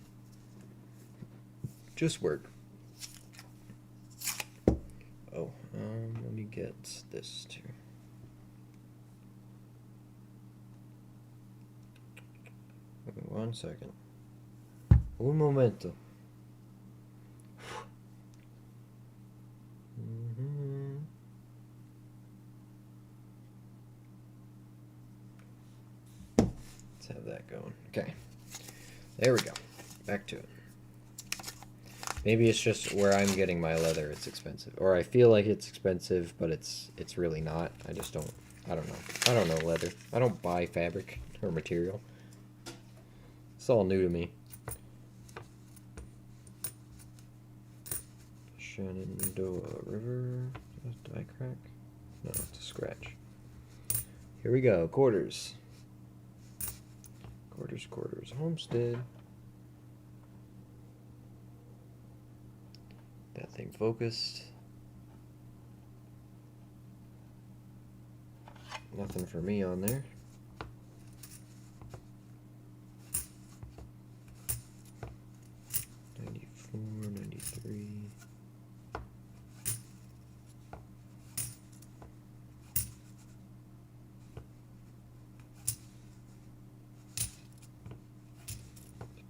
Just work. Oh, let me get this too. Okay, 1 second. Un momento. Let's have that going. Okay. There we go. Back to it. Maybe it's just where I'm getting my leather, it's expensive. Or I feel like it's expensive, but it's really not. I just don't, I don't know. I don't know leather. I don't buy fabric or material. It's all new to me. Shenandoah River. Did I crack? No, it's a scratch. Here we go. Quarters. Quarters. Homestead. That thing focused. Nothing for me on there. '94, '93.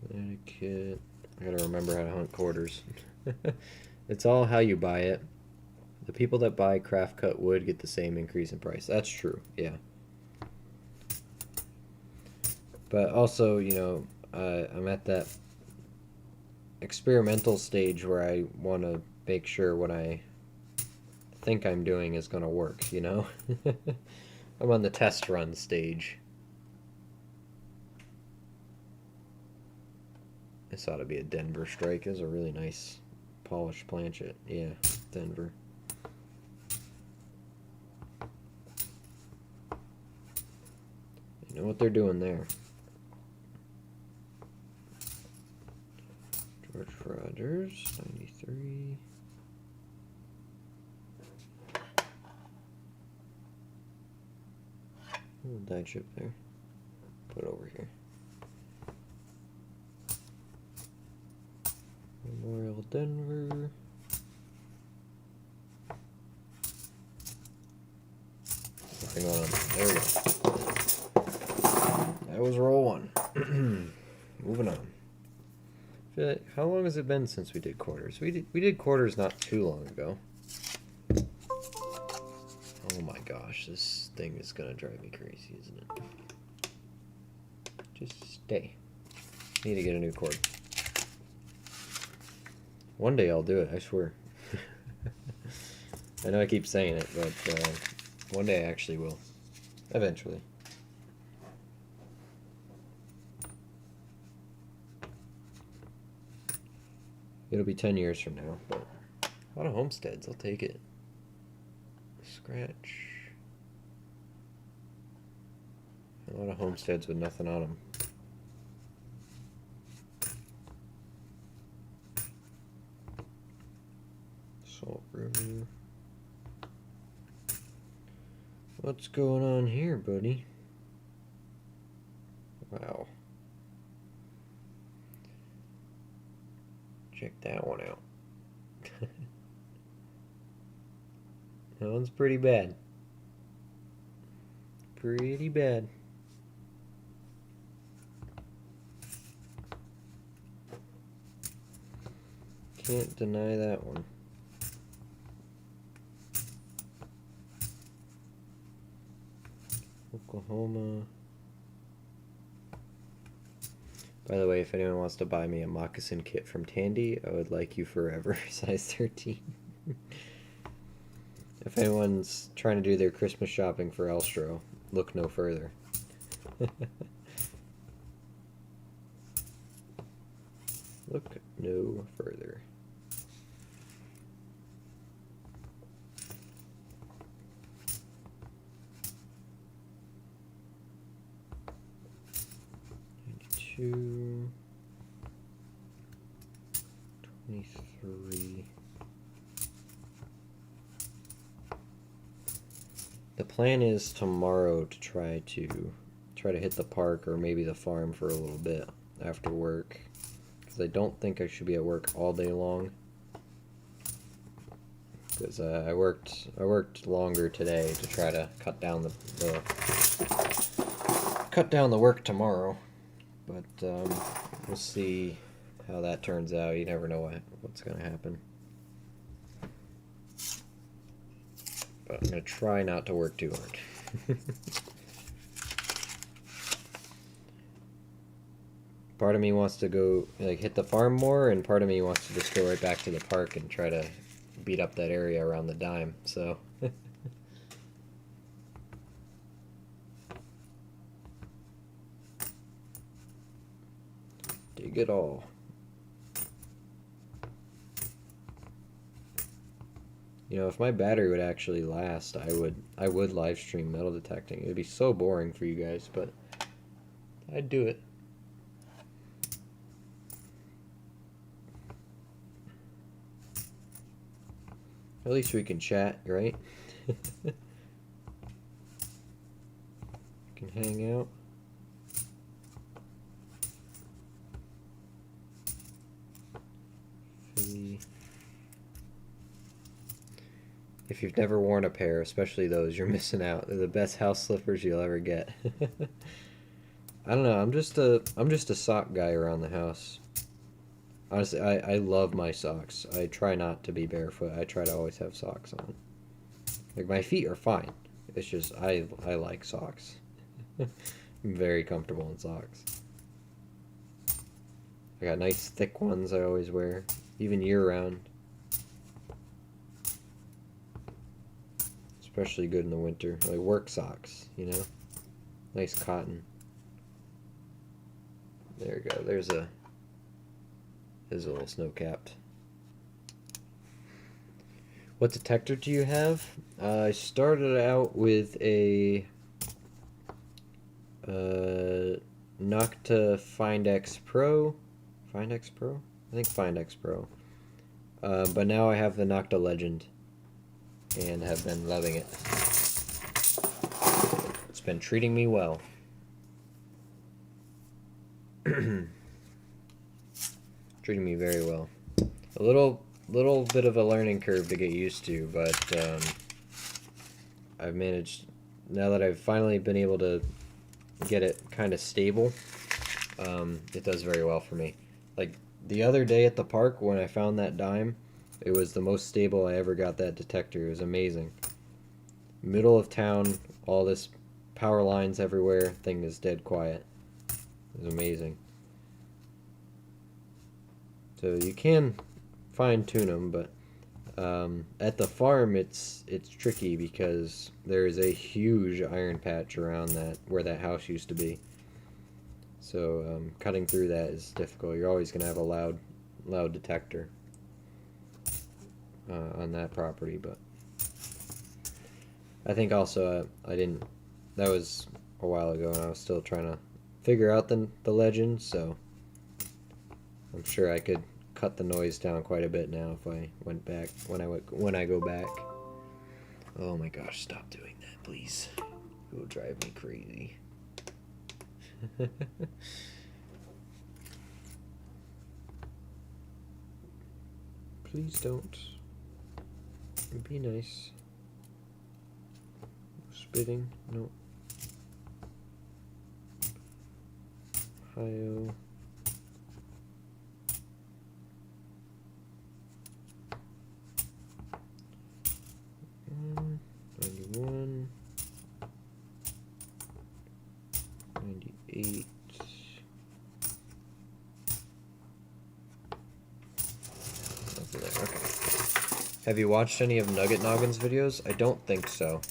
Connecticut. I gotta remember how to hunt quarters. It's all how you buy it. The people that buy craft cut wood get the same increase in price. That's true, yeah. But also, you know, I'm at that experimental stage where I want to make sure what I think I'm doing is going to work, you know? I'm on the test run stage. This ought to be a Denver strike. It's a really nice polished planchet. Yeah, Denver. You know what they're doing there. George Rogers, 93. Little die chip there. Put it over here. Memorial Denver. Nothing on. There we go. That was roll one. Moving on. How long has it been since we did quarters? We did quarters not too long ago. Oh my gosh, this thing is gonna drive me crazy, isn't it? Just stay. Need to get a new cord. One day I'll do it, I swear. I know I keep saying it, but one day I actually will. Eventually. It'll be 10 years from now, but a lot of homesteads, I'll take it. Scratch. A lot of homesteads with nothing on them. Salt River. What's going on here, buddy? Wow. Check that one out. That one's pretty bad. Pretty bad. Can't deny that one. Oklahoma. By the way, if anyone wants to buy me a moccasin kit from Tandy, I would like you forever, size 13. If anyone's trying to do their Christmas shopping for Elstro, look no further. Look no further. 22, 23. The plan is tomorrow to try to hit the park or maybe the farm for a little bit after work, because I don't think I should be at work all day long. Because I worked longer today to try to cut down the work tomorrow, but we'll see how that turns out. You never know what's gonna happen. But I'm gonna try not to work too hard. Part of me wants to go hit the farm more, and part of me wants to just go right back to the park and try to beat up that area around the dime. So dig it all. You know, if my battery would actually last, I would live stream metal detecting. It'd be so boring for you guys, but I'd do it. At least we can chat, right? Can hang out. If you've never worn a pair, especially those, you're missing out. They're the best house slippers you'll ever get. I don't know. I'm just a sock guy around the house. Honestly, I love my socks. I try not to be barefoot. I try to always have socks on. Like, my feet are fine. It's just I like socks. I'm very comfortable in socks. I got nice thick ones I always wear, even year round. Especially good in the winter, like work socks, you know, nice cotton. There we go. There's a little snow capped. What detector do you have? I started out with a Nocta FindX Pro. FindX Pro? I think FindX Pro. But now I have the Nocta Legend and have been loving it. It's been treating me well. Treating me very well. A little bit of a learning curve to get used to, but I've managed, now that I've finally been able to get it kind of stable, it does very well for me. Like the other day at the park when I found that dime, it was the most stable I ever got that detector. It was amazing. Middle of town, all this power lines everywhere, thing is dead quiet. It was amazing. So you can fine tune them, but at the farm it's tricky because there is a huge iron patch around where that house used to be. So cutting through that is difficult. You're always going to have a loud detector on that property, but I think also that was a while ago and I was still trying to figure out the legend, so I'm sure I could cut the noise down quite a bit now if I went back when I go back. Oh my gosh, stop doing that, please. It will drive me crazy. Please don't. Be nice. Spitting? No. Ohio. Mm, 91. 98. Okay. Have you watched any of Nugget Noggin's videos? I don't think so.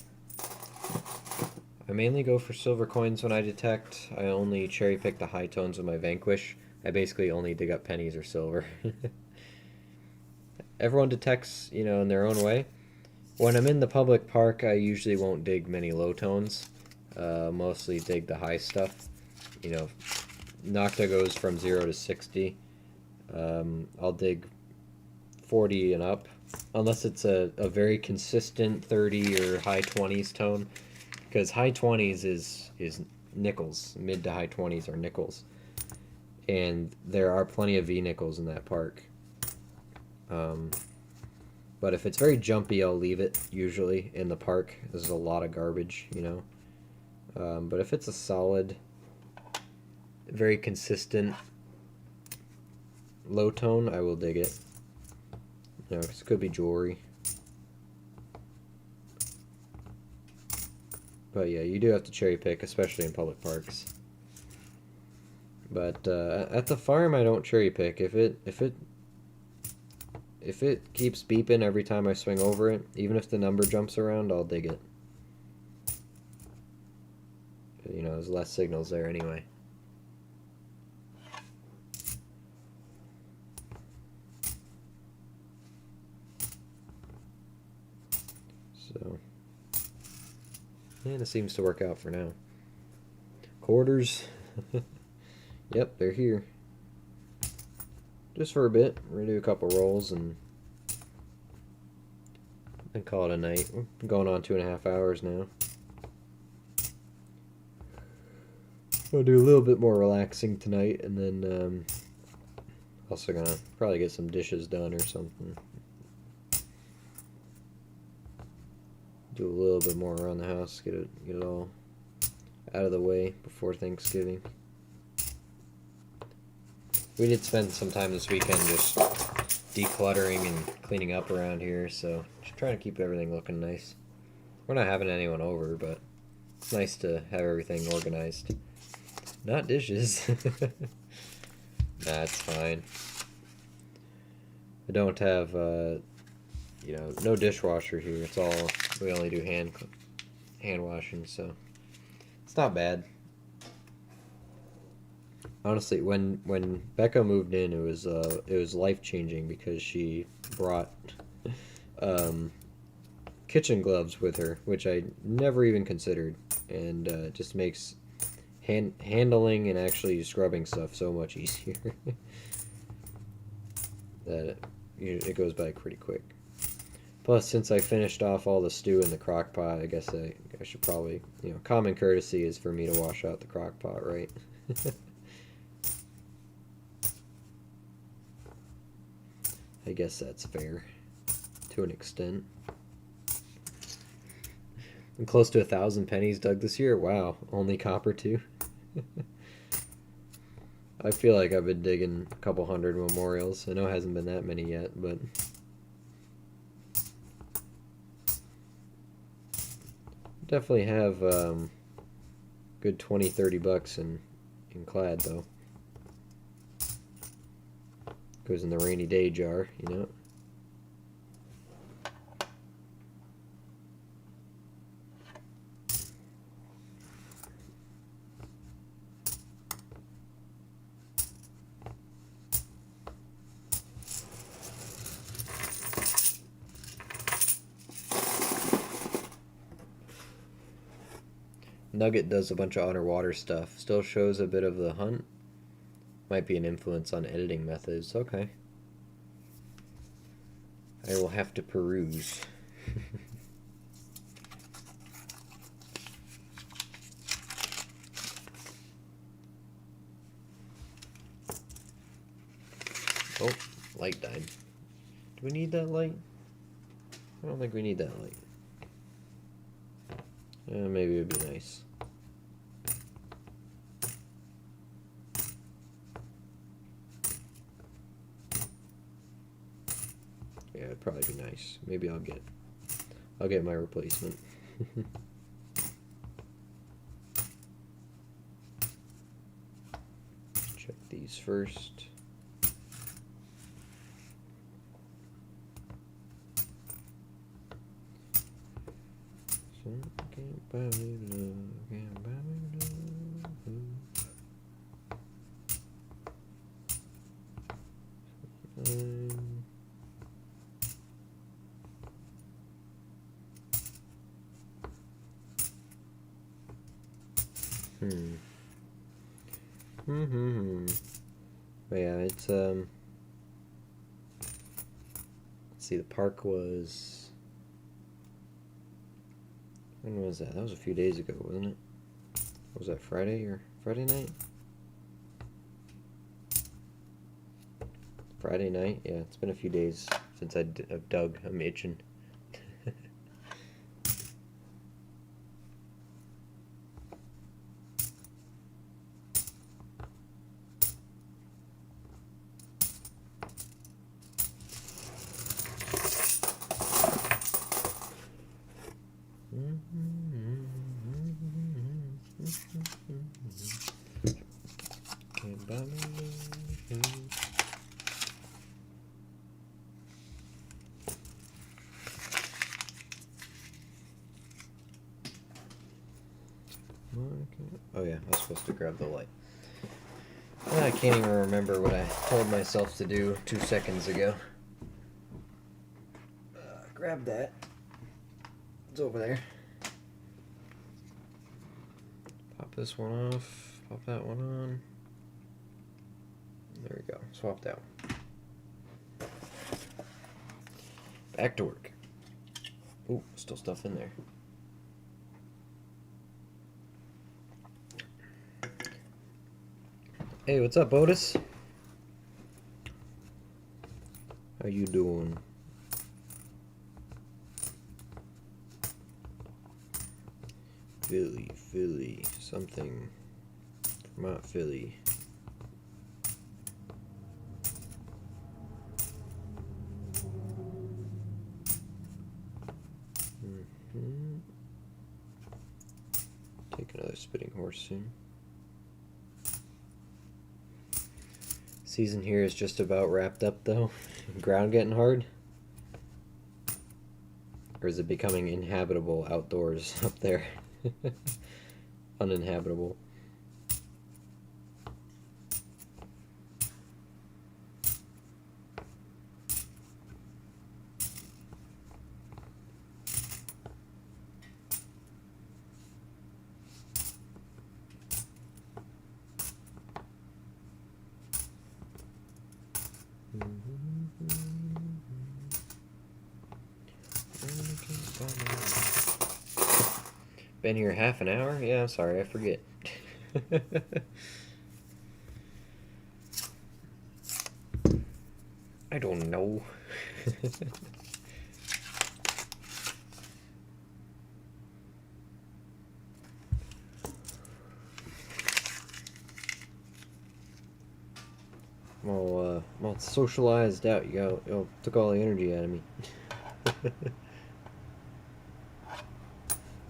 I mainly go for silver coins when I detect. I only cherry pick the high tones with my Vanquish. I basically only dig up pennies or silver. Everyone detects, in their own way. When I'm in the public park, I usually won't dig many low tones. Mostly dig the high stuff. Nocta goes from 0 to 60. I'll dig 40 and up, unless it's a very consistent 30 or high 20s tone, because high 20s is nickels. Mid to high 20s are nickels, and there are plenty of V nickels in that park. But if it's very jumpy, I'll leave it usually in the park. There's a lot of garbage, you know. But if it's a solid, very consistent low tone, I will dig it. You know, 'cause it could be jewelry. But yeah, you do have to cherry pick, especially in public parks. But at the farm, I don't cherry pick. If it keeps beeping every time I swing over it, even if the number jumps around, I'll dig it. You know, there's less signals there anyway. So, and it seems to work out for now. Quarters. Yep, they're here. Just for a bit. We're gonna do a couple rolls and call it a night. We're going on 2.5 hours now. I'll do a little bit more relaxing tonight, and then also gonna probably get some dishes done or something. Do a little bit more around the house, get it all out of the way before Thanksgiving. We did spend some time this weekend just decluttering and cleaning up around here, so just trying to keep everything looking nice. We're not having anyone over, but it's nice to have everything organized. Not dishes. Nah, it's fine. I don't have, you know, no dishwasher here. It's all, we only do hand washing, so it's not bad. Honestly, when Becca moved in, it was life-changing because she brought kitchen gloves with her, which I never even considered, and it just makes handling and actually scrubbing stuff so much easier. That it goes by pretty quick. Plus, since I finished off all the stew in the crock pot, I guess I should probably, you know, common courtesy is for me to wash out the crock pot, right? I guess that's fair, to an extent. I'm close to 1,000 pennies dug this year. Wow, only copper too. I feel like I've been digging a couple hundred memorials. I know it hasn't been that many yet, but definitely have good 20-30 bucks in clad though. Goes in the rainy day jar, you know. Nugget does a bunch of underwater stuff. Still shows a bit of the hunt. Might be an influence on editing methods. Okay. I will have to peruse. Oh, light died. Do we need that light? I don't think we need that light. Maybe it would be nice. Yeah, it'd probably be nice. Maybe I'll get my replacement. Check these first. But yeah, it's let's see, the park was, when was that? That was a few days ago, wasn't it? Was that Friday or Friday night? Friday night? Yeah, it's been a few days since I've dug. I'm itching. Oh yeah, I was supposed to grab the light. I can't even remember what I told myself to do 2 seconds ago. Grab that. It's over there. Pop this one off. Pop that one on. There we go. Swapped out. Back to work. Ooh, still stuff in there. Hey, what's up, Otis? How you doing? Philly, something. Vermont, Philly. Take another spitting horse soon. Season here is just about wrapped up, though. Ground getting hard? Or is it becoming inhabitable outdoors up there? Uninhabitable. Been here half an hour? Yeah, I'm sorry, I forget. I don't know. I'm all socialized out. You took all the energy out of me.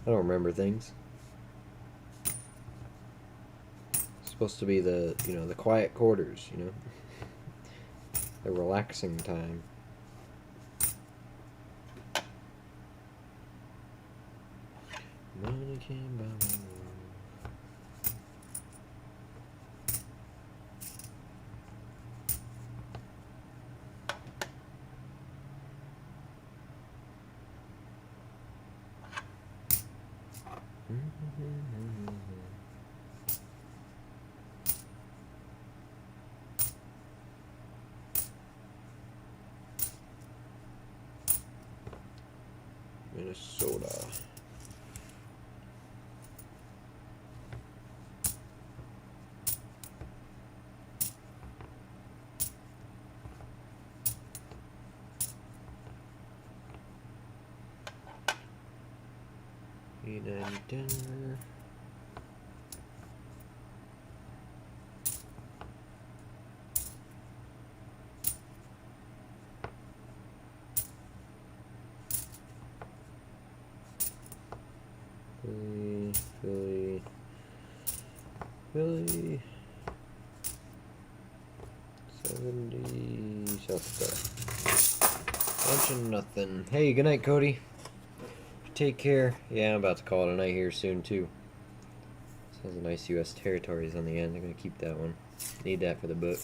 I don't remember things. It's supposed to be the quiet quarters, the relaxing time. Money came by my way. Minnesota. United Denver. Philly. 70 South Dakota. Bunch of nothing. Hey, good night, Cody. Take care. Yeah, I'm about to call it a night here soon, too. This has a nice U.S. territories on the end. I'm going to keep that one. Need that for the book.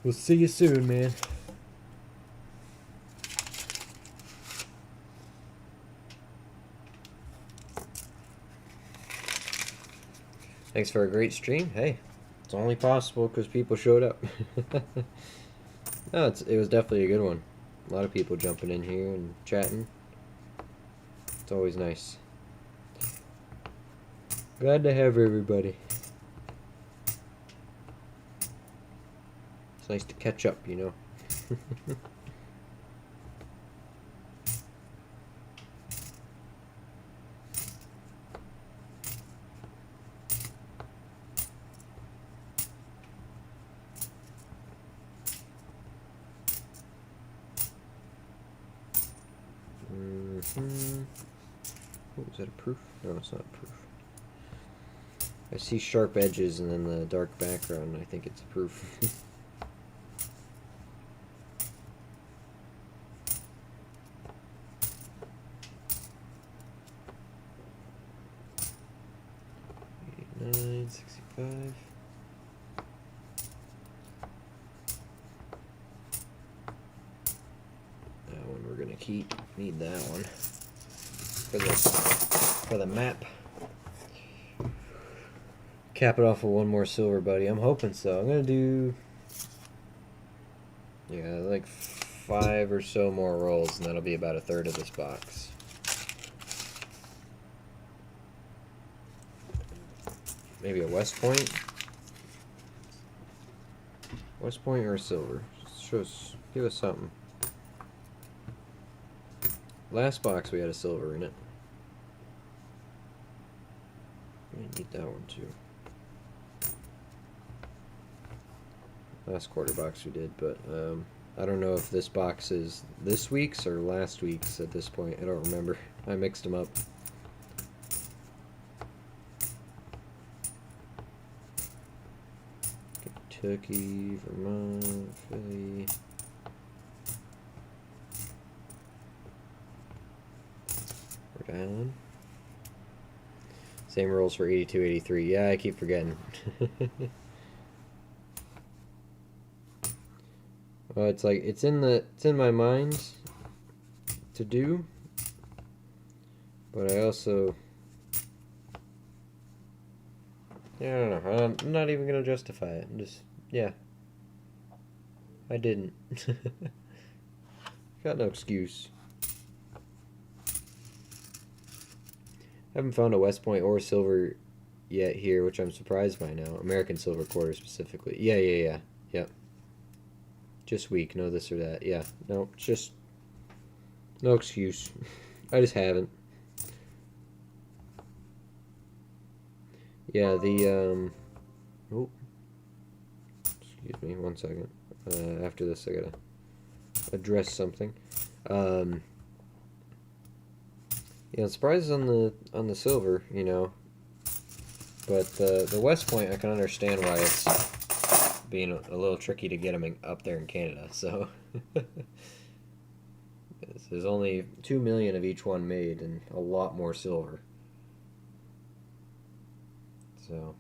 We'll see you soon, man. Thanks for a great stream. Hey, it's only possible because people showed up. No, it was definitely a good one. A lot of people jumping in here and chatting. It's always nice. Glad to have everybody. It's nice to catch up, you know. Oh, is that a proof? No, it's not a proof. I see sharp edges and then the dark background. I think it's a proof. $89.65. That one we're gonna keep. Need that one for the map. Cap it off with one more silver, buddy. I'm hoping so. I'm gonna do, yeah, like 5 or so more rolls, and that'll be about a third of this box. Maybe a West Point? West Point or a silver? Give us something. Last box we had a silver in it. We need that one too. Last quarter box we did, but I don't know if this box is this week's or last week's at this point. I don't remember. I mixed them up. Kentucky, Vermont, Philly. Rhode Island. Same rules for 82, 83. Yeah, I keep forgetting. Well, it's like it's in my mind to do, but I also, yeah, I don't know. I'm not even gonna justify it. I'm just, yeah, I didn't. Got no excuse. Haven't found a West Point or silver yet here, which I'm surprised by now. American silver quarter specifically. Yeah. Yep. Just weak, no this or that. Yeah, no, just no excuse. I just haven't. Yeah, the oh, excuse me, 1 second. After this, I gotta address something. Yeah, surprises on the silver, you know, but the West Point, I can understand why it's being a little tricky to get them up there in Canada. So there's only 2 million of each one made, and a lot more silver. So.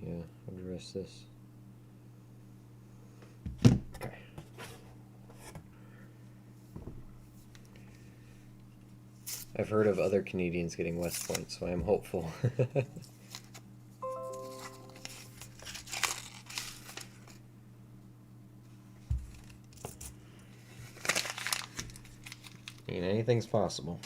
Yeah, address this. Okay. I've heard of other Canadians getting West Point, so I am hopeful. I mean, anything's possible.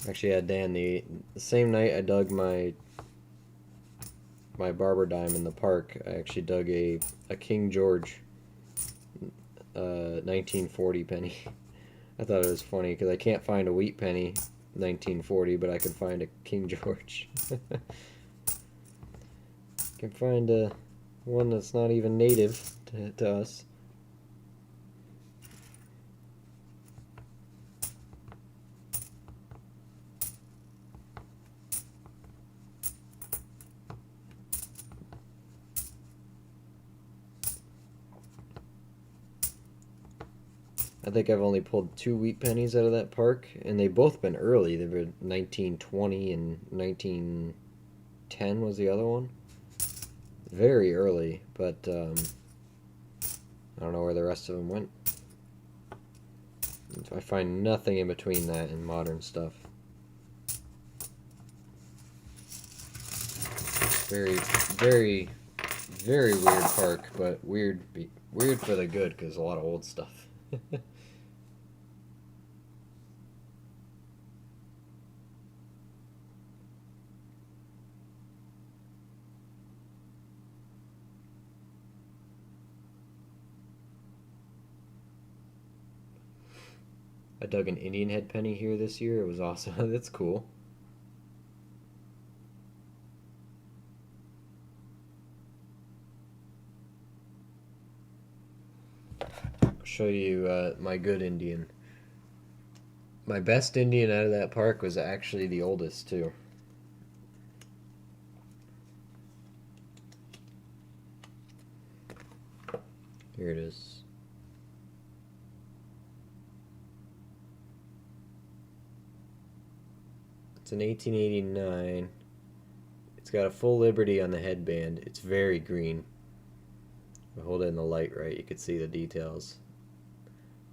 Actually, yeah, Dan, the same night I dug my barber dime in the park, I actually dug a King George 1940 penny. I thought it was funny because I can't find a wheat penny 1940, but I could find a King George. Can find a one that's not even native to us. I think I've only pulled 2 wheat pennies out of that park, and they've both been early. They were 1920 and 1910 was the other one. Very early, but I don't know where the rest of them went. I find nothing in between that and modern stuff. Very, very, very weird park, but weird for the good because a lot of old stuff. I dug an Indian head penny here this year. It was awesome. That's cool. I'll show you my good Indian. My best Indian out of that park was actually the oldest too. Here it is. It's an 1889. It's got a full Liberty on the headband. It's very green. If I hold it in the light right, you can see the details.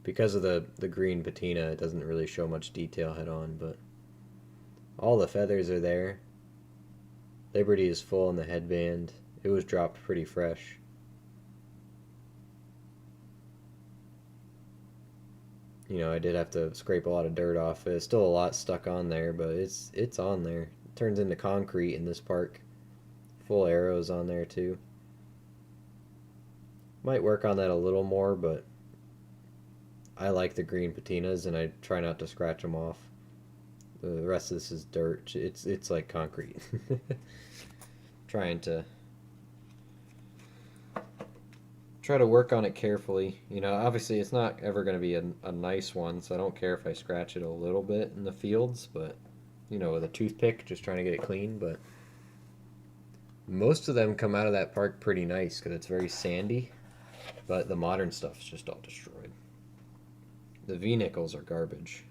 Because of the green patina, it doesn't really show much detail head on, but all the feathers are there. Liberty is full on the headband. It was dropped pretty fresh. You know, I did have to scrape a lot of dirt off. There's still a lot stuck on there, but it's on there. It turns into concrete in this park. Full arrows on there too. Might work on that a little more, but I like the green patinas and I try not to scratch them off. The rest of this is dirt. It's like concrete. Trying to try to work on it carefully. You know, obviously it's not ever going to be a nice one, so I don't care if I scratch it a little bit in the fields, but you know, with a toothpick, just trying to get it clean. But most of them come out of that park pretty nice because it's very sandy, but the modern stuff's just all destroyed. The V-nickels are garbage.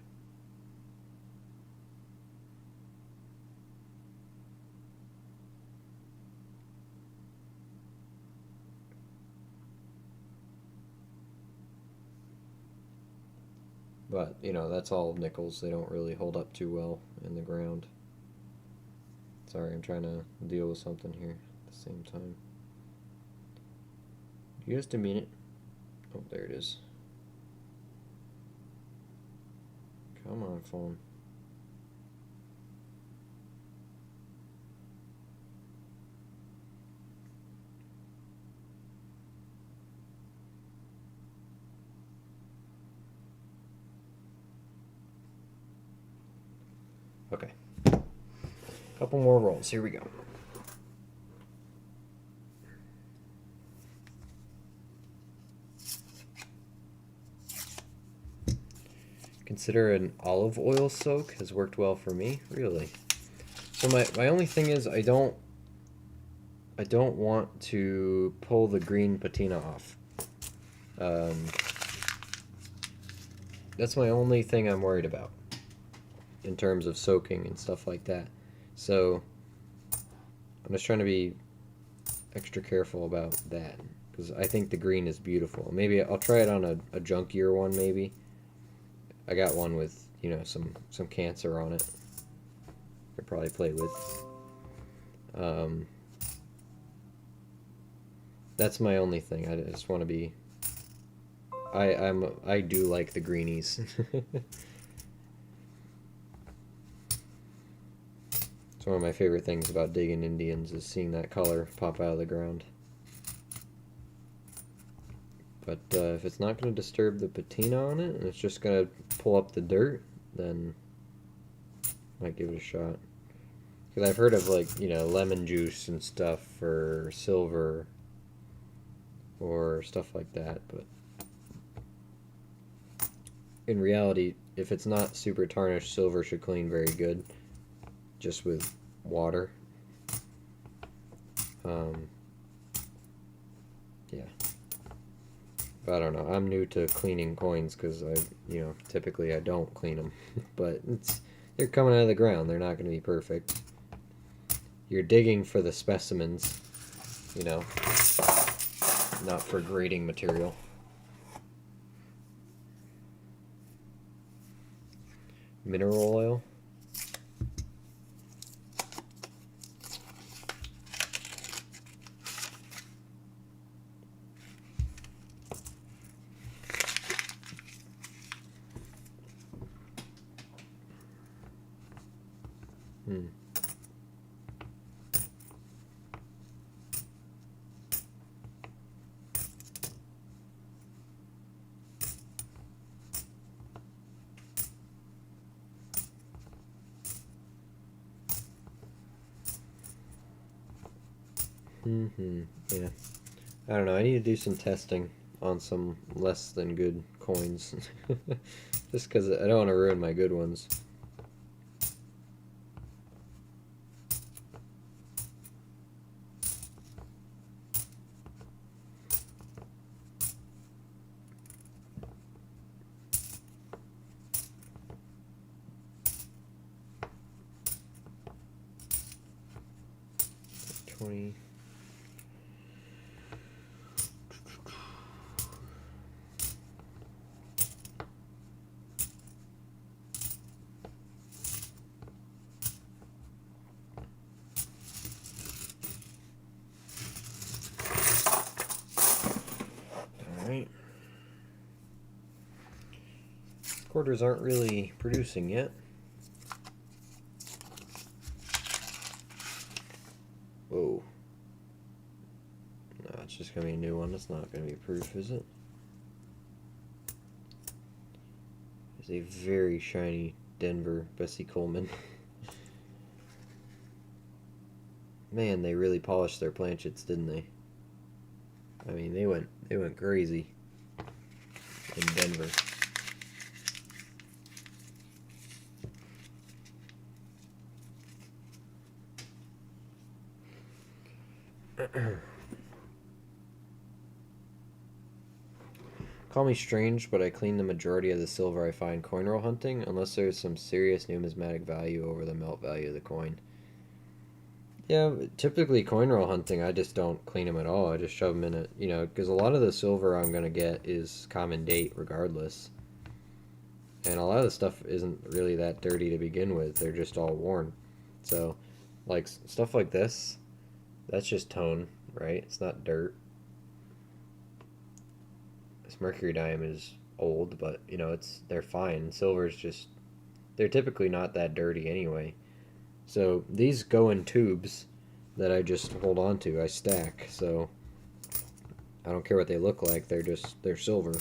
But, you know, that's all nickels. They don't really hold up too well in the ground. Sorry, I'm trying to deal with something here at the same time. Just a minute. Oh, there it is. Come on, phone. Okay. Couple more rolls. Here we go. Consider an olive oil soak has worked well for me, really. So my only thing is I don't want to pull the green patina off. That's my only thing I'm worried about in terms of soaking and stuff like that. So I'm just trying to be extra careful about that because I think the green is beautiful. Maybe I'll try it on a junkier one maybe. I got one with, you know, some cancer on it. Could probably play with. That's my only thing. I just want to be. I do like the greenies. It's one of my favorite things about digging Indians is seeing that color pop out of the ground. But if it's not going to disturb the patina on it and it's just going to pull up the dirt, then Might give it a shot. Because I've heard of, like, you know, lemon juice and stuff for silver or stuff like that, but in reality, if it's not super tarnished, silver should clean very good just with water. Yeah. But I don't know. I'm new to cleaning coins because typically I don't clean them. But they're coming out of the ground. They're not going to be perfect. You're digging for the specimens, you know, not for grading material. Mineral oil. Yeah. I don't know. I need to do some testing on some less than good coins. Just because I don't want to ruin my good ones. $20. Alright. Quarters aren't really producing yet. Whoa. No, it's just going to be a new one. It's not going to be proof, is it? It's a very shiny Denver Bessie Coleman. Man, they really polished their planchets, didn't they? I mean, they went crazy in Denver. Call me strange, but I clean the majority of the silver I find coin roll hunting, unless there's some serious numismatic value over the melt value of the coin. Yeah, typically coin roll hunting, I just don't clean them at all. I just shove them in it, because a lot of the silver I'm going to get is common date regardless. And a lot of the stuff isn't really that dirty to begin with. They're just all worn. So, like, stuff like this, that's just tone, right? It's not dirt. This mercury dime is old, but, they're fine. Silver's just, they're typically not that dirty anyway. So these go in tubes that I just hold on to. I stack, so I don't care what they look like. They're silver.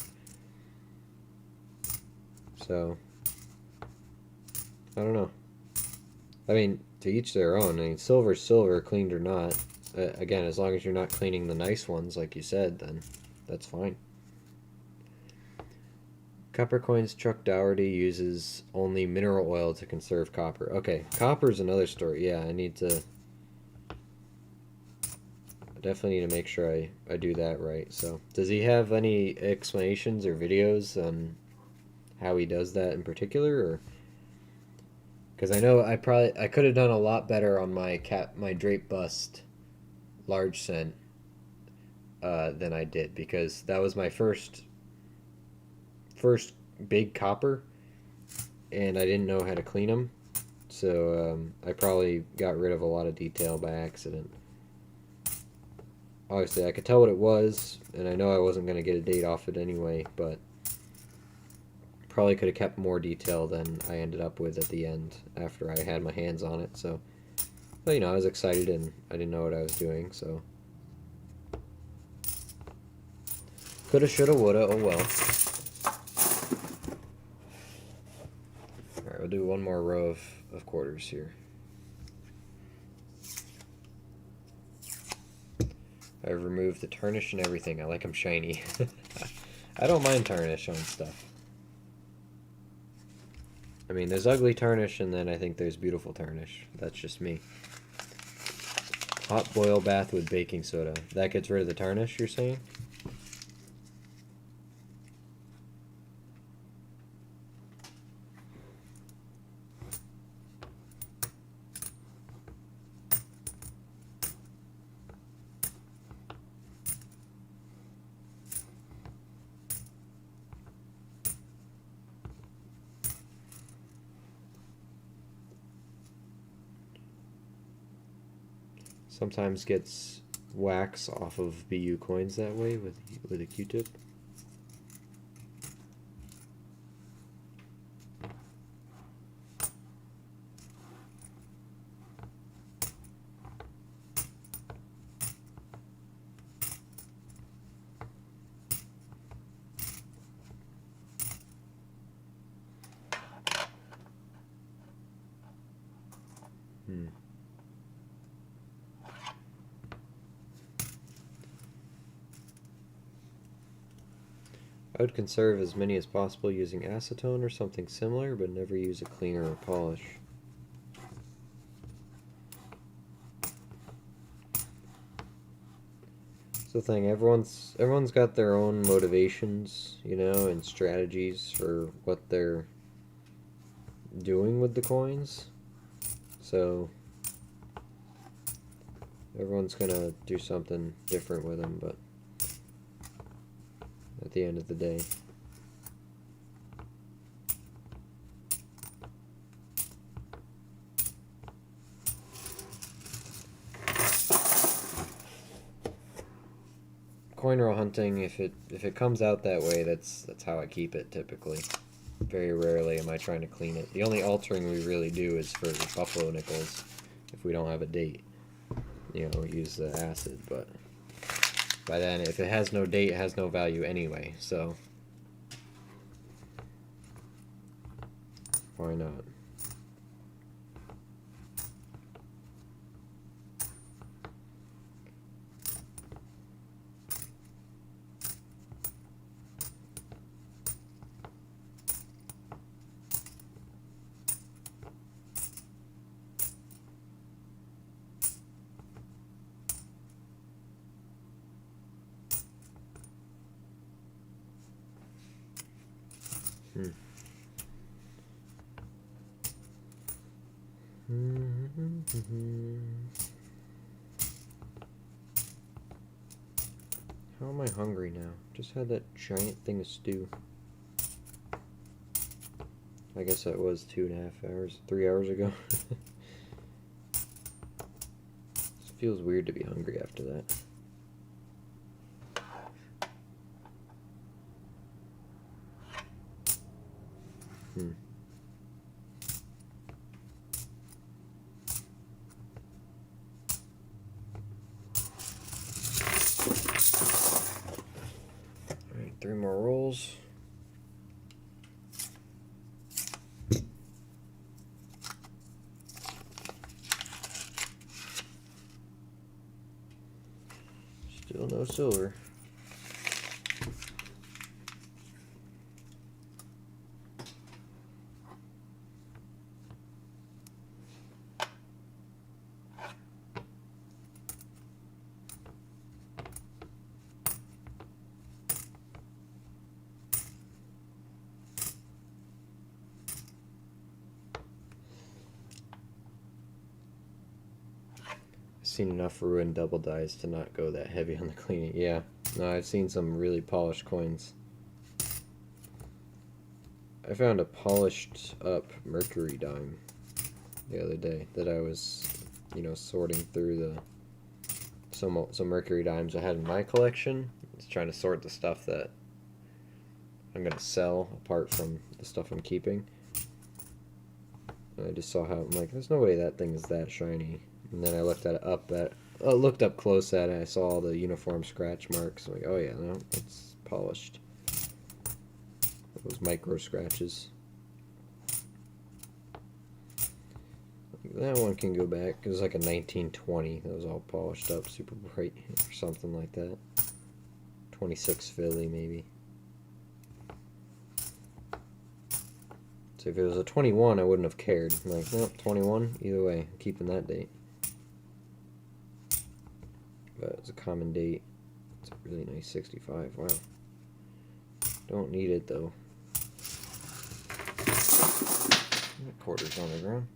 So I don't know. I mean, to each their own. I mean, silver's silver, cleaned or not. Again, as long as you're not cleaning the nice ones, like you said, then that's fine. Copper coins. Chuck Dougherty uses only mineral oil to conserve copper. Okay, copper's another story. Yeah, I definitely need to make sure I do that right. So, does he have any explanations or videos on how he does that in particular, or? Because I know I could have done a lot better on my drape bust large cent than I did, because that was my first big copper, and I didn't know how to clean them, so I probably got rid of a lot of detail by accident. Obviously, I could tell what it was, and I know I wasn't going to get a date off it anyway, but probably could have kept more detail than I ended up with at the end after I had my hands on it. So, but I was excited and I didn't know what I was doing, so coulda, shoulda, woulda. Oh well. Alright, we'll do one more row of quarters here. I've removed the tarnish and everything. I like them shiny. I don't mind tarnish on stuff. I mean, there's ugly tarnish, and then I think there's beautiful tarnish. That's just me. Hot boil bath with baking soda. That gets rid of the tarnish, you're saying? Sometimes gets wax off of BU coins that way with a Q-tip. I would conserve as many as possible using acetone or something similar, but never use a cleaner or polish. It's the thing, everyone's got their own motivations, you know, and strategies for what they're doing with the coins. So everyone's gonna do something different with them, but at the end of the day, coin roll hunting, if it comes out that way, that's how I keep it typically. Very rarely am I trying to clean it. The only altering we really do is for buffalo nickels, if we don't have a date. You know, we use the acid, but by then, if it has no date, it has no value anyway, so why not? How am I hungry now? Just had that giant thing of stew. I guess that was 2.5 hours, 3 hours ago. It feels weird to be hungry after that. Alright, 3 more rolls. Still no silver. Seen enough ruined double dies to not go that heavy on the cleaning. Yeah, no, I've seen some really polished coins. I found a polished up mercury dime the other day that I was, you know, sorting through the some mercury dimes I had in my collection. Just trying to sort the stuff that I'm gonna sell apart from the stuff I'm keeping. And I just saw how, I'm like, there's no way that thing is that shiny. And then I looked looked up close at it. I saw all the uniform scratch marks. I'm like, oh yeah, no, it's polished. Those micro scratches. That one can go back. It was like a 1920. That was all polished up, super bright, or something like that. 26 Philly, maybe. So if it was a 21, I wouldn't have cared. I'm like, nope, 21. Either way, I'm keeping that date. But it's a common date. It's a really nice 65. Wow. Don't need it though. Quarters on the ground.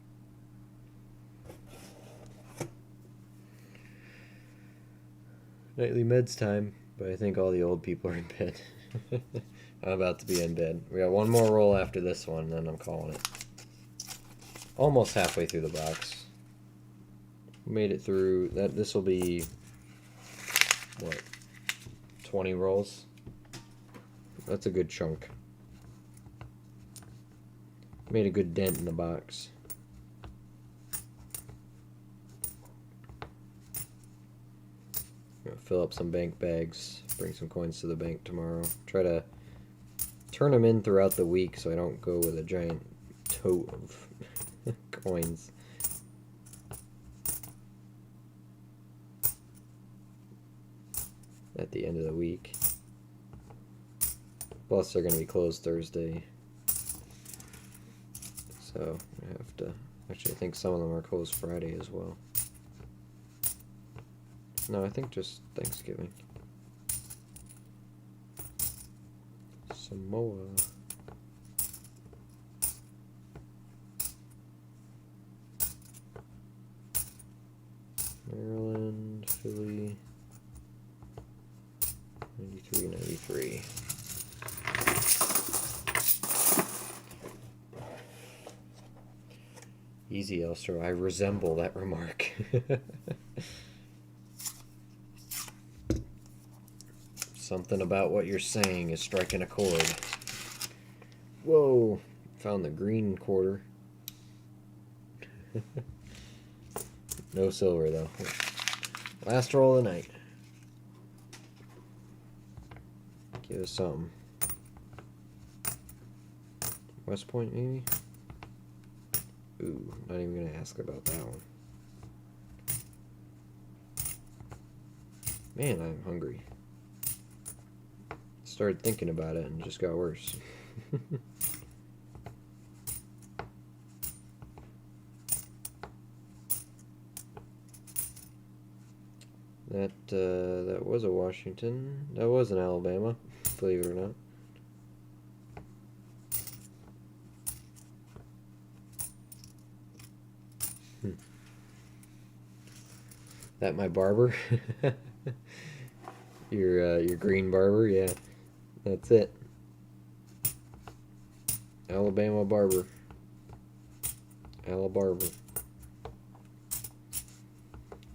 Nightly meds time, but I think all the old people are in bed. I'm about to be in bed. We got one more roll after this one, then I'm calling it. Almost halfway through the box. Made it through. This will be what? 20 rolls. That's a good chunk. Made a good dent in the box. Gonna fill up some bank bags. Bring some coins to the bank tomorrow. Try to turn them in throughout the week so I don't go with a giant tote of coins. At the end of the week. Plus they're going to be closed Thursday. So I have to... Actually, I think some of them are closed Friday as well. No, I think just Thanksgiving. Samoa. Maryland, Philly. 93, 93. Easy, Elstro. I resemble that remark. Something about what you're saying is striking a chord. Whoa! Found the green quarter. No silver, though. Last roll of the night. Give us something. West Point, maybe? Ooh, not even gonna ask about that one. Man, I'm hungry. Started thinking about it and it just got worse. That was a Washington. That was an Alabama, believe it or not. That my barber? Your green barber, yeah. That's it. Alabama barber. Alabarber.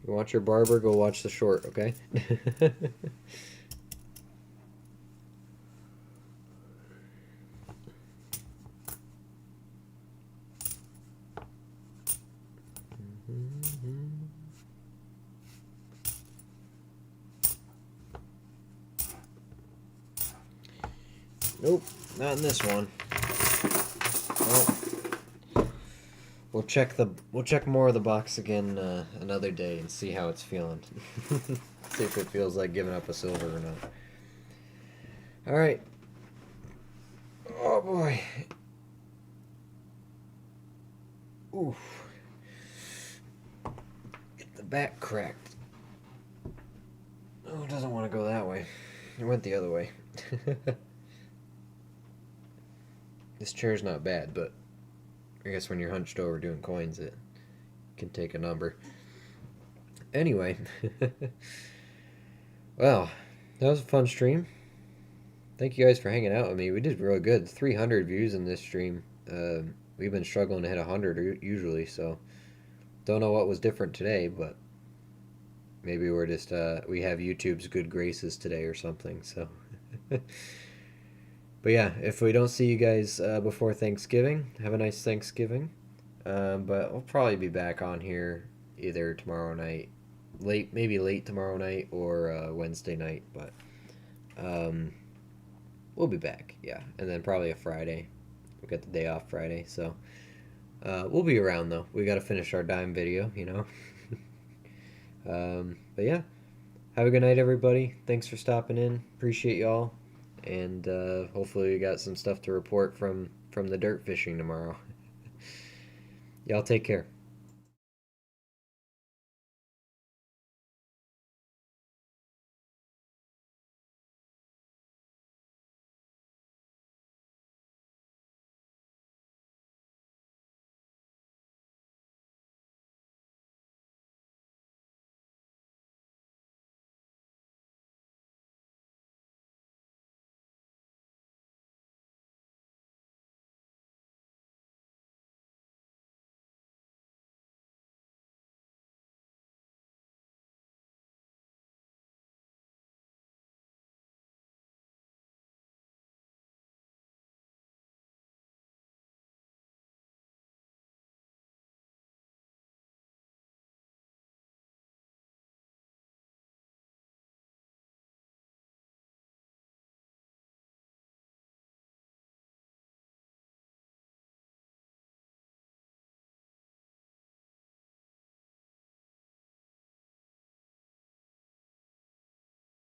You watch your barber, go watch the short, okay? Nope, not in this one. Well, we'll check more of the box again another day and see how it's feeling. See if it feels like giving up a silver or not. All right. Oh boy. Oof. Get the back cracked. Oh, it doesn't want to go that way. It went the other way. This chair's not bad, but I guess when you're hunched over doing coins, it can take a number. Anyway, well, that was a fun stream. Thank you guys for hanging out with me. We did really good. 300 views in this stream. We've been struggling to hit 100 usually, so don't know what was different today, but maybe we're just we have YouTube's good graces today or something. So. But yeah, if we don't see you guys before Thanksgiving, have a nice Thanksgiving. But I'll probably be back on here either tomorrow night, maybe late tomorrow night or Wednesday night. But we'll be back, yeah. And then probably a Friday. We got the day off Friday, so We'll be around though. We got to finish our dime video, you know. But yeah, have a good night, everybody. Thanks for stopping in. Appreciate y'all, and hopefully we got some stuff to report from the dirt fishing tomorrow. Y'all take care.